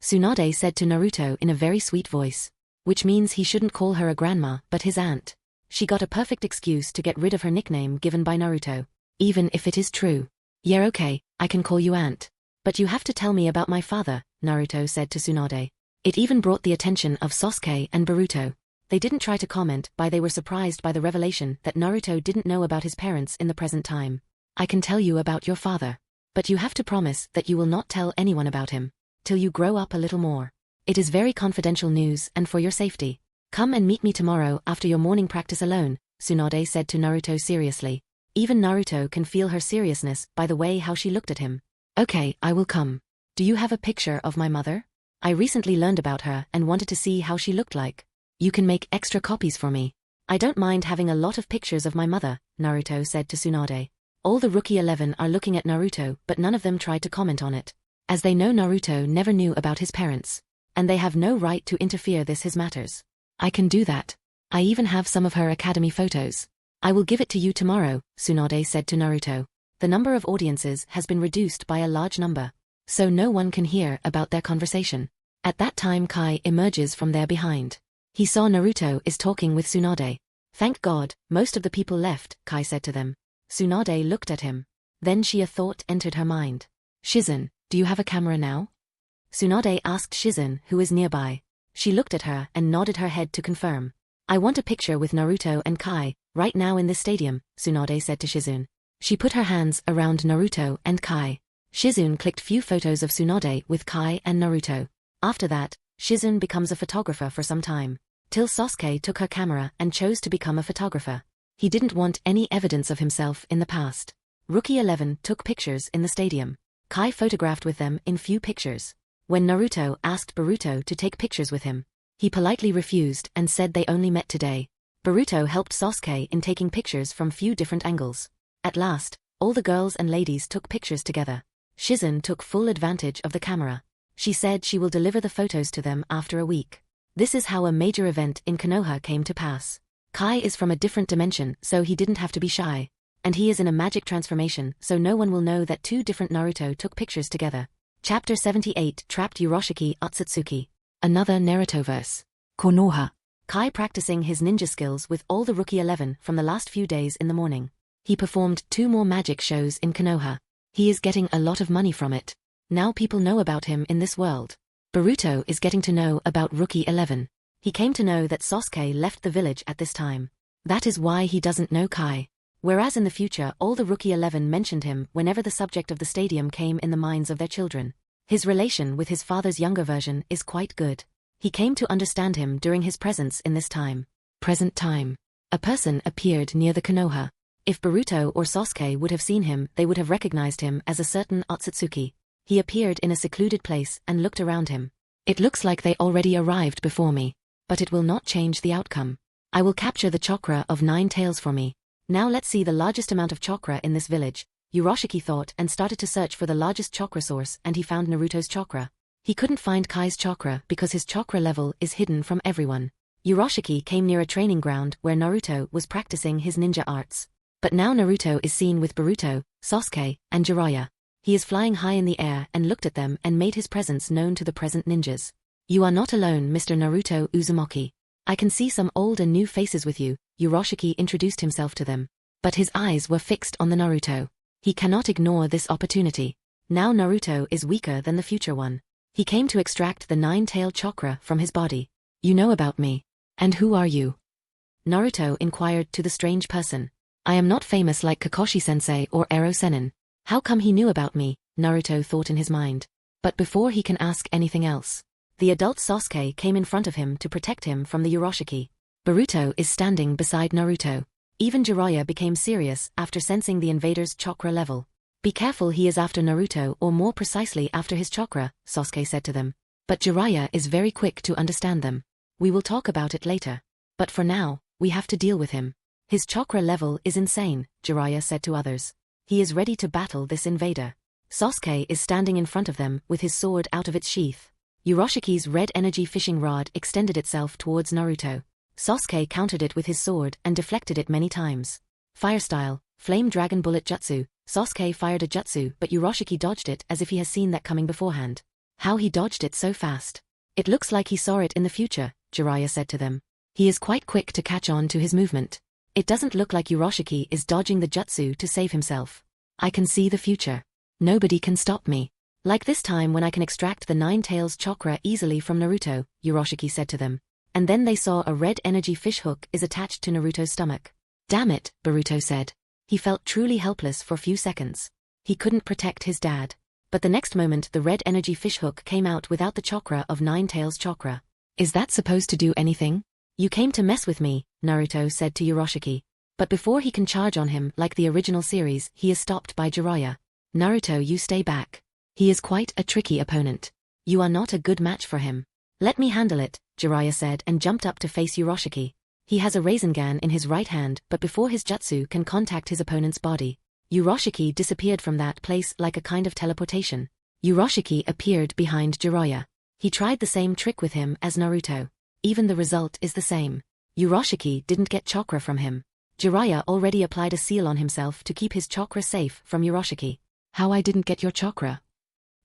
Tsunade said to Naruto in a very sweet voice. Which means he shouldn't call her a grandma, but his aunt. She got a perfect excuse to get rid of her nickname given by Naruto. Even if it is true. Yeah, okay, I can call you aunt. But you have to tell me about my father, Naruto said to Tsunade. It even brought the attention of Sasuke and Boruto. They didn't try to comment, but they were surprised by the revelation that Naruto didn't know about his parents in the present time. I can tell you about your father. But you have to promise that you will not tell anyone about him. Till you grow up a little more. It is very confidential news and for your safety. Come and meet me tomorrow after your morning practice alone, Tsunade said to Naruto seriously. Even Naruto can feel her seriousness by the way how she looked at him. Okay, I will come. Do you have a picture of my mother? I recently learned about her and wanted to see how she looked like. You can make extra copies for me. I don't mind having a lot of pictures of my mother, Naruto said to Tsunade. All the Rookie 11 are looking at Naruto, but none of them tried to comment on it. As they know Naruto never knew about his parents. And they have no right to interfere this his matters. I can do that. I even have some of her academy photos. I will give it to you tomorrow, Tsunade said to Naruto. The number of audiences has been reduced by a large number. So no one can hear about their conversation. At that time Kai emerges from there behind. He saw Naruto is talking with Tsunade. Thank God, most of the people left, Kai said to them. Tsunade looked at him. Then a thought entered her mind. Shizune, do you have a camera now? Tsunade asked Shizune, who is nearby. She looked at her and nodded her head to confirm. I want a picture with Naruto and Kai, right now in this stadium, Tsunade said to Shizune. She put her hands around Naruto and Kai. Shizune clicked few photos of Tsunade with Kai and Naruto. After that, Shizune becomes a photographer for some time. Till Sasuke took her camera and chose to become a photographer. He didn't want any evidence of himself in the past. Rookie 11 took pictures in the stadium. Kai photographed with them in few pictures. When Naruto asked Boruto to take pictures with him, he politely refused and said they only met today. Boruto helped Sasuke in taking pictures from few different angles. At last, all the girls and ladies took pictures together. Shizune took full advantage of the camera. She said she will deliver the photos to them after a week. This is how a major event in Konoha came to pass. Kai is from a different dimension, so he didn't have to be shy. And he is in a magic transformation, so no one will know that two different Naruto took pictures together. Chapter 78 Trapped Urashiki Otsutsuki. Another Narutoverse. Konoha. Kai practicing his ninja skills with all the Rookie 11 from the last few days in the morning. He performed 2 more magic shows in Konoha. He is getting a lot of money from it. Now people know about him in this world. Boruto is getting to know about Rookie 11. He came to know that Sasuke left the village at this time. That is why he doesn't know Kai. Whereas in the future all the Rookie 11 mentioned him whenever the subject of the stadium came in the minds of their children. His relation with his father's younger version is quite good. He came to understand him during his presence in this time. Present time. A person appeared near the Konoha. If Boruto or Sasuke would have seen him, they would have recognized him as a certain Otsutsuki. He appeared in a secluded place and looked around him. It looks like they already arrived before me. But it will not change the outcome. I will capture the chakra of 9 tails for me. Now let's see the largest amount of chakra in this village. Urashiki thought and started to search for the largest chakra source, and he found Naruto's chakra. He couldn't find Kai's chakra because his chakra level is hidden from everyone. Urashiki came near a training ground where Naruto was practicing his ninja arts. But now Naruto is seen with Boruto, Sasuke, and Jiraiya. He is flying high in the air and looked at them and made his presence known to the present ninjas. You are not alone, Mr. Naruto Uzumaki. I can see some old and new faces with you, Urashiki introduced himself to them. But his eyes were fixed on the Naruto. He cannot ignore this opportunity. Now Naruto is weaker than the future one. He came to extract the 9-tailed chakra from his body. You know about me. And who are you? Naruto inquired to the strange person. I am not famous like Kakashi-sensei or Ero Sennin. How come he knew about me? Naruto thought in his mind. But before he can ask anything else, The adult Sasuke came in front of him to protect him from the Urashiki. Boruto is standing beside Naruto. Even Jiraiya became serious after sensing the invader's chakra level. Be careful, he is after Naruto, or more precisely after his chakra, Sasuke said to them. But Jiraiya is very quick to understand them. We will talk about it later. But for now, we have to deal with him. His chakra level is insane, Jiraiya said to others. He is ready to battle this invader. Sasuke is standing in front of them with his sword out of its sheath. Urashiki's red energy fishing rod extended itself towards Naruto. Sasuke countered it with his sword and deflected it many times. Fire style, flame dragon bullet jutsu. Sasuke fired a jutsu, but Urashiki dodged it as if he has seen that coming beforehand. How he dodged it so fast. It looks like he saw it in the future, Jiraiya said to them. He is quite quick to catch on to his movement. It doesn't look like Urashiki is dodging the jutsu to save himself. I can see the future. Nobody can stop me. Like this time when I can extract the Nine Tails chakra easily from Naruto, Urashiki said to them. And then they saw a red energy fish hook is attached to Naruto's stomach. Damn it, Boruto said. He felt truly helpless for a few seconds. He couldn't protect his dad. But the next moment the red energy fish hook came out without the chakra of Nine Tails chakra. Is that supposed to do anything? You came to mess with me, Naruto said to Urashiki. But before he can charge on him like the original series, he is stopped by Jiraiya. Naruto, you stay back. He is quite a tricky opponent. You are not a good match for him. Let me handle it, Jiraiya said and jumped up to face Urashiki. He has a REINCARNATION in his right hand, but before his jutsu can contact his opponent's body, Urashiki disappeared from that place like a kind of teleportation. Urashiki appeared behind Jiraiya. He tried the same trick with him as Naruto. Even the result is the same. Urashiki didn't get chakra from him. Jiraiya already applied a seal on himself to keep his chakra safe from Urashiki. How I didn't get your chakra?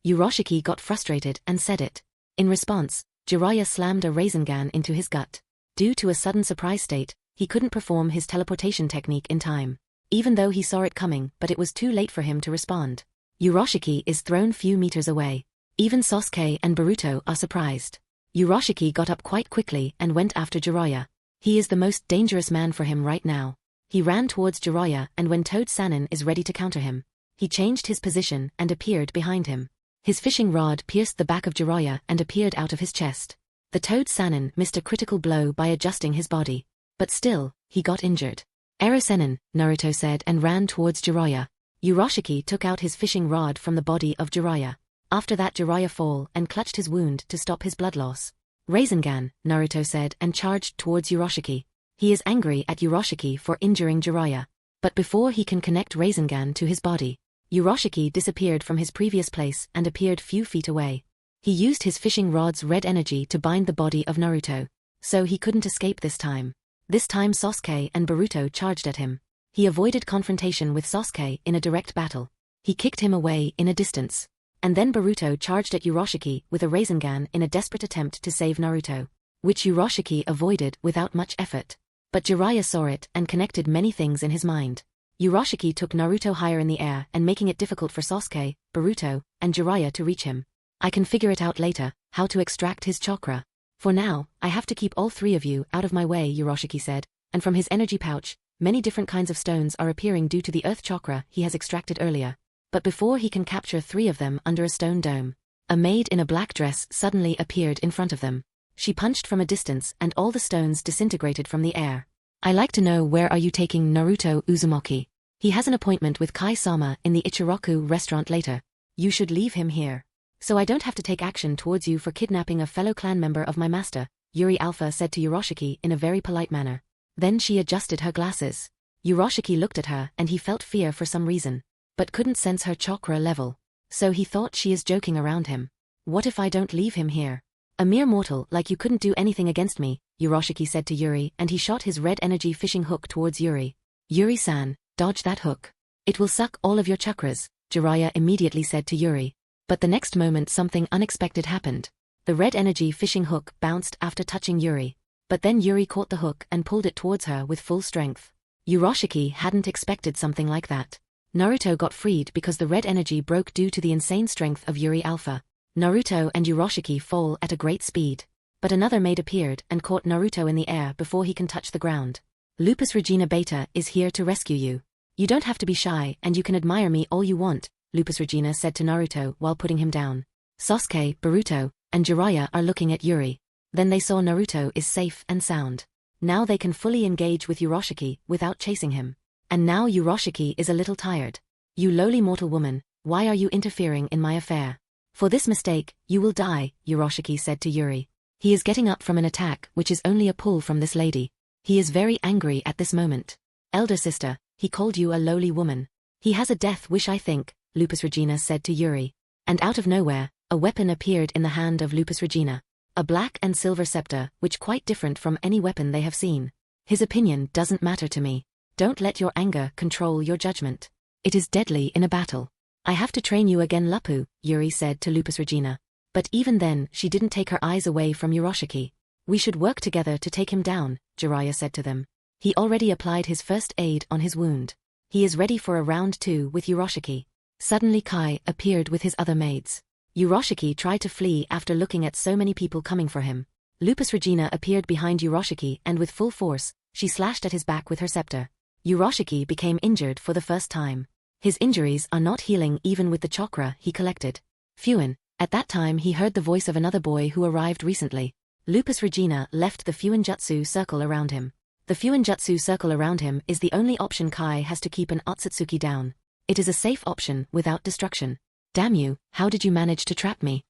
Urashiki got frustrated and said it. In response, Jiraiya slammed a REINCARNATION into his gut. Due to a sudden surprise state, he couldn't perform his teleportation technique in time. Even though he saw it coming, but it was too late for him to respond. Urashiki is thrown few meters away. Even Sasuke and Boruto are surprised. Urashiki got up quite quickly and went after Jiraiya. He is the most dangerous man for him right now. He ran towards Jiraiya, and when Toad Sannin is ready to counter him, he changed his position and appeared behind him. His fishing rod pierced the back of Jiraiya and appeared out of his chest. The Toad Sannin missed a critical blow by adjusting his body. But still, he got injured. Ero Sennin, Naruto said and ran towards Jiraiya. Urashiki took out his fishing rod from the body of Jiraiya. After that Jiraiya fell and clutched his wound to stop his blood loss. REINCARNATION, Naruto said and charged towards Urashiki. He is angry at Urashiki for injuring Jiraiya. But before he can connect REINCARNATION to his body, Urashiki disappeared from his previous place and appeared few feet away. He used his fishing rod's red energy to bind the body of Naruto. So he couldn't escape this time. This time Sasuke and Boruto charged at him. He avoided confrontation with Sasuke in a direct battle. He kicked him away in a distance. And then Boruto charged at Urashiki with a REINCARNATION in a desperate attempt to save Naruto, which Urashiki avoided without much effort. But Jiraiya saw it and connected many things in his mind. Urashiki took Naruto higher in the air and making it difficult for Sasuke, Boruto, and Jiraiya to reach him. I can figure it out later, how to extract his chakra. For now, I have to keep all three of you out of my way, Urashiki said, and from his energy pouch, many different kinds of stones are appearing due to the earth chakra he has extracted earlier. But before he can capture three of them under a stone dome, a maid in a black dress suddenly appeared in front of them. She punched from a distance and all the stones disintegrated from the air. I like to know, where are you taking Naruto Uzumaki? He has an appointment with Kai-sama in the Ichiraku restaurant later. You should leave him here. So I don't have to take action towards you for kidnapping a fellow clan member of my master, Yuri Alpha said to Urashiki in a very polite manner. Then she adjusted her glasses. Urashiki looked at her and he felt fear for some reason, but couldn't sense her chakra level. So he thought she is joking around him. What if I don't leave him here? A mere mortal like you couldn't do anything against me, Urashiki said to Yuri, and he shot his red energy fishing hook towards Yuri. Yuri-san, dodge that hook. It will suck all of your chakras, Jiraiya immediately said to Yuri. But the next moment something unexpected happened. The red energy fishing hook bounced after touching Yuri. But then Yuri caught the hook and pulled it towards her with full strength. Urashiki hadn't expected something like that. Naruto got freed because the red energy broke due to the insane strength of Yuri Alpha. Naruto and Urashiki fall at a great speed. But another maid appeared and caught Naruto in the air before he can touch the ground. Lupus Regina Beta is here to rescue you. You don't have to be shy and you can admire me all you want, Lupus Regina said to Naruto while putting him down. Sasuke, Boruto, and Jiraiya are looking at Yuri. Then they saw Naruto is safe and sound. Now they can fully engage with Urashiki without chasing him. And now Urashiki is a little tired. You lowly mortal woman, why are you interfering in my affair? For this mistake, you will die, Urashiki said to Yuri. He is getting up from an attack which is only a pull from this lady. He is very angry at this moment. Elder sister, he called you a lowly woman. He has a death wish, I think, Lupus Regina said to Yuri. And out of nowhere, a weapon appeared in the hand of Lupus Regina. A black and silver scepter, which quite different from any weapon they have seen. His opinion doesn't matter to me. Don't let your anger control your judgment. It is deadly in a battle. I have to train you again, Lapu, Yuri said to Lupus Regina. But even then, she didn't take her eyes away from Urashiki. We should work together to take him down, Jiraiya said to them. He already applied his first aid on his wound. He is ready for a round 2 with Urashiki. Suddenly Kai appeared with his other maids. Urashiki tried to flee after looking at so many people coming for him. Lupus Regina appeared behind Urashiki and with full force, she slashed at his back with her scepter. Urashiki became injured for the first time. His injuries are not healing even with the chakra he collected. Fuin, at that time he heard the voice of another boy who arrived recently. Lupus Regina left the Fuinjutsu circle around him. The Fuinjutsu circle around him is the only option Kai has to keep an Otsutsuki down. It is a safe option without destruction. Damn you, how did you manage to trap me?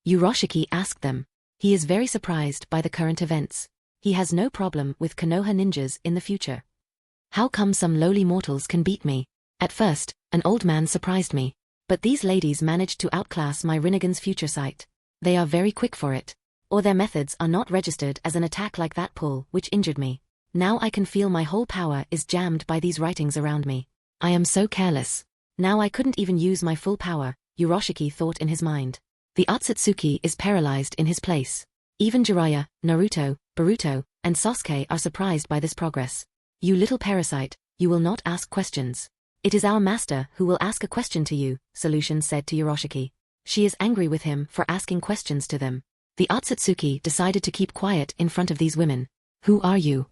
Urashiki asked them. He is very surprised by the current events. He has no problem with Konoha ninjas in the future. How come some lowly mortals can beat me? At first, an old man surprised me. But these ladies managed to outclass my Rinnegan's future sight. They are very quick for it. Or their methods are not registered as an attack like that pull which injured me. Now I can feel my whole power is jammed by these writings around me. I am so careless. Now I couldn't even use my full power, Urashiki thought in his mind. The Otsutsuki is paralyzed in his place. Even Jiraiya, Naruto, Boruto, and Sasuke are surprised by this progress. You little parasite, you will not ask questions. It is our master who will ask a question to you, Solution said to Urashiki. She is angry with him for asking questions to them. The Otsutsuki decided to keep quiet in front of these women. Who are you?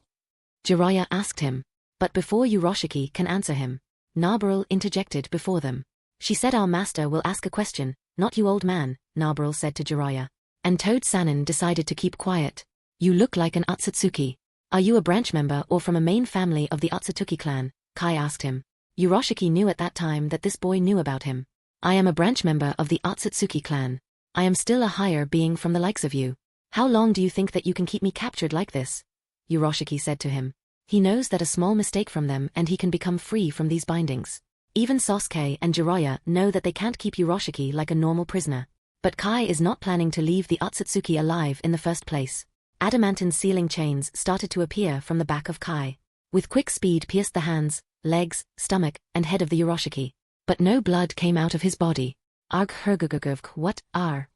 Jiraiya asked him. But before Urashiki can answer him, Naruto interjected before them. She said our master will ask a question, not you old man, Naruto said to Jiraiya. And Toad Sannin decided to keep quiet. You look like an Otsutsuki. Are you a branch member or from a main family of the Otsutsuki clan? Kai asked him. Urashiki knew at that time that this boy knew about him. I am a branch member of the Otsutsuki clan. I am still a higher being from the likes of you. How long do you think that you can keep me captured like this? Urashiki said to him. He knows that a small mistake from them and he can become free from these bindings. Even Sasuke and Jiraiya know that they can't keep Urashiki like a normal prisoner. But Kai is not planning to leave the Otsutsuki alive in the first place. Adamantine sealing chains started to appear from the back of Kai. With quick speed pierced the hands, legs, stomach, and head of the Urashiki. But no blood came out of his body. What are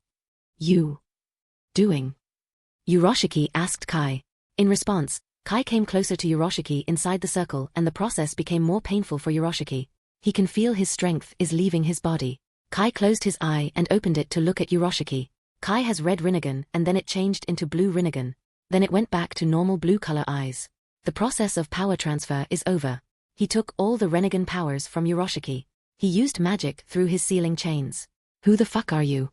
you doing? Urashiki asked Kai. In response, Kai came closer to Urashiki inside the circle and the process became more painful for Urashiki. He can feel his strength is leaving his body. Kai closed his eye and opened it to look at Urashiki. Kai has red Rinnegan and then it changed into blue Rinnegan. Then it went back to normal blue color eyes. The process of power transfer is over. He took all the Rinnegan powers from Urashiki. He used magic through his sealing chains. Who the fuck are you?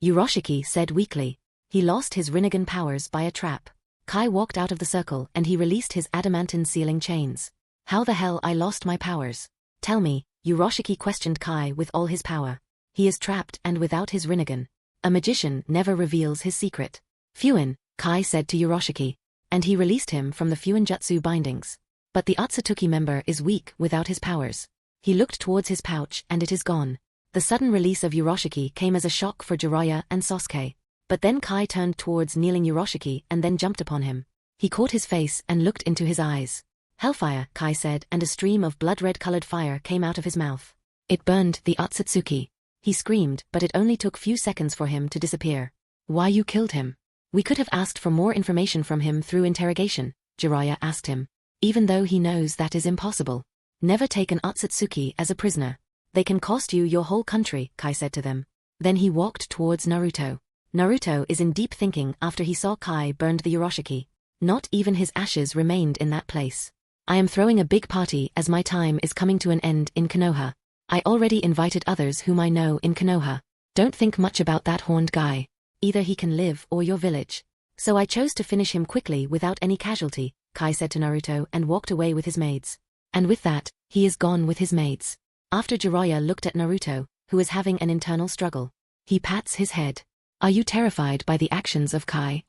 Urashiki said weakly. He lost his Rinnegan powers by a trap. Kai walked out of the circle and he released his adamantine sealing chains. How the hell I lost my powers? Tell me, Urashiki questioned Kai with all his power. He is trapped and without his Rinnegan. A magician never reveals his secret. Fuin, Kai said to Urashiki. And he released him from the Fuinjutsu bindings. But the Otsutsuki member is weak without his powers. He looked towards his pouch and it is gone. The sudden release of Urashiki came as a shock for Jiraiya and Sasuke. But then Kai turned towards kneeling Urashiki and then jumped upon him. He caught his face and looked into his eyes. Hellfire, Kai said, and a stream of blood-red-colored fire came out of his mouth. It burned the Otsutsuki. He screamed, but it only took few seconds for him to disappear. Why you killed him? We could have asked for more information from him through interrogation, Jiraiya asked him. Even though he knows that is impossible. Never take an Otsutsuki as a prisoner. They can cost you your whole country, Kai said to them. Then he walked towards Naruto. Naruto is in deep thinking after he saw Kai burned the Urashiki. Not even his ashes remained in that place. I am throwing a big party as my time is coming to an end in Konoha. I already invited others whom I know in Konoha. Don't think much about that horned guy. either he can live or your village. So I chose to finish him quickly without any casualty, Kai said to Naruto and walked away with his maids. And with that, he is gone with his maids. After Jiraiya looked at Naruto, who is having an internal struggle. He pats his head. Are you terrified by the actions of Kai?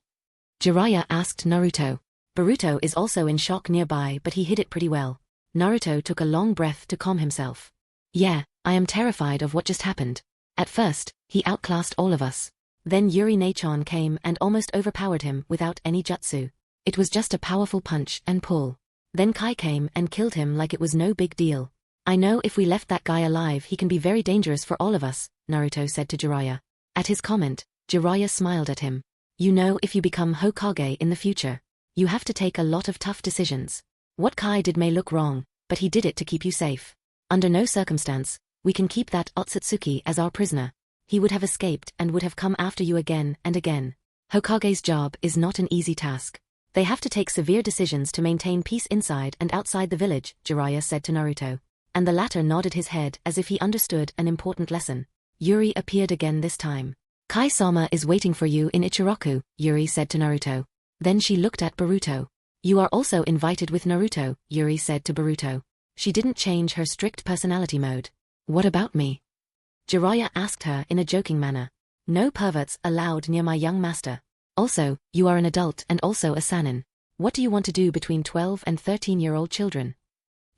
Jiraiya asked Naruto. Boruto is also in shock nearby, but he hid it pretty well. Naruto took a long breath to calm himself. Yeah, I am terrified of what just happened. At first, he outclassed all of us. Then Yuri Nachan came and almost overpowered him without any jutsu. It was just a powerful punch and pull. Then Kai came and killed him like it was no big deal. I know if we left that guy alive he can be very dangerous for all of us, Naruto said to Jiraiya. At his comment, Jiraiya smiled at him. You know, if you become Hokage in the future, you have to take a lot of tough decisions. What Kai did may look wrong, but he did it to keep you safe. Under no circumstance, we can keep that Otsutsuki as our prisoner. He would have escaped and would have come after you again and again. Hokage's job is not an easy task. They have to take severe decisions to maintain peace inside and outside the village, Jiraiya said to Naruto. And the latter nodded his head as if he understood an important lesson. Yuri appeared again this time. Kai-sama is waiting for you in Ichiraku, Yuri said to Naruto. Then she looked at Boruto. You are also invited with Naruto, Yuri said to Boruto. She didn't change her strict personality mode. What about me? Jiraiya asked her in a joking manner. No perverts allowed near my young master. Also, you are an adult and also a Sannin. What do you want to do between 12 and 13-year-old children?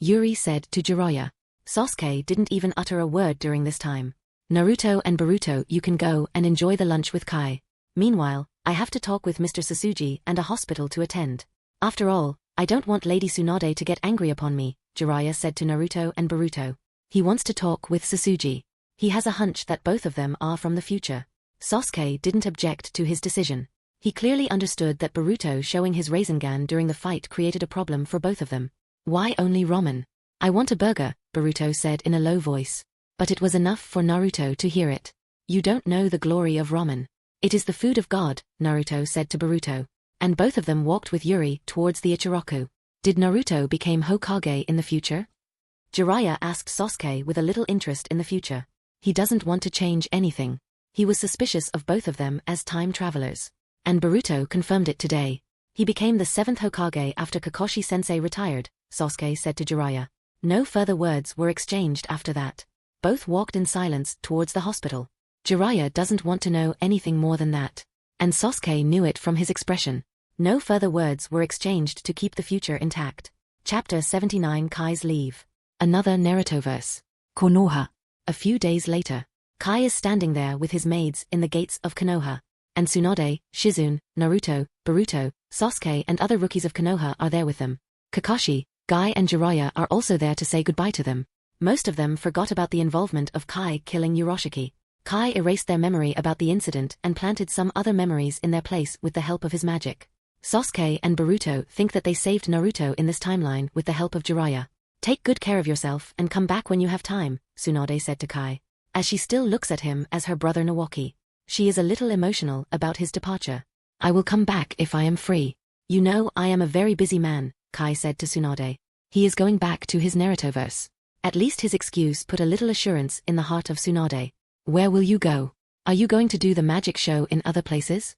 Yuri said to Jiraiya. Sasuke didn't even utter a word during this time. Naruto and Boruto, you can go and enjoy the lunch with Kai. Meanwhile, I have to talk with Mr. Sasuji and a hospital to attend. After all, I don't want Lady Tsunade to get angry upon me, Jiraiya said to Naruto and Boruto. He wants to talk with Sasuji. He has a hunch that both of them are from the future. Sasuke didn't object to his decision. He clearly understood that Boruto showing his Rasengan during the fight created a problem for both of them. Why only ramen? I want a burger, Boruto said in a low voice. But it was enough for Naruto to hear it. You don't know the glory of ramen. It is the food of God, Naruto said to Boruto. And both of them walked with Yuri towards the Ichiraku. Did Naruto become Hokage in the future? Jiraiya asked Sasuke with a little interest in the future. He doesn't want to change anything. He was suspicious of both of them as time travelers. And Boruto confirmed it today. He became the 7th Hokage after Kakashi-sensei retired, Sasuke said to Jiraiya. No further words were exchanged after that. Both walked in silence towards the hospital. Jiraiya doesn't want to know anything more than that. And Sasuke knew it from his expression. No further words were exchanged to keep the future intact. Chapter 79 Kai's Leave. Another Narutoverse. Konoha. A few days later, Kai is standing there with his maids in the gates of Konoha. And Tsunade, Shizune, Naruto, Boruto, Sasuke and other rookies of Konoha are there with them. Kakashi, Guy and Jiraiya are also there to say goodbye to them. Most of them forgot about the involvement of Kai killing Urashiki. Kai erased their memory about the incident and planted some other memories in their place with the help of his magic. Sasuke and Boruto think that they saved Naruto in this timeline with the help of Jiraiya. Take good care of yourself and come back when you have time, Tsunade said to Kai. As she still looks at him as her brother Naoki. She is a little emotional about his departure. I will come back if I am free. You know I am a very busy man, Kai said to Tsunade. He is going back to his Narutoverse. At least his excuse put a little assurance in the heart of Tsunade. Where will you go? Are you going to do the magic show in other places?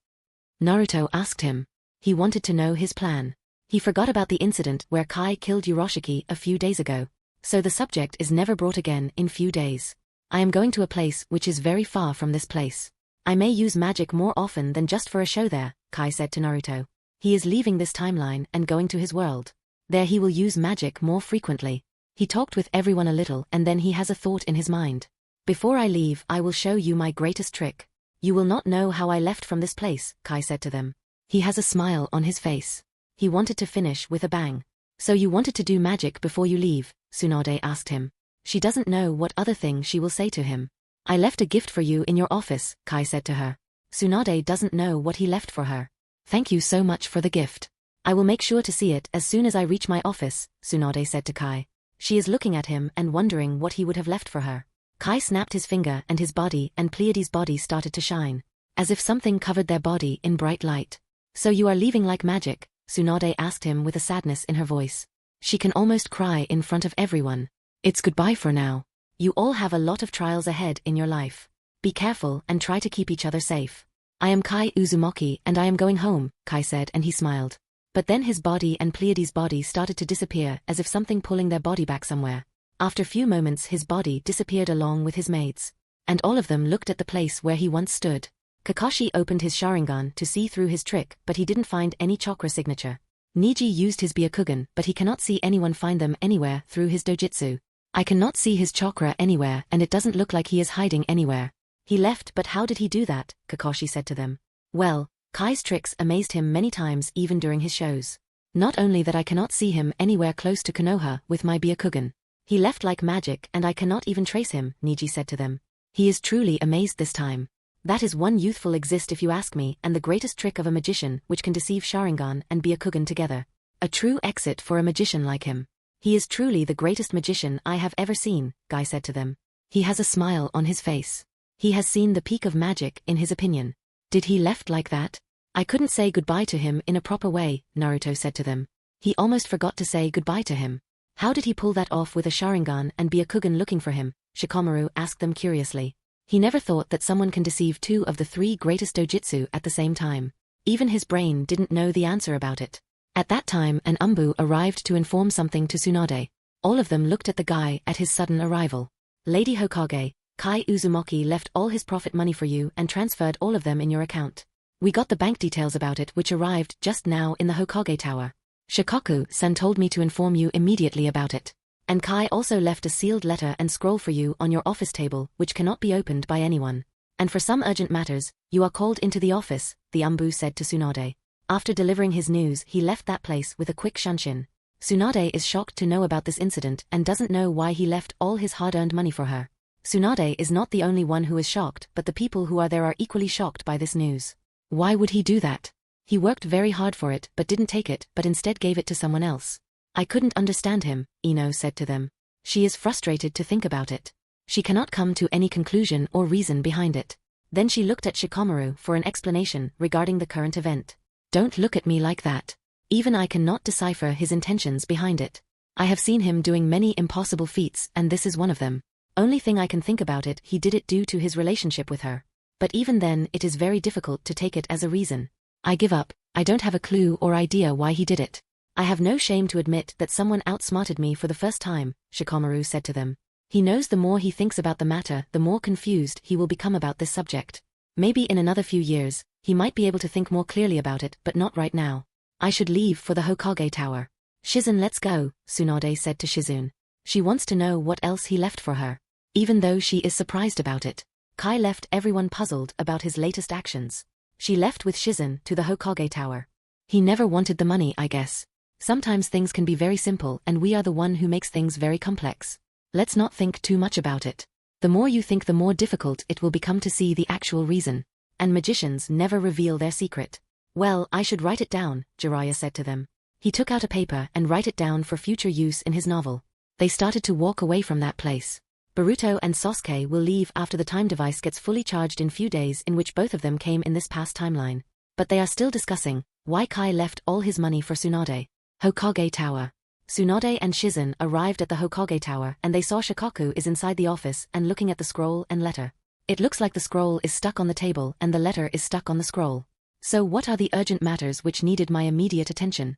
Naruto asked him. He wanted to know his plan. He forgot about the incident where Kai killed Urashiki a few days ago. So the subject is never brought again in few days. I am going to a place which is very far from this place. I may use magic more often than just for a show there, Kai said to Naruto. He is leaving this timeline and going to his world. There he will use magic more frequently. He talked with everyone a little and then he has a thought in his mind. Before I leave I will show you my greatest trick. You will not know how I left from this place, Kai said to them. He has a smile on his face. He wanted to finish with a bang. So you wanted to do magic before you leave, Tsunade asked him. She doesn't know what other thing she will say to him. I left a gift for you in your office, Kai said to her. Tsunade doesn't know what he left for her. Thank you so much for the gift. I will make sure to see it as soon as I reach my office, Tsunade said to Kai. She is looking at him and wondering what he would have left for her. Kai snapped his finger and his body and Pleiades' body started to shine. As if something covered their body in bright light. So you are leaving like magic, Tsunade asked him with a sadness in her voice. She can almost cry in front of everyone. It's goodbye for now. You all have a lot of trials ahead in your life. Be careful and try to keep each other safe. I am Kai Uzumaki and I am going home, Kai said, and he smiled. But then his body and Pleiades' body started to disappear as if something pulling their body back somewhere. After few moments his body disappeared along with his maid's. And all of them looked at the place where he once stood. Kakashi opened his Sharingan to see through his trick, but he didn't find any chakra signature. Niji used his Byakugan, but he cannot see anyone find them anywhere through his dojutsu. I cannot see his chakra anywhere and it doesn't look like he is hiding anywhere. He left, but how did he do that? Kakashi said to them. Well, Kai's tricks amazed him many times even during his shows. Not only that I cannot see him anywhere close to Konoha with my Byakugan. He left like magic and I cannot even trace him, Niji said to them. He is truly amazed this time. That is one youthful exist if you ask me, and the greatest trick of a magician which can deceive Sharingan and Byakugan together. A true exit for a magician like him. He is truly the greatest magician I have ever seen, Guy said to them. He has a smile on his face. He has seen the peak of magic in his opinion. Did he left like that? I couldn't say goodbye to him in a proper way, Naruto said to them. He almost forgot to say goodbye to him. How did he pull that off with a Sharingan and Byakugan looking for him? Shikamaru asked them curiously. He never thought that someone can deceive two of the three greatest dojutsu at the same time. Even his brain didn't know the answer about it. At that time an Umbu arrived to inform something to Tsunade. All of them looked at the guy at his sudden arrival. Lady Hokage, Kai Uzumaki left all his profit money for you and transferred all of them in your account. We got the bank details about it which arrived just now in the Hokage Tower. Shikoku-san told me to inform you immediately about it. And Kai also left a sealed letter and scroll for you on your office table which cannot be opened by anyone. And for some urgent matters, you are called into the office, the Umbu said to Tsunade. After delivering his news he left that place with a quick shunshin. Tsunade is shocked to know about this incident and doesn't know why he left all his hard-earned money for her. Tsunade is not the only one who is shocked, but the people who are there are equally shocked by this news. Why would he do that? He worked very hard for it but didn't take it but instead gave it to someone else. I couldn't understand him, Ino said to them. She is frustrated to think about it. She cannot come to any conclusion or reason behind it. Then she looked at Shikamaru for an explanation regarding the current event. Don't look at me like that. Even I cannot decipher his intentions behind it. I have seen him doing many impossible feats and this is one of them. Only thing I can think about it, he did it due to his relationship with her. But even then it is very difficult to take it as a reason. I give up, I don't have a clue or idea why he did it. I have no shame to admit that someone outsmarted me for the first time, Shikamaru said to them. He knows the more he thinks about the matter, the more confused he will become about this subject. Maybe in another few years, he might be able to think more clearly about it, but not right now. I should leave for the Hokage Tower. Shizun, let's go, Tsunade said to Shizun. She wants to know what else he left for her. Even though she is surprised about it. Kai left everyone puzzled about his latest actions. She left with Shizun to the Hokage Tower. He never wanted the money, I guess. Sometimes things can be very simple and we are the one who makes things very complex. Let's not think too much about it. The more you think the more difficult it will become to see the actual reason. And magicians never reveal their secret. Well, I should write it down, Jiraiya said to them. He took out a paper and write it down for future use in his novel. They started to walk away from that place. Boruto and Sasuke will leave after the time device gets fully charged in few days in which both of them came in this past timeline. But they are still discussing why Kai left all his money for Tsunade. Hokage Tower. Tsunade and Shizun arrived at the Hokage Tower and they saw Shikoku is inside the office and looking at the scroll and letter. It looks like the scroll is stuck on the table and the letter is stuck on the scroll. So what are the urgent matters which needed my immediate attention?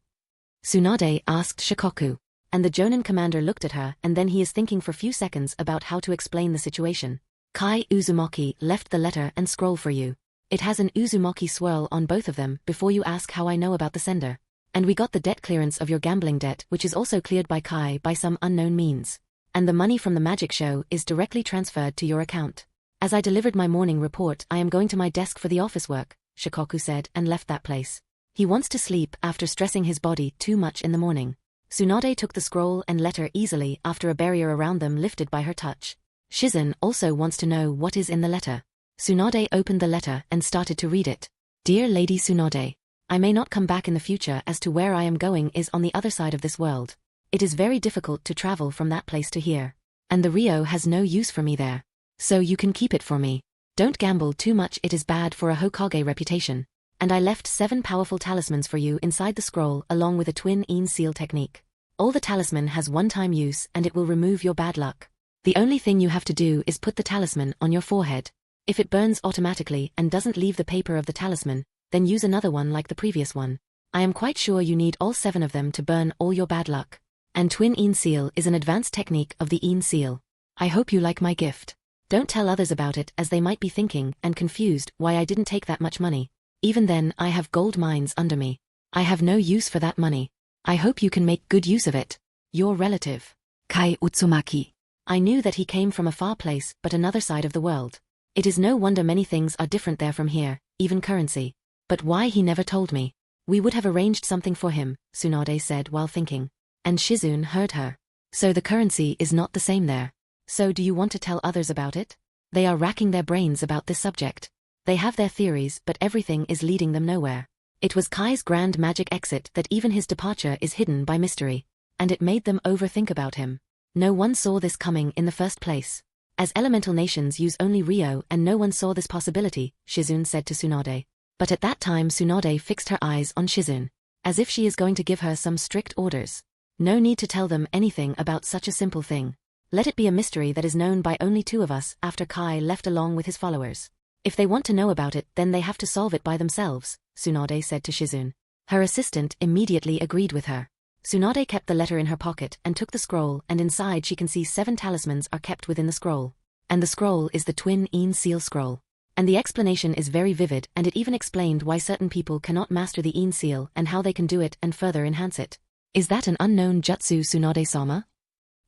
Tsunade asked Shikoku. And the Jonin commander looked at her and then he is thinking for few seconds about how to explain the situation. Kai Uzumaki left the letter and scroll for you. It has an Uzumaki swirl on both of them before you ask how I know about the sender. And we got the debt clearance of your gambling debt which is also cleared by Kai by some unknown means. And the money from the magic show is directly transferred to your account. As I delivered my morning report I am going to my desk for the office work, Shikoku said and left that place. He wants to sleep after stressing his body too much in the morning. Tsunade took the scroll and letter easily after a barrier around them lifted by her touch. Shizun also wants to know what is in the letter. Tsunade opened the letter and started to read it. Dear Lady Tsunade, I may not come back in the future as to where I am going is on the other side of this world. It is very difficult to travel from that place to here. And the Rio has no use for me there. So you can keep it for me. Don't gamble too much, it is bad for a Hokage reputation. And I left 7 powerful talismans for you inside the scroll along with a twin Ainz seal technique. All the talisman has one-time use and it will remove your bad luck. The only thing you have to do is put the talisman on your forehead. If it burns automatically and doesn't leave the paper of the talisman, then use another one like the previous one. I am quite sure you need all 7 of them to burn all your bad luck. And twin Ainz seal is an advanced technique of the Ainz seal. I hope you like my gift. Don't tell others about it, as they might be thinking and confused why I didn't take that much money. Even then, I have gold mines under me. I have no use for that money. I hope you can make good use of it. Your relative, Kai Uzumaki. I knew that he came from a far place but another side of the world. It is no wonder many things are different there from here, even currency. But why he never told me? We would have arranged something for him, Tsunade said while thinking. And Shizune heard her. So the currency is not the same there. So do you want to tell others about it? They are racking their brains about this subject. They have their theories, but everything is leading them nowhere. It was Kai's grand magic exit that even his departure is hidden by mystery. And it made them overthink about him. No one saw this coming in the first place. As elemental nations use only Ryo and no one saw this possibility, Shizune said to Tsunade. But at that time Tsunade fixed her eyes on Shizune, as if she is going to give her some strict orders. No need to tell them anything about such a simple thing. Let it be a mystery that is known by only 2 of us after Kai left along with his followers. If they want to know about it, then they have to solve it by themselves, Tsunade said to Shizune. Her assistant immediately agreed with her. Tsunade kept the letter in her pocket and took the scroll, and inside she can see 7 talismans are kept within the scroll. And the scroll is the twin Ainz seal scroll. And the explanation is very vivid, and it even explained why certain people cannot master the Ainz seal and how they can do it and further enhance it. Is that an unknown jutsu, Tsunade-sama?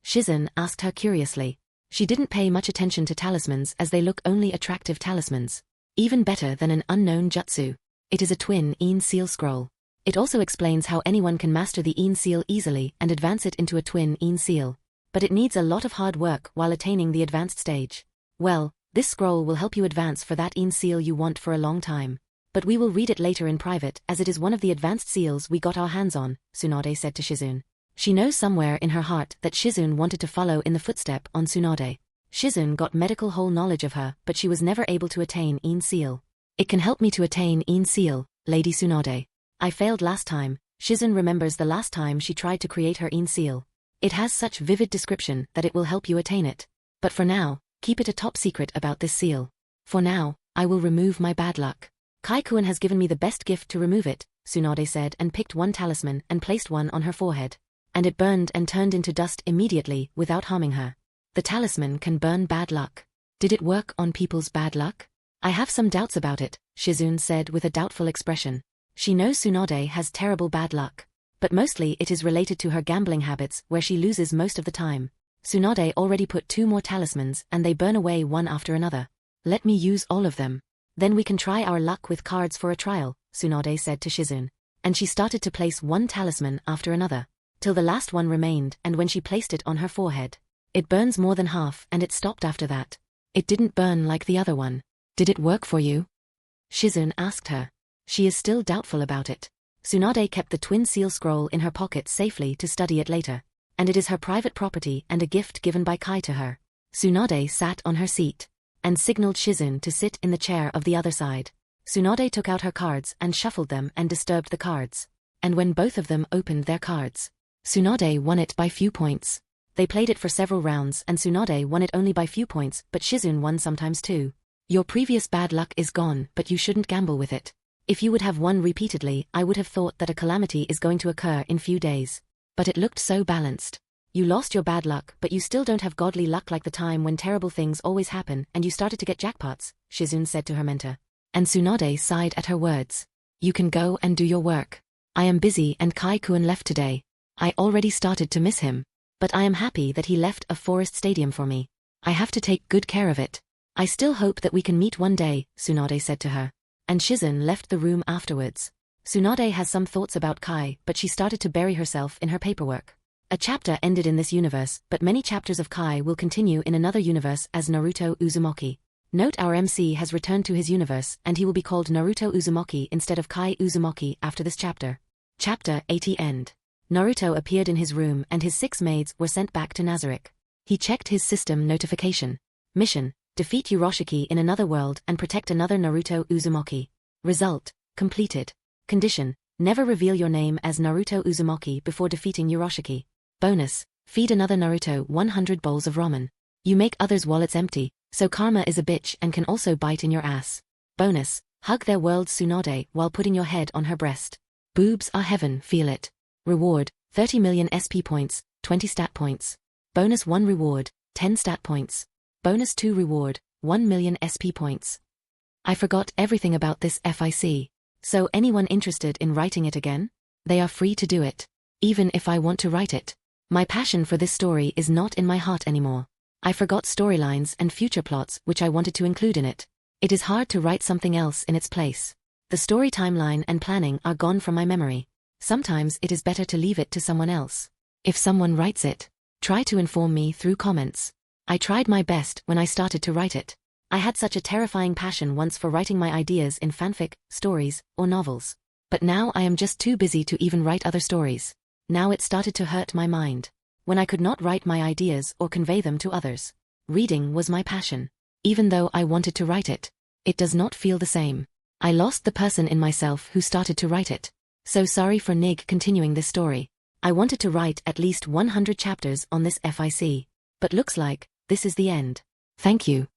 Shizune asked her curiously. She didn't pay much attention to talismans as they look only attractive talismans. Even better than an unknown jutsu. It is a twin Ainz seal scroll. It also explains how anyone can master the Ainz seal easily and advance it into a twin Ainz seal. But it needs a lot of hard work while attaining the advanced stage. Well, this scroll will help you advance for that Ainz seal you want for a long time. But we will read it later in private, as it is one of the advanced seals we got our hands on, Tsunade said to Shizune. She knows somewhere in her heart that Shizune wanted to follow in the footstep on Tsunade. Shizune got medical whole knowledge of her, but she was never able to attain Ainz seal. It can help me to attain Ainz seal, Lady Tsunade. I failed last time. Shizune remembers the last time she tried to create her Ainz seal. It has such vivid description that it will help you attain it. But for now, keep it a top secret about this seal. For now, I will remove my bad luck. Kai-kun has given me the best gift to remove it, Tsunade said, and picked one talisman and placed one on her forehead. And it burned and turned into dust immediately without harming her. The talisman can burn bad luck. Did it work on people's bad luck? I have some doubts about it, Shizune said with a doubtful expression. She knows Tsunade has terrible bad luck. But mostly it is related to her gambling habits, where she loses most of the time. Tsunade already put 2 more talismans and they burn away one after another. Let me use all of them. Then we can try our luck with cards for a trial, Tsunade said to Shizune. And she started to place one talisman after another, till the last one remained, and when she placed it on her forehead, it burns more than half and it stopped after that. It didn't burn like the other one. Did it work for you? Shizune asked her. She is still doubtful about it. Tsunade kept the twin seal scroll in her pocket safely to study it later. And it is her private property and a gift given by Kai to her. Tsunade sat on her seat and signaled Shizune to sit in the chair of the other side. Tsunade took out her cards and shuffled them and disturbed the cards. And when both of them opened their cards, Tsunade won it by few points. They played it for several rounds and Tsunade won it only by few points, but Shizune won sometimes too. Your previous bad luck is gone, but you shouldn't gamble with it. If you would have won repeatedly, I would have thought that a calamity is going to occur in few days. But it looked so balanced. You lost your bad luck, but you still don't have godly luck like the time when terrible things always happen and you started to get jackpots, Shizune said to her mentor. And Tsunade sighed at her words. You can go and do your work. I am busy and Kai-kun left today. I already started to miss him. But I am happy that he left a forest stadium for me. I have to take good care of it. I still hope that we can meet one day, Tsunade said to her. And Shizune left the room afterwards. Tsunade has some thoughts about Kai, but she started to bury herself in her paperwork. A chapter ended in this universe, but many chapters of Kai will continue in another universe as Naruto Uzumaki. Note our MC has returned to his universe and he will be called Naruto Uzumaki instead of Kai Uzumaki after this chapter. Chapter 80 End. Naruto appeared in his room and his 6 maids were sent back to Nazarick. He checked his system notification. Mission: defeat Urashiki in another world and protect another Naruto Uzumaki. Result: completed. Condition: never reveal your name as Naruto Uzumaki before defeating Urashiki. Bonus: feed another Naruto 100 bowls of ramen. You make others' wallets empty, So karma is a bitch and can also bite in your ass. Bonus, hug their world Tsunade while putting your head on her breast. Boobs are heaven, feel it. Reward, 30 million SP points, 20 stat points. Bonus 1 reward, 10 stat points. Bonus 2 reward, 1 million SP points. I forgot everything about this FIC. So anyone interested in writing it again? They are free to do it. Even if I want to write it. My passion for this story is not in my heart anymore. I forgot storylines and future plots which I wanted to include in it. It is hard to write something else in its place. The story timeline and planning are gone from my memory. Sometimes it is better to leave it to someone else. If someone writes it, try to inform me through comments. I tried my best when I started to write it. I had such a terrifying passion once for writing my ideas in fanfic, stories, or novels. But now I am just too busy to even write other stories. Now it started to hurt my mind. When I could not write my ideas or convey them to others. Reading was my passion. Even though I wanted to write it, it does not feel the same. I lost the person in myself who started to write it. So sorry for Nig continuing this story. I wanted to write at least 100 chapters on this FIC. But looks like, this is the end. Thank you.